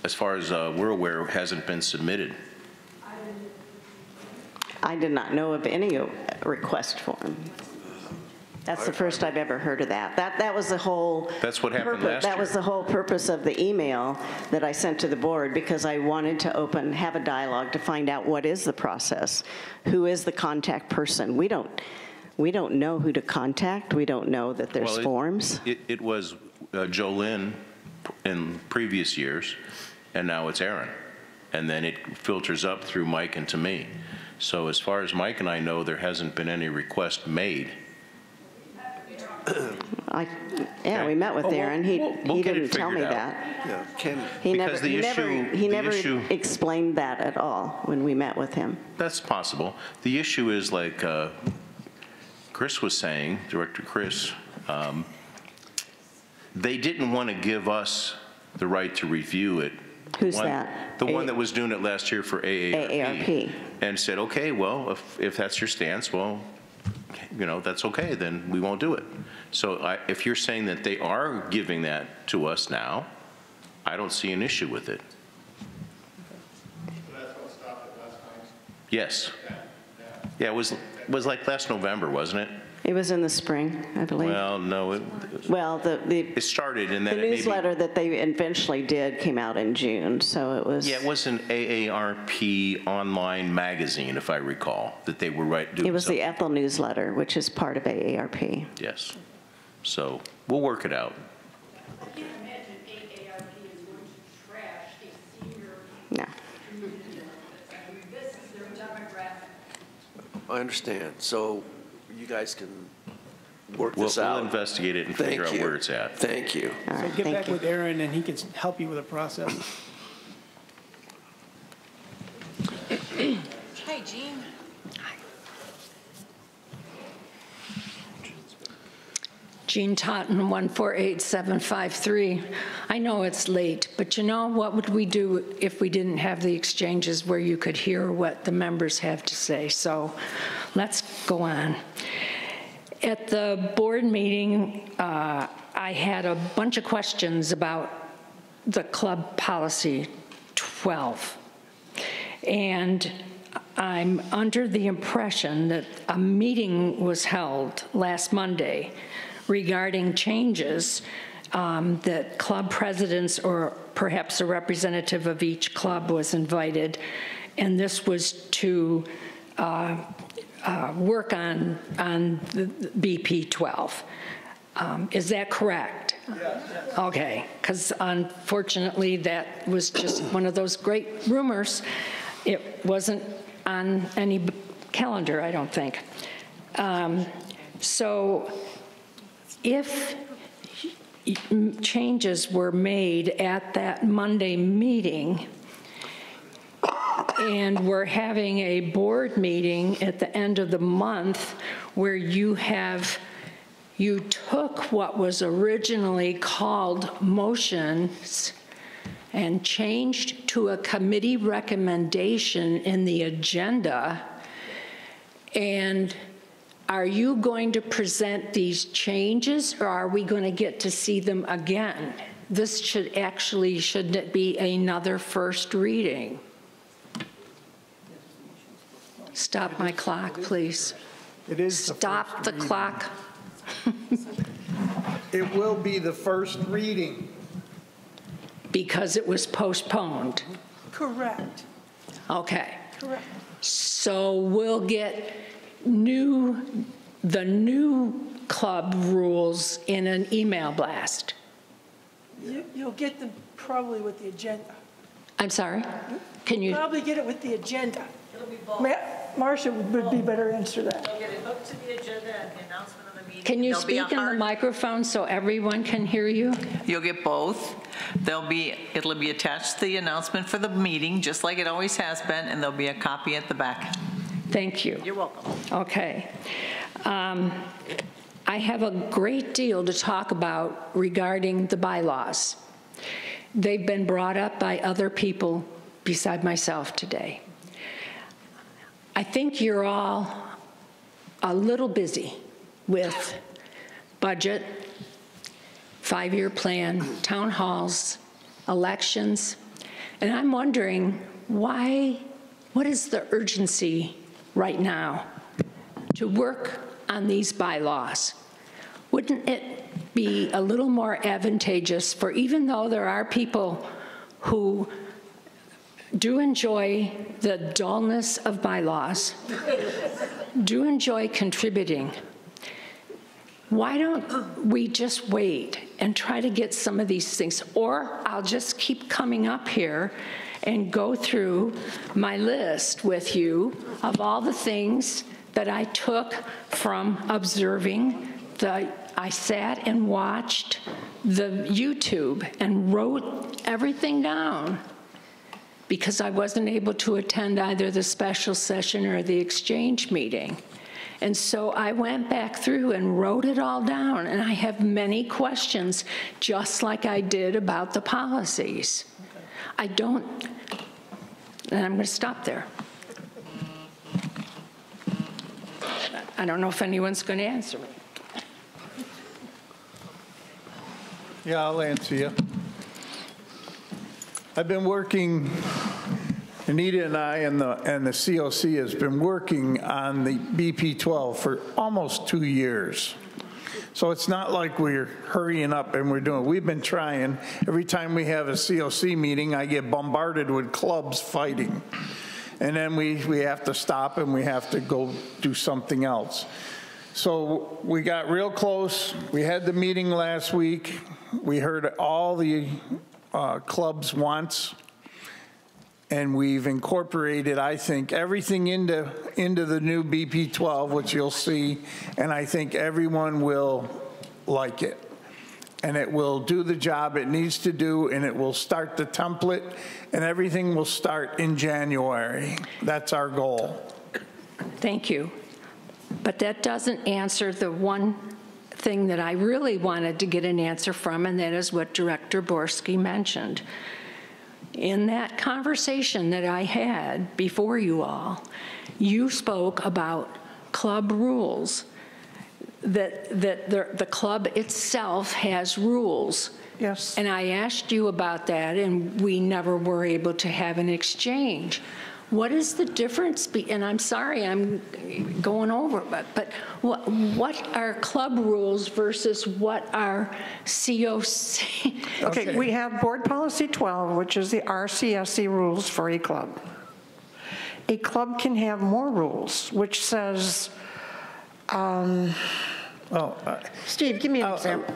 as far as we're aware, hasn't been submitted. I did not know of any request form. That's the first I've ever heard of that. That was the whole. That's what happened last year. That was the whole purpose of the email that I sent to the board, because I wanted to have a dialogue to find out what is the process, who is the contact person. We don't know who to contact. We don't know that there's forms. It was Jolynn in previous years, and now it's Aaron. and then it filters up through Mike and to me. So as far as Mike and I know, there hasn't been any request made. Yeah, we met with Aaron. He didn't tell me that. Yeah, he never explained that at all when we met with him. That's possible. The issue is, like Chris was saying, Director Chris, they didn't want to give us the right to review it. Who's that? The one that was doing it last year for AARP. And said, okay, well, if that's your stance, well, you know, that's okay, then we won't do it. So if you're saying that they are giving that to us now, I don't see an issue with it. Yes. Yeah, it was like last November, wasn't it? It was in the spring, I believe. Well, no. It started, and then the newsletter that they eventually did came out in June, so it was. Yeah, it was an AARP online magazine, if I recall, that they were doing. It was the Ethel newsletter, which is part of AARP. Yes. So we'll work it out. I can't imagine AARP is going to trash a senior no. community. I mean, this is their demographic. I understand. So you guys can work this out. We'll investigate it and figure out where it's at. Thank you. So get back with Aaron, and he can help you with the process. Hi, Jean. Jean Totten, 148753. I know it's late, but you know, what would we do if we didn't have the exchanges where you could hear what the members have to say? So let's go on. At the board meeting, I had a bunch of questions about the club policy 12. And I'm under the impression that a meeting was held last Monday regarding changes that club presidents or perhaps a representative of each club was invited, and this was to work on the BP 12. Is that correct? Yes. Okay, because unfortunately that was just one of those great rumors. It wasn't on any calendar, I don't think. So if changes were made at that Monday meeting, and we're having a board meeting at the end of the month where you took what was originally called motions and changed to a committee recommendation in the agenda, and are you going to present these changes, or are we going to get to see them again? This shouldn't it be another first reading? Stop my clock, please. It is. Stop the clock. It will be the first reading. Because it was postponed. Correct. Okay. Correct. So we'll get the new club rules in an email blast. You'll get them probably with the agenda. I'm sorry? Can you? Probably get it with the agenda. It'll be both. Marcia would be better to answer that. They'll get it hooked to the agenda and the announcement of the meeting. Can you speak in the microphone so everyone can hear you? You'll get both. It'll be attached to the announcement for the meeting, just like it always has been, and there'll be a copy at the back. Thank you. You're welcome. Okay. I have a great deal to talk about regarding the bylaws. They've been brought up by other people beside myself today. I think you're all a little busy with budget, 5-year plan, town halls, elections, and I'm wondering what is the urgency right now to work on these bylaws? Wouldn't it be a little more advantageous for, even though there are people who do enjoy the dullness of bylaws, do enjoy contributing, why don't we just wait and try to get some of these things? Or I'll just keep coming up here and go through my list with you of all the things that I took from observing. I sat and watched the YouTube and wrote everything down because I wasn't able to attend either the special session or the exchange meeting. And so I went back through and wrote it all down, and I have many questions, just like I did about the policies. I don't, and I'm going to stop there. I don't know if anyone's going to answer me. Yeah, I'll answer you. I've been working, Anita and I and the COC has been working on the BP12 for almost 2 years. So it's not like we're hurrying up and we've been trying. Every time we have a COC meeting, I get bombarded with clubs fighting. And then we have to stop and we have to go do something else. So we got real close. We had the meeting last week. We heard all the club's wants, and we've incorporated, I think, everything into the new BP12, which you'll see, and I think everyone will like it. And it will do the job it needs to do, and it will start the template, and everything will start in January. That's our goal. Thank you. But that doesn't answer the one thing that I really wanted to get an answer from, and that is what Director Borski mentioned. In that conversation that I had before you all, you spoke about club rules, that the club itself has rules. Yes. And I asked you about that, and we never were able to have an exchange. What is the difference? And I'm sorry, I'm going over, but what are club rules versus what are COC? Okay, we have Board Policy 12, which is the RCSC rules for a club. A club can have more rules, which says, Steve, give me an example.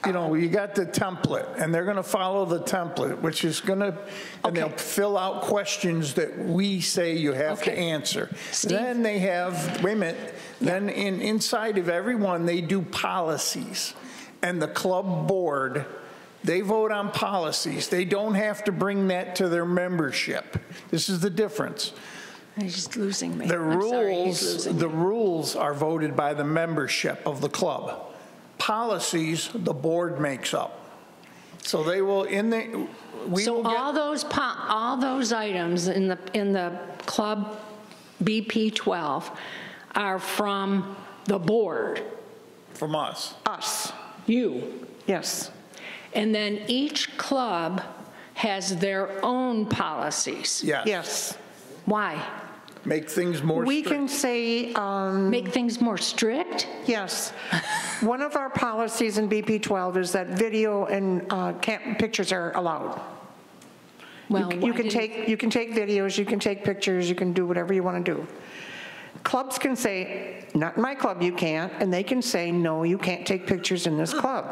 You know, you got the template, and they're going to follow the template, which is going to, and they'll fill out questions that we say you have to answer. Steve? Then they have, wait a minute, then inside of everyone, they do policies. And the club board, they vote on policies. They don't have to bring that to their membership. This is the difference. He's just losing me. The rules are voted by the membership of the club. Policies the board makes up. So they will all those items in the club BP12 are from the board. From us. Us. You. Yes. And then each club has their own policies. Yes. Yes. Why? Make things more strict. We can say... make things more strict? Yes. One of our policies in BP12 is that video and pictures are allowed. Well, you can take videos, you can take pictures, you can do whatever you want to do. Clubs can say, not in my club you can't, and they can say, no, you can't take pictures in this club.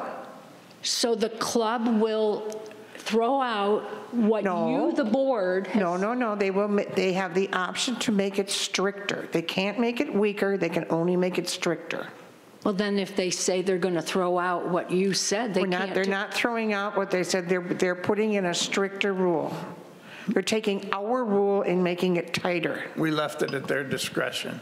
So the club will throw out what you, the board, has... No. They have the option to make it stricter. They can't make it weaker. They can only make it stricter. Well, then if they say they're going to throw out what you said, they're not throwing out what they said. They're putting in a stricter rule. They're taking our rule and making it tighter. We left it at their discretion.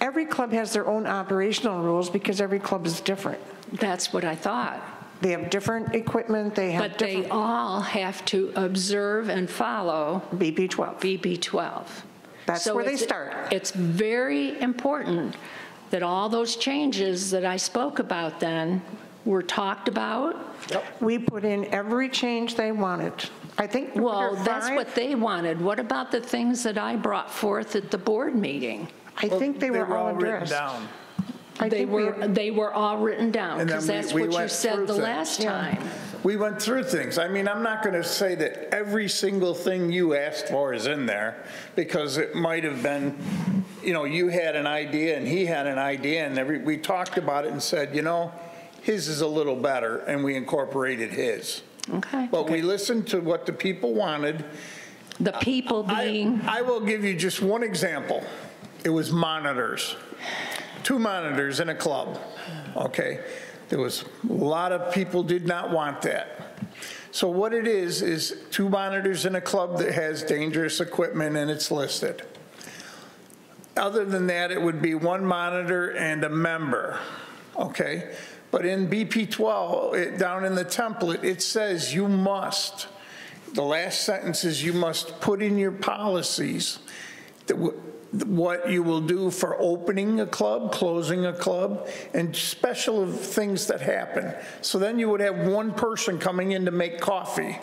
Every club has their own operational rules because every club is different. That's what I thought. They have different equipment. But they all have to observe and follow BP12. BP12. That's where they start. It's very important that all those changes that I spoke about then were talked about. Yep. We put in every change they wanted. I think. Well, that's what they wanted. What about the things that I brought forth at the board meeting? I think they were all addressed. Written down. They were all written down, because that's what you said the last time. We went through things. I mean, I'm not going to say that every single thing you asked for is in there, because it might have been, you know, you had an idea and he had an idea, and we talked about it and said, you know, his is a little better, and we incorporated his. Okay. But we listened to what the people wanted. The people being? I will give you just one example. It was monitors. 2 monitors in a club, okay? There was a lot of people did not want that. So what it is 2 monitors in a club that has dangerous equipment and it's listed. Other than that, it would be 1 monitor and a member, okay? But in BP12, down in the template, it says you must, the last sentence is you must put in your policies that what you will do for opening a club, closing a club, and special things that happen. So then you would have 1 person coming in to make coffee,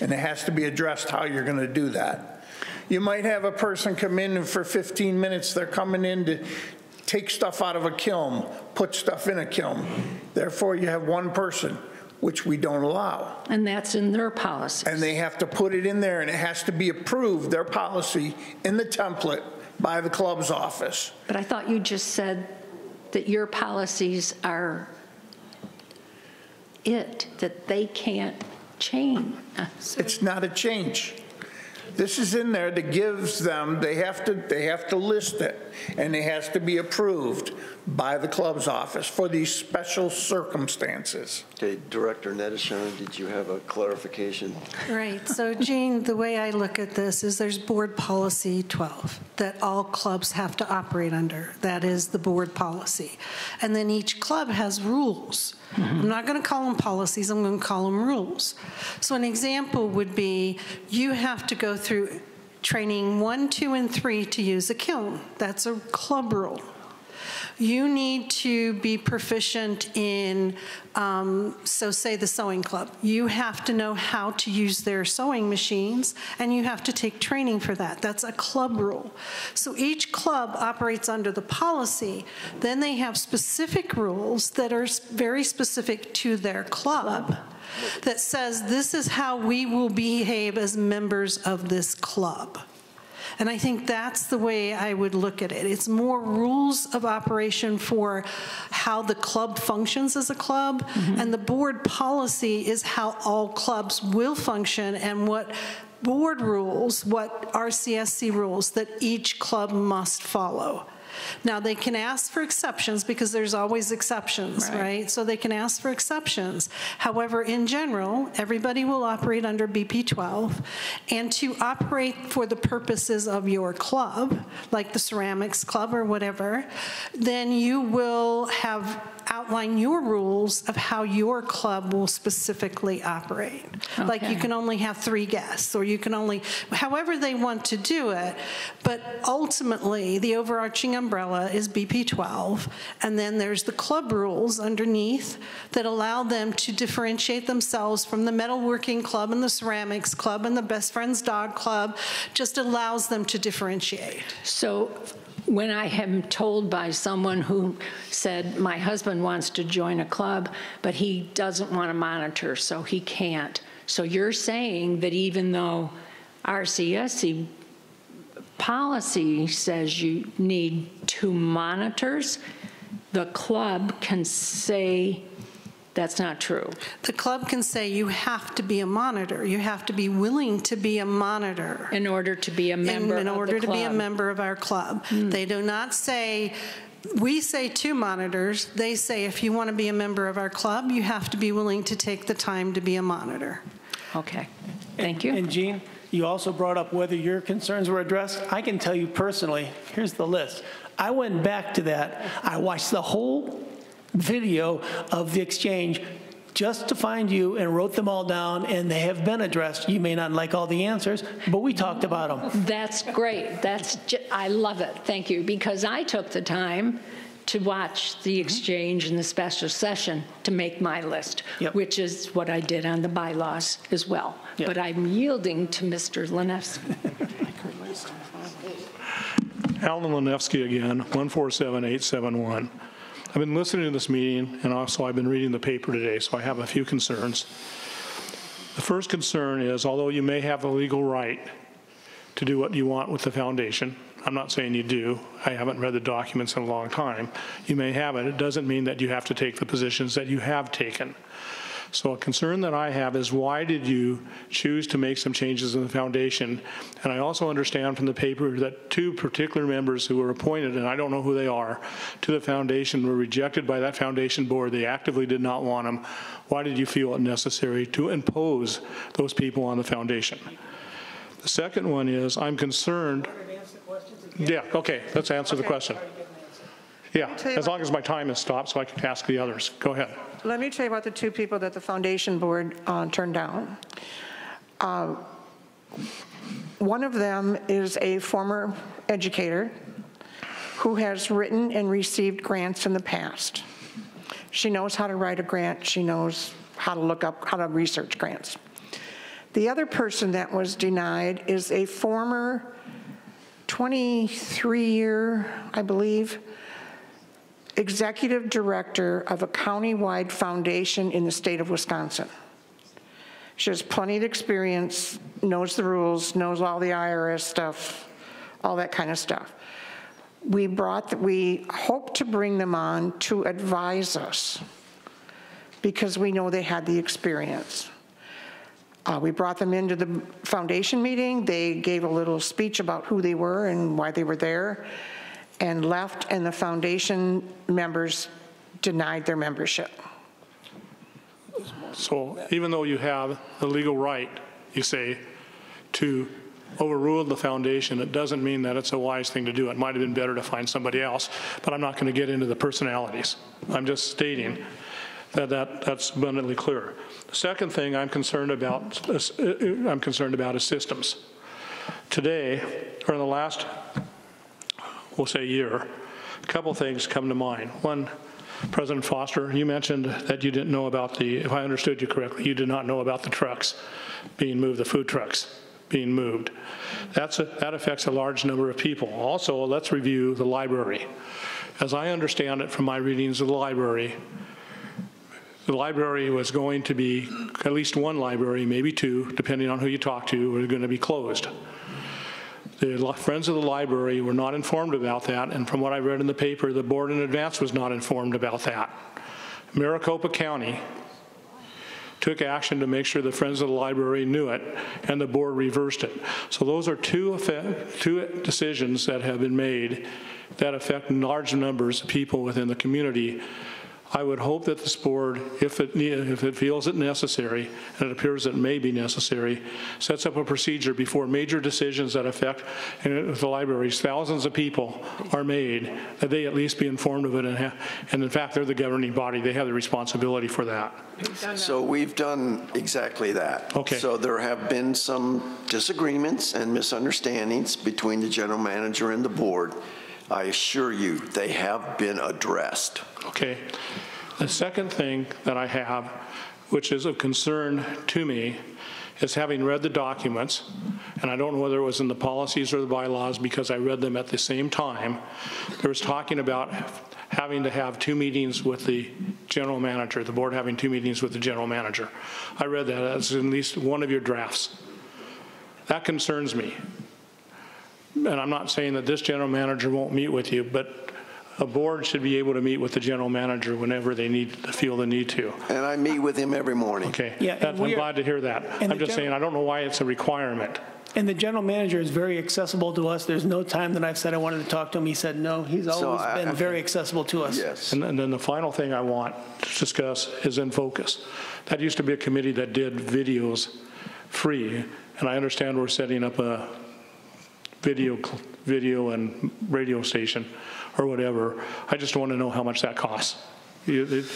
and it has to be addressed how you're going to do that. You might have a person come in and for 15 minutes they're coming in to take stuff out of a kiln, put stuff in a kiln. Therefore, you have 1 person, which we don't allow. And that's in their policy. And they have to put it in there, and it has to be approved, their policy, in the template by the club's office. But I thought you just said that your policies are that they can't change. It's not a change. This is in there that gives them, they have to list it, and it has to be approved by the club's office for these special circumstances. Okay, Director Nedishon, did you have a clarification? Right. So, Jean, the way I look at this is there's board policy 12 that all clubs have to operate under. That is the board policy. And then each club has rules. I'm not going to call them policies, I'm going to call them rules. So an example would be you have to go through training 1, 2, and 3 to use a kiln. That's a club rule. You need to be proficient in, so say the sewing club. You have to know how to use their sewing machines, and you have to take training for that. That's a club rule. So each club operates under the policy. Then they have specific rules that are very specific to their club that says this is how we will behave as members of this club. And I think that's the way I would look at it. It's more rules of operation for how the club functions as a club, and the board policy is how all clubs will function and what board rules, what RCSC rules that each club must follow. Now, they can ask for exceptions because there's always exceptions, right? So they can ask for exceptions. However, in general, everybody will operate under BP12. And to operate for the purposes of your club, like the ceramics club or whatever, then you will have outline your rules of how your club will specifically operate. Okay. Like you can only have 3 guests, or you can only, however they want to do it, but ultimately the overarching umbrella is BP12, and then there's the club rules underneath that allow them to differentiate themselves from the metalworking club and the ceramics club and the best friend's dog club, just allows them to differentiate. So when I am told by someone who said, my husband wants to join a club, but he doesn't want to monitor, so he can't. So you're saying that even though RCSC policy says you need 2 monitors, the club can say that's not true. The club can say you have to be a monitor. You have to be willing to be a monitor. In order to be a member of the club. In order to be a member of our club. They do not say, we say 2 monitors. They say if you want to be a member of our club, you have to be willing to take the time to be a monitor. Okay. Thank you. And Jean, you also brought up whether your concerns were addressed. I can tell you personally, here's the list. I went back to that. I watched the whole video of the exchange just to find you and wrote them all down, and they have been addressed. You may not like all the answers, but we talked about them. That's great. I love it. Thank you, because I took the time to watch the exchange and the special session to make my list, which is what I did on the bylaws as well. But I'm yielding to Mr. Lenevsky. Alan Lenevsky again, 147871. I've been listening to this meeting, and also I've been reading the paper today, so I have a few concerns. The first concern is, although you may have the legal right to do what you want with the foundation, I'm not saying you do, I haven't read the documents in a long time, you may have it, it doesn't mean that you have to take the positions that you have taken. So a concern that I have is, why did you choose to make some changes in the foundation? And I also understand from the paper that 2 particular members who were appointed, and I don't know who they are, to the foundation were rejected by that foundation board. They actively did not want them. Why did you feel it necessary to impose those people on the foundation? The second one is, I'm concerned. Yeah, okay, let's answer the question. Yeah, as long as my time is stopped so I can ask the others. Go ahead. Let me tell you about the 2 people that the foundation board turned down. One of them is a former educator who has written and received grants in the past. She knows how to write a grant. She knows how to look up, how to research grants. The other person that was denied is a former 23-year, I believe, executive director of a county-wide foundation in the state of Wisconsin. She has plenty of experience, knows the rules, knows all the IRS stuff, all that kind of stuff. We hope to bring them on to advise us because we know they had the experience. We brought them into the foundation meeting. They gave a little speech about who they were and why they were there, and left, and the foundation members denied their membership. So even though you have the legal right, you say, to overrule the foundation, it doesn't mean that it's a wise thing to do. It might have been better to find somebody else, but I'm not going to get into the personalities. I'm just stating that that's abundantly clear. The second thing I'm concerned about is systems. Today, or in the last, we'll say year, a couple things come to mind. One, President Foster, you mentioned that you didn't know about if I understood you correctly, you did not know about the trucks being moved, the food trucks being moved. That affects a large number of people. Also, let's review the library. As I understand it from my readings of the library was going to be, at least one library, maybe 2, depending on who you talk to, were going to be closed. The Friends of the Library were not informed about that, and from what I read in the paper, the board in advance was not informed about that. Maricopa County took action to make sure the Friends of the Library knew it, and the board reversed it. So those are two decisions that have been made that affect large numbers of people within the community. I would hope that this board, if it feels it necessary, and it appears it may be necessary, sets up a procedure before major decisions that affect the libraries, thousands of people are made, that they at least be informed of it, and in fact, they're the governing body. They have the responsibility for that. So we've done exactly that. Okay. So there have been some disagreements and misunderstandings between the general manager and the board. I assure you, they have been addressed. Okay. The second thing that I have, which is of concern to me, is having read the documents, and I don't know whether it was in the policies or the bylaws because I read them at the same time. There was talking about having to have 2 meetings with the general manager, the board having 2 meetings with the general manager. I read that as at least one of your drafts. That concerns me. And I'm not saying that this general manager won't meet with you, but a board should be able to meet with the general manager whenever they feel the need to. And I meet with him every morning. Okay, yeah, I'm glad to hear that. I'm just saying I don't know why it's a requirement. And the general manager is very accessible to us. There's no time that I've said I wanted to talk to him. He said no. He's always been very accessible to us. Yes. And then the final thing I want to discuss is In Focus. That used to be a committee that did videos free, and I understand we're setting up a video and radio station or whatever. I just want to know how much that costs. I believe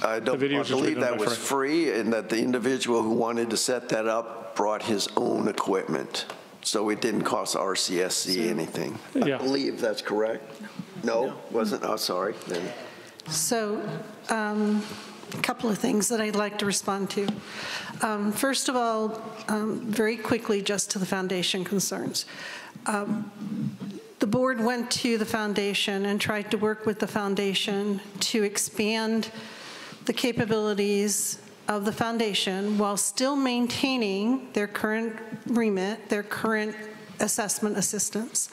that was free, and that the individual who wanted to set that up brought his own equipment. So it didn't cost RCSC anything. I believe that's correct. No, wasn't? Oh, sorry. Then. So a couple of things that I'd like to respond to. First of all, very quickly, just to the foundation concerns. The board went to the foundation and tried to work with the foundation to expand the capabilities of the foundation while still maintaining their current remit, their current assessment assistance.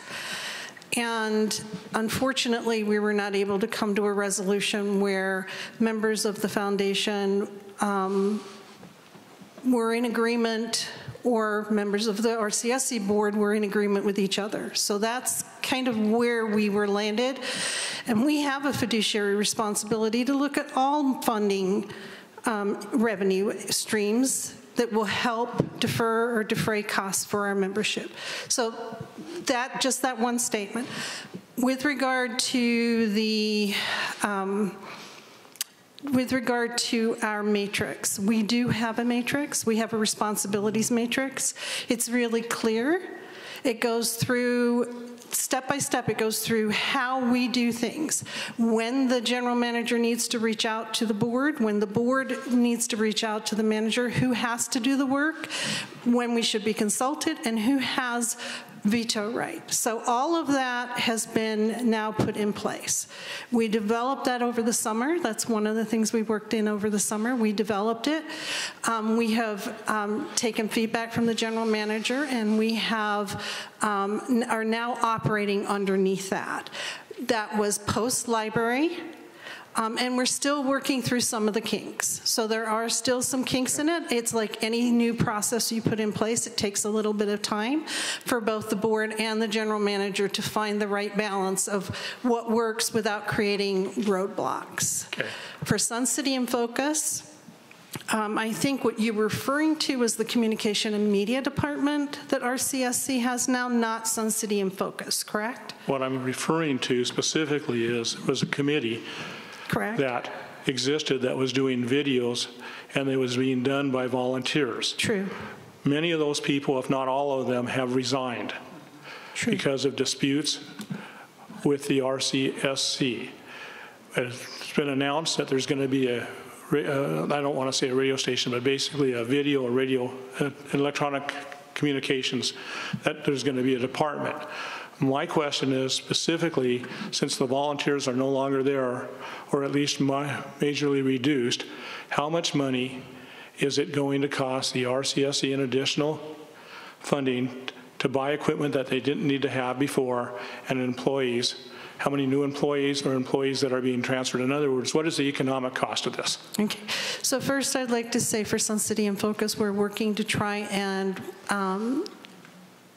And unfortunately, we were not able to come to a resolution where members of the foundation were in agreement, or members of the RCSC board were in agreement with each other. So that's kind of where we were landed. And we have a fiduciary responsibility to look at all funding revenue streams that will help defer or defray costs for our membership. So just that one statement. With regard to the with regard to our matrix, we do have a matrix. We have a responsibilities matrix. It's really clear. It goes through, step by step, it goes through how we do things. When the general manager needs to reach out to the board, when the board needs to reach out to the manager, who has to do the work, when we should be consulted, and who has veto right. So all of that has been now put in place. We developed that over the summer. That's one of the things we worked in over the summer. We developed it. We have taken feedback from the general manager, and we have are now operating underneath that. That was post-library. And we're still working through some of the kinks. So there are still some kinks in it. It's like any new process you put in place, it takes a little bit of time for both the board and the general manager to find the right balance of what works without creating roadblocks. Okay. For Sun City in Focus, I think what you're referring to is the communication and media department that RCSC has now, not Sun City in Focus, correct? What I'm referring to specifically was a committee that existed that was doing videos, and it was being done by volunteers. True. Many of those people, if not all of them, have resigned because of disputes with the RCSC. It's been announced that there's going to be a, I don't want to say a radio station, but basically a video or radio electronic communications, that there's going to be a department. My question is specifically, since the volunteers are no longer there, or at least majorly reduced, how much money is it going to cost the RCSC in additional funding to buy equipment that they didn't need to have before, and employees? How many new employees or employees that are being transferred? In other words, what is the economic cost of this? Okay. So first, I'd like to say for Sun City in Focus, we're working to try and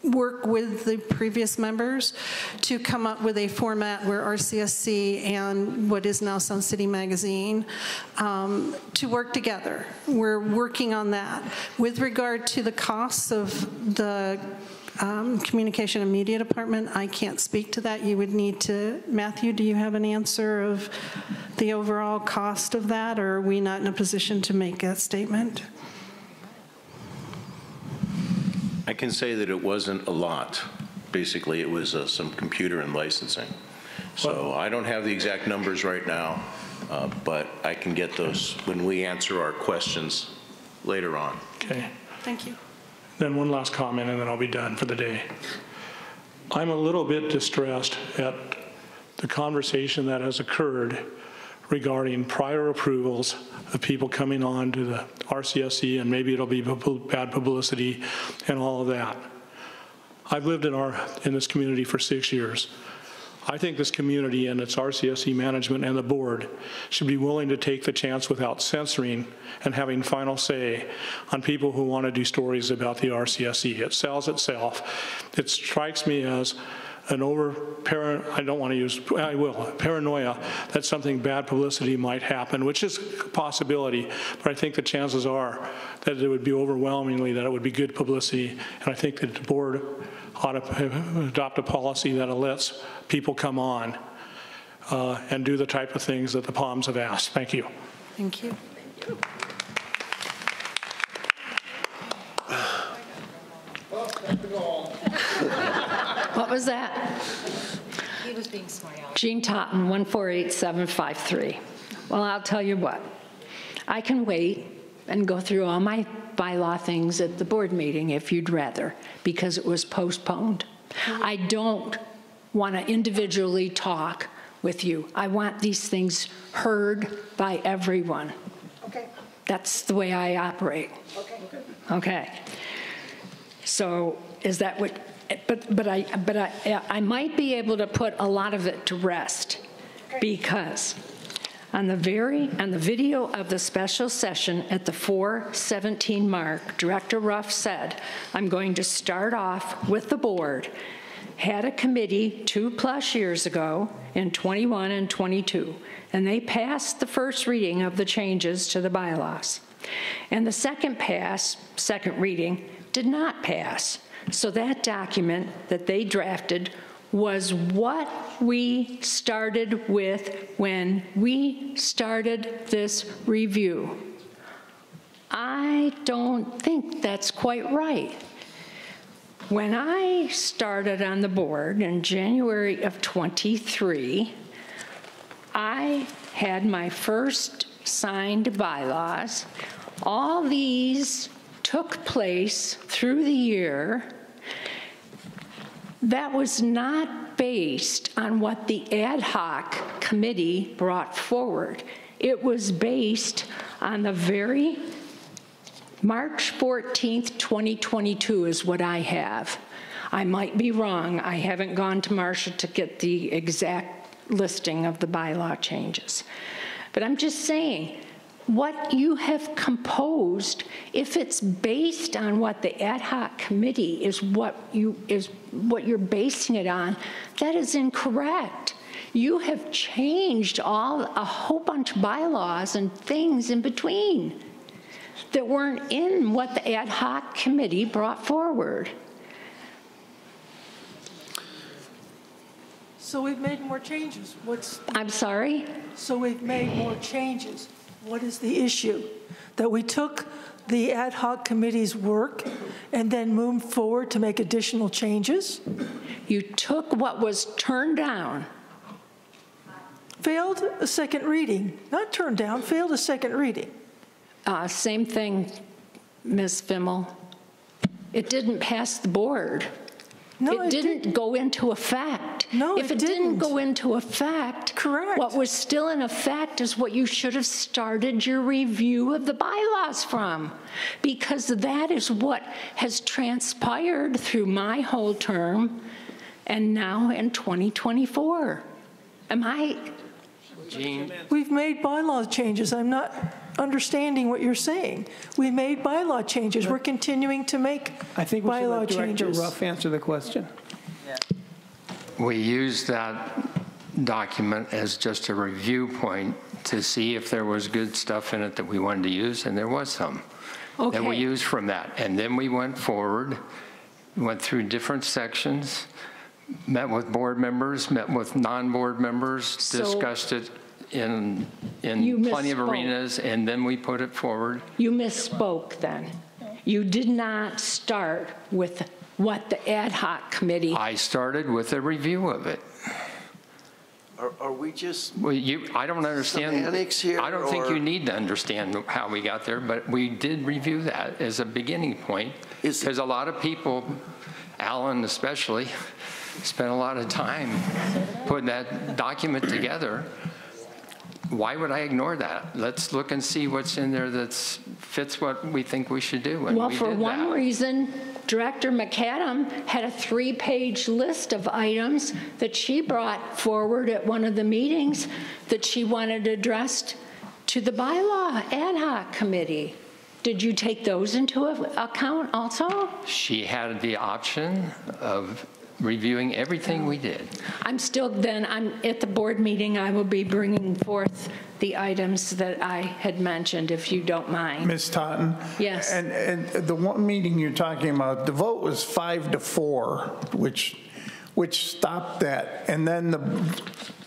work with the previous members to come up with a format where RCSC and what is now Sun City Magazine to work together. We're working on that. With regard to the costs of the communication and media department, I can't speak to that. You would need to, Matthew, do you have an answer of the overall cost of that, or are we not in a position to make that statement? I can say that it wasn't a lot. Basically, it was some computer and licensing. So I don't have the exact numbers right now, but I can get those when we answer our questions later on. Okay. Thank you. Then one last comment, and then I'll be done for the day. I'm a little bit distressed at the conversation that has occurred regarding prior approvals of people coming on to the RCSC, and maybe it'll be bad publicity and all of that. I've lived in this community for 6 years. I think this community and its RCSC management and the board should be willing to take the chance without censoring and having final say on people who want to do stories about the RCSC. It sells itself. It strikes me as an paranoia that something bad publicity might happen, which is a possibility, but I think the chances are that it would be overwhelmingly that it would be good publicity, and I think that the board ought to adopt a policy that lets people come on and do the type of things that the Palms have asked. Thank you. Thank you. What was that? He was being smart. Jean Totten, 148-753. Well, I'll tell you what. I can wait and go through all my bylaw things at the board meeting if you'd rather, because it was postponed. I don't want to individually talk with you. I want these things heard by everyone. Okay. That's the way I operate. Okay. Okay. So is that what I might be able to put a lot of it to rest, because on the video of the special session at the 4:17 mark, Director Ruff said, "I'm going to start off with the board. Had a committee 2+ years ago in 21 and 22, and they passed the first reading of the changes to the bylaws. And the second reading did not pass. So that document that they drafted was what we started with when we started this review. I don't think that's quite right. When I started on the board in January of 23, I had my first signed bylaws. All these took place through the year. That was not based on what the ad hoc committee brought forward. It was based on the very March 14th, 2022 is what I have. I might be wrong. I haven't gone to Marcia to get the exact listing of the bylaw changes. But I'm just saying, what you have composed, if it's based on what the ad hoc committee is what you're basing it on, that is incorrect. You have changed a whole bunch of bylaws and things in between that weren't in what the ad hoc committee brought forward. So we've made more changes. I'm sorry? So we've made more changes. What is the issue? That we took the ad hoc committee's work and then moved forward to make additional changes? You took what was turned down. Failed a second reading. Not turned down, failed a second reading. Same thing, Ms. Fimmel. It didn't pass the board. No, it didn't go into effect. No, if it didn't go into effect, correct. What was still in effect is what you should have started your review of the bylaws from, because that is what has transpired through my whole term and now in 2024. Am I? Jean? We've made bylaw changes. I'm not understanding what you're saying. We made bylaw changes. We're continuing to make I think we should bylaw let Director changes. Ruff answer the question. We used that document as just a review point to see if there was good stuff in it that we wanted to use, and there was some that we used from that. And then we went forward, went through different sections, met with board members, met with non-board members, discussed it in plenty of arenas, and then we put it forward. You misspoke then. You did not start with what the ad hoc committee. I started with a review of it. Are we just? Well, I don't understand. Semantics here, I don't think you need to understand how we got there, but we did review that as a beginning point, because a lot of people, Alan especially, spent a lot of time putting that document together. Why would I ignore that? Let's look and see what's in there that fits what we think we should do. And well, for one reason, Director McAdam had a 3-page list of items that she brought forward at one of the meetings that she wanted addressed to the bylaw ad hoc committee. Did you take those into account also? She had the option of reviewing everything we did. I'm at the board meeting, I will be bringing forth the items that I had mentioned, if you don't mind. Ms. Totten? Yes. And the one meeting you're talking about, the vote was 5-4, which stopped that. And then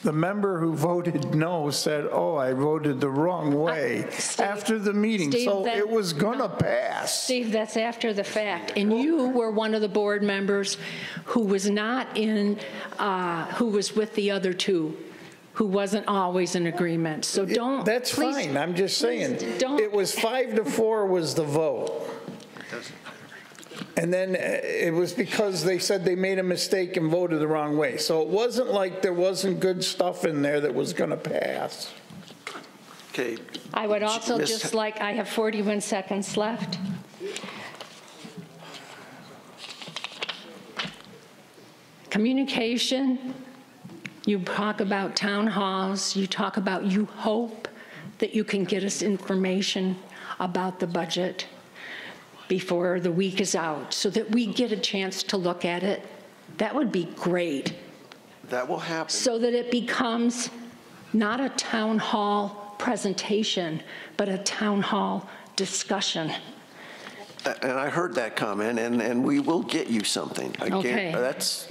the member who voted no said, oh, I voted the wrong way after the meeting. Steve, so it was going to pass. Steve, that's after the fact. And you were one of the board members who was not in, who was with the other two, who wasn't always in agreement. So don't. That's fine. I'm just saying. It was 5-4 was the vote. And then it was because they said they made a mistake and voted the wrong way. So it wasn't like there wasn't good stuff in there that was going to pass. Okay. I would also just like, I have 41 seconds left. communication, you talk about town halls, you talk about you hope that you can get us information about the budget before the week is out so that we get a chance to look at it. That would be great. That will happen. So that it becomes not a town hall presentation, but a town hall discussion. And I heard that comment, and we will get you something. Okay.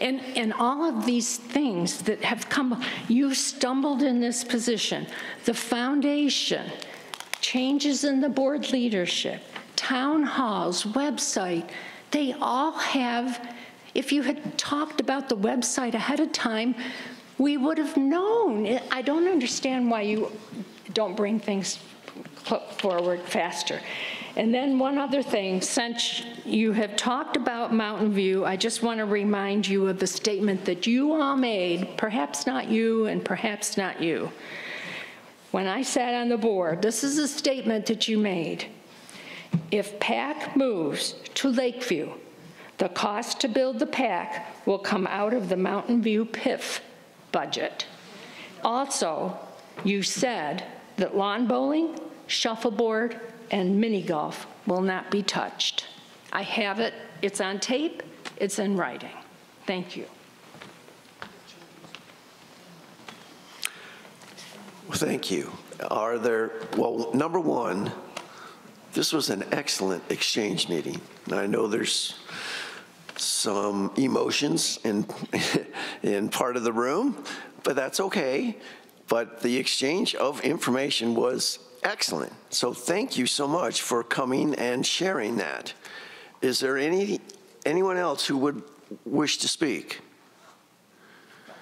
And all of these things that have come, you stumbled in this position. The foundation, changes in the board leadership, town halls, website, they all have, if you had talked about the website ahead of time, we would have known. I don't understand why you don't bring things forward faster. And then one other thing, since you have talked about Mountain View, I just want to remind you of the statement that you all made, perhaps not you and perhaps not you. When I sat on the board, this is a statement that you made. If PAC moves to Lakeview, the cost to build the PAC will come out of the Mountain View PIF budget. Also, you said that lawn bowling, shuffleboard, and mini golf will not be touched. I have it, it's on tape, it's in writing. Thank you. Thank you. Are there, well, number one, this was an excellent exchange meeting. I know there's some emotions in part of the room, but that's okay. But the exchange of information was excellent. So thank you so much for coming and sharing that. Is there anyone else who would wish to speak? I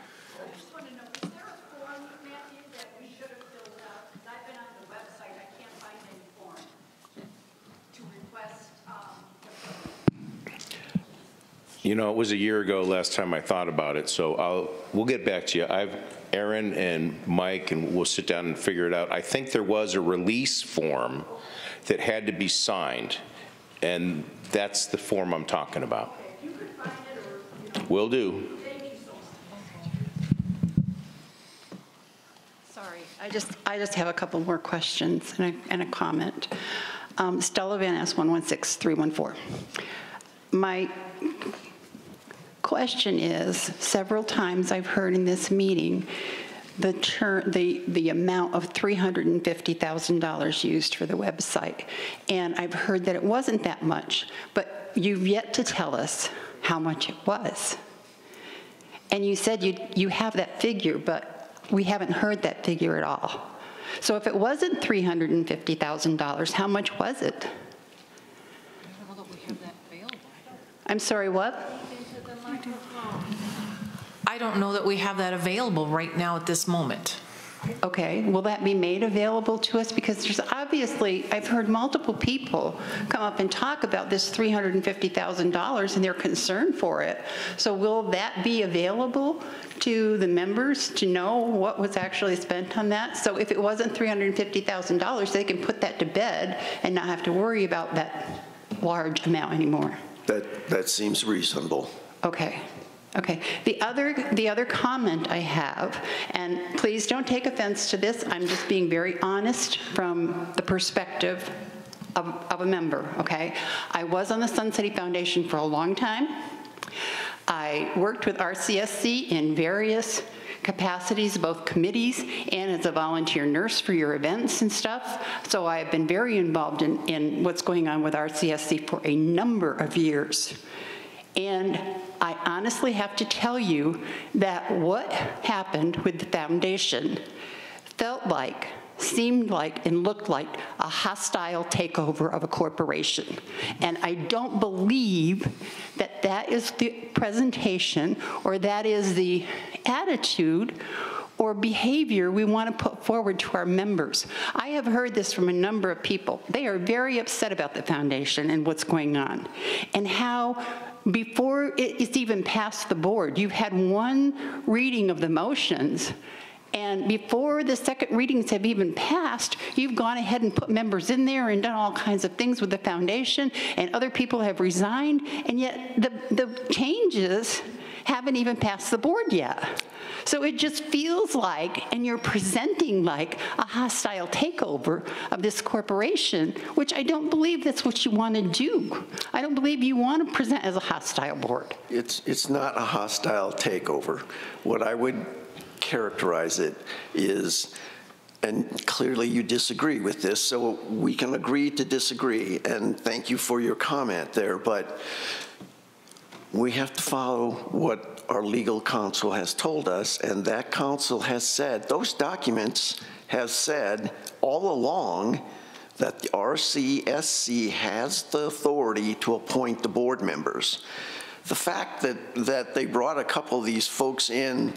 just want to know, is there a form, Matthew, that we should have filled out? Because I've been on the website, I can't find any form to request. You know, it was a year ago last time I thought about it, so we'll get back to you. Aaron and Mike, and we'll sit down and figure it out. I think there was a release form that had to be signed, and that's the form I'm talking about. If you could find it, or Will do. Thank you so much. Sorry, I just have a couple more questions and a comment. Stella Van S, 116314. My question is, several times I've heard in this meeting the amount of $350,000 used for the website. And I've heard that it wasn't that much, but you've yet to tell us how much it was. And you said you have that figure, but we haven't heard that figure at all. So if it wasn't $350,000, how much was it? I don't know that we have that available. I'm sorry, what? I don't know that we have that available right now at this moment. Okay, will that be made available to us? Because there's obviously, I've heard multiple people come up and talk about this $350,000 and they're concerned for it. So will that be available to the members to know what was actually spent on that? So if it wasn't $350,000, they can put that to bed and not have to worry about that large amount anymore. That seems reasonable. Okay. Okay. The other comment I have, and please don't take offense to this, I'm just being very honest from the perspective of a member, okay? I was on the Sun City Foundation for a long time. I worked with RCSC in various capacities, both committees and as a volunteer nurse for your events and stuff. So I've been very involved in what's going on with RCSC for a number of years. And I honestly have to tell you that what happened with the foundation felt like, seemed like, and looked like a hostile takeover of a corporation. And I don't believe that that is the presentation or that is the attitude or behavior we want to put forward to our members. I have heard this from a number of people. They are very upset about the foundation and what's going on, and how before it's even passed the board, you've had one reading of the motions, and before the second readings have even passed, you've gone ahead and put members in there and done all kinds of things with the foundation, and other people have resigned, and yet the changes haven't even passed the board yet. So it just feels like, and you're presenting like a hostile takeover of this corporation, which I don't believe that's what you want to do. I don't believe you want to present as a hostile board. It's not a hostile takeover. What I would characterize it is, and clearly you disagree with this, so we can agree to disagree, and thank you for your comment there, but we have to follow what our legal counsel has told us, and that counsel has said, those documents have said all along that the RCSC has the authority to appoint the board members. The fact that they brought a couple of these folks in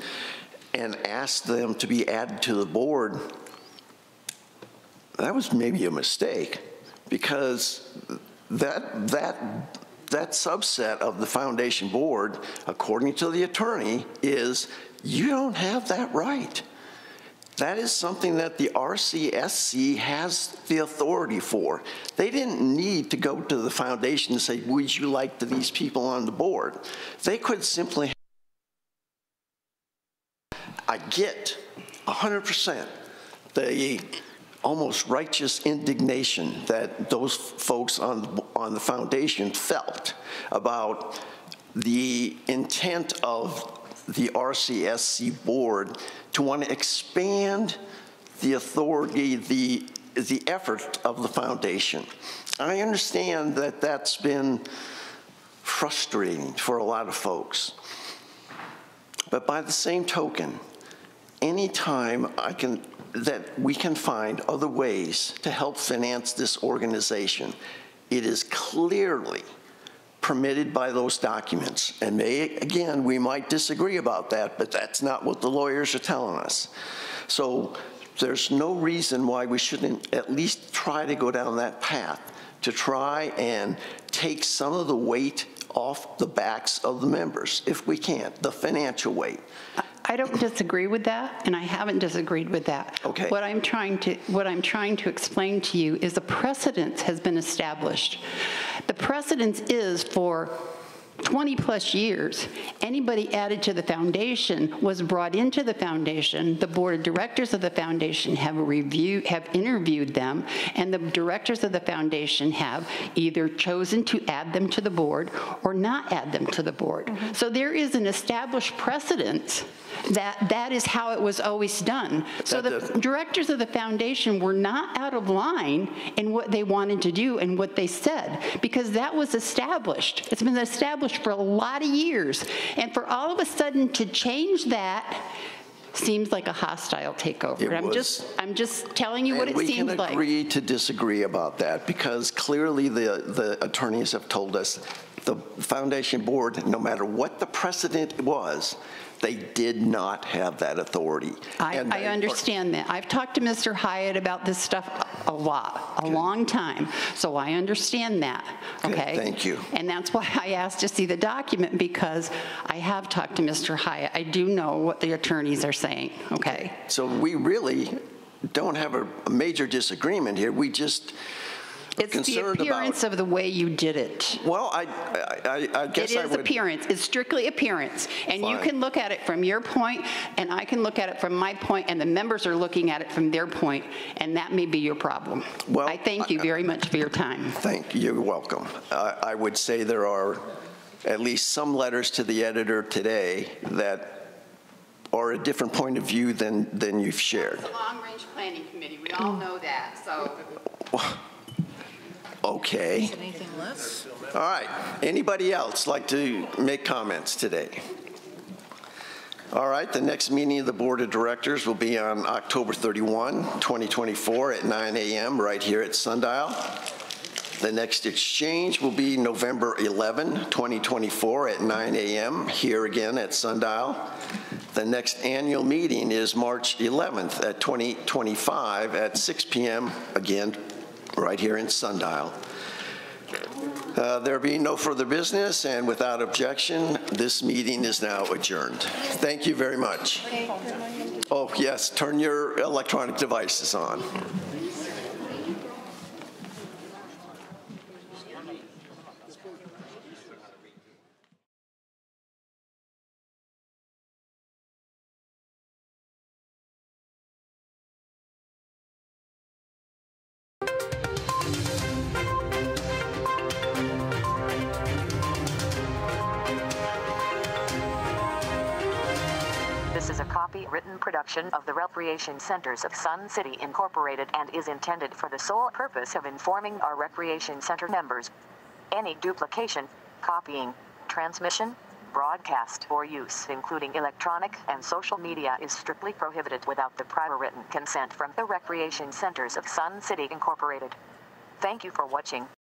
and asked them to be added to the board, that was maybe a mistake, because that subset of the foundation board, according to the attorney, is you don't have that right. That is something that the RCSC has the authority for. They didn't need to go to the foundation and say, would you like these people on the board? They could simply, I get 100% the almost righteous indignation that those folks on the foundation felt about the intent of the RCSC board to want to expand the authority, the effort of the foundation. I understand that that's been frustrating for a lot of folks. But by the same token, anytime that we can find other ways to help finance this organization, it is clearly permitted by those documents. And again, we might disagree about that, but that's not what the lawyers are telling us. So there's no reason why we shouldn't at least try to go down that path to try and take some of the weight off the backs of the members, if we can, the financial weight. I don't disagree with that, and I haven't disagreed with that. Okay. What I'm trying to explain to you is a precedence has been established. The precedence is for 20 plus years, anybody added to the foundation was brought into the foundation. The board of directors of the foundation have interviewed them, and the directors of the foundation have either chosen to add them to the board or not add them to the board. Mm-hmm. So there is an established precedent that is how it was always done. So the directors of the foundation were not out of line in what they wanted to do and what they said, because that was established. It's been established for a lot of years. And for all of a sudden to change that seems like a hostile takeover. I'm just telling you what it seems like. We can agree to disagree about that, because clearly the attorneys have told us the foundation board, no matter what the precedent was, they did not have that authority. I understand that. I've talked to Mr. Hyatt about this stuff a long time, so I understand that, okay? Thank you. And that's why I asked to see the document, because I have talked to Mr. Hyatt. I do know what the attorneys are saying, okay? So we really don't have a major disagreement here. We just It's the appearance of the way you did it. Well, I guess it is appearance. It's strictly appearance. And you can look at it from your point, and I can look at it from my point, and the members are looking at it from their point, and that may be your problem. Well, I thank you very much for your time. Thank you. You're welcome. I would say there are at least some letters to the editor today that are a different point of view than you've shared. It's a long-range planning committee. We all know that, so. Okay. Anything less? All right. Anybody else like to make comments today? All right. The next meeting of the Board of Directors will be on October 31, 2024 at 9 a.m. right here at Sundial. The next exchange will be November 11, 2024 at 9 a.m. here again at Sundial. The next annual meeting is March 11th at 2025 at 6 p.m. again right here in Sundial. There being no further business, and without objection, this meeting is now adjourned. Thank you very much. Oh, yes, turn your electronic devices on. solely written production of the Recreation Centers of Sun City Incorporated and is intended for the sole purpose of informing our Recreation Center members. Any duplication, copying, transmission, broadcast, or use, including electronic and social media, is strictly prohibited without the prior written consent from the Recreation Centers of Sun City Incorporated. Thank you for watching.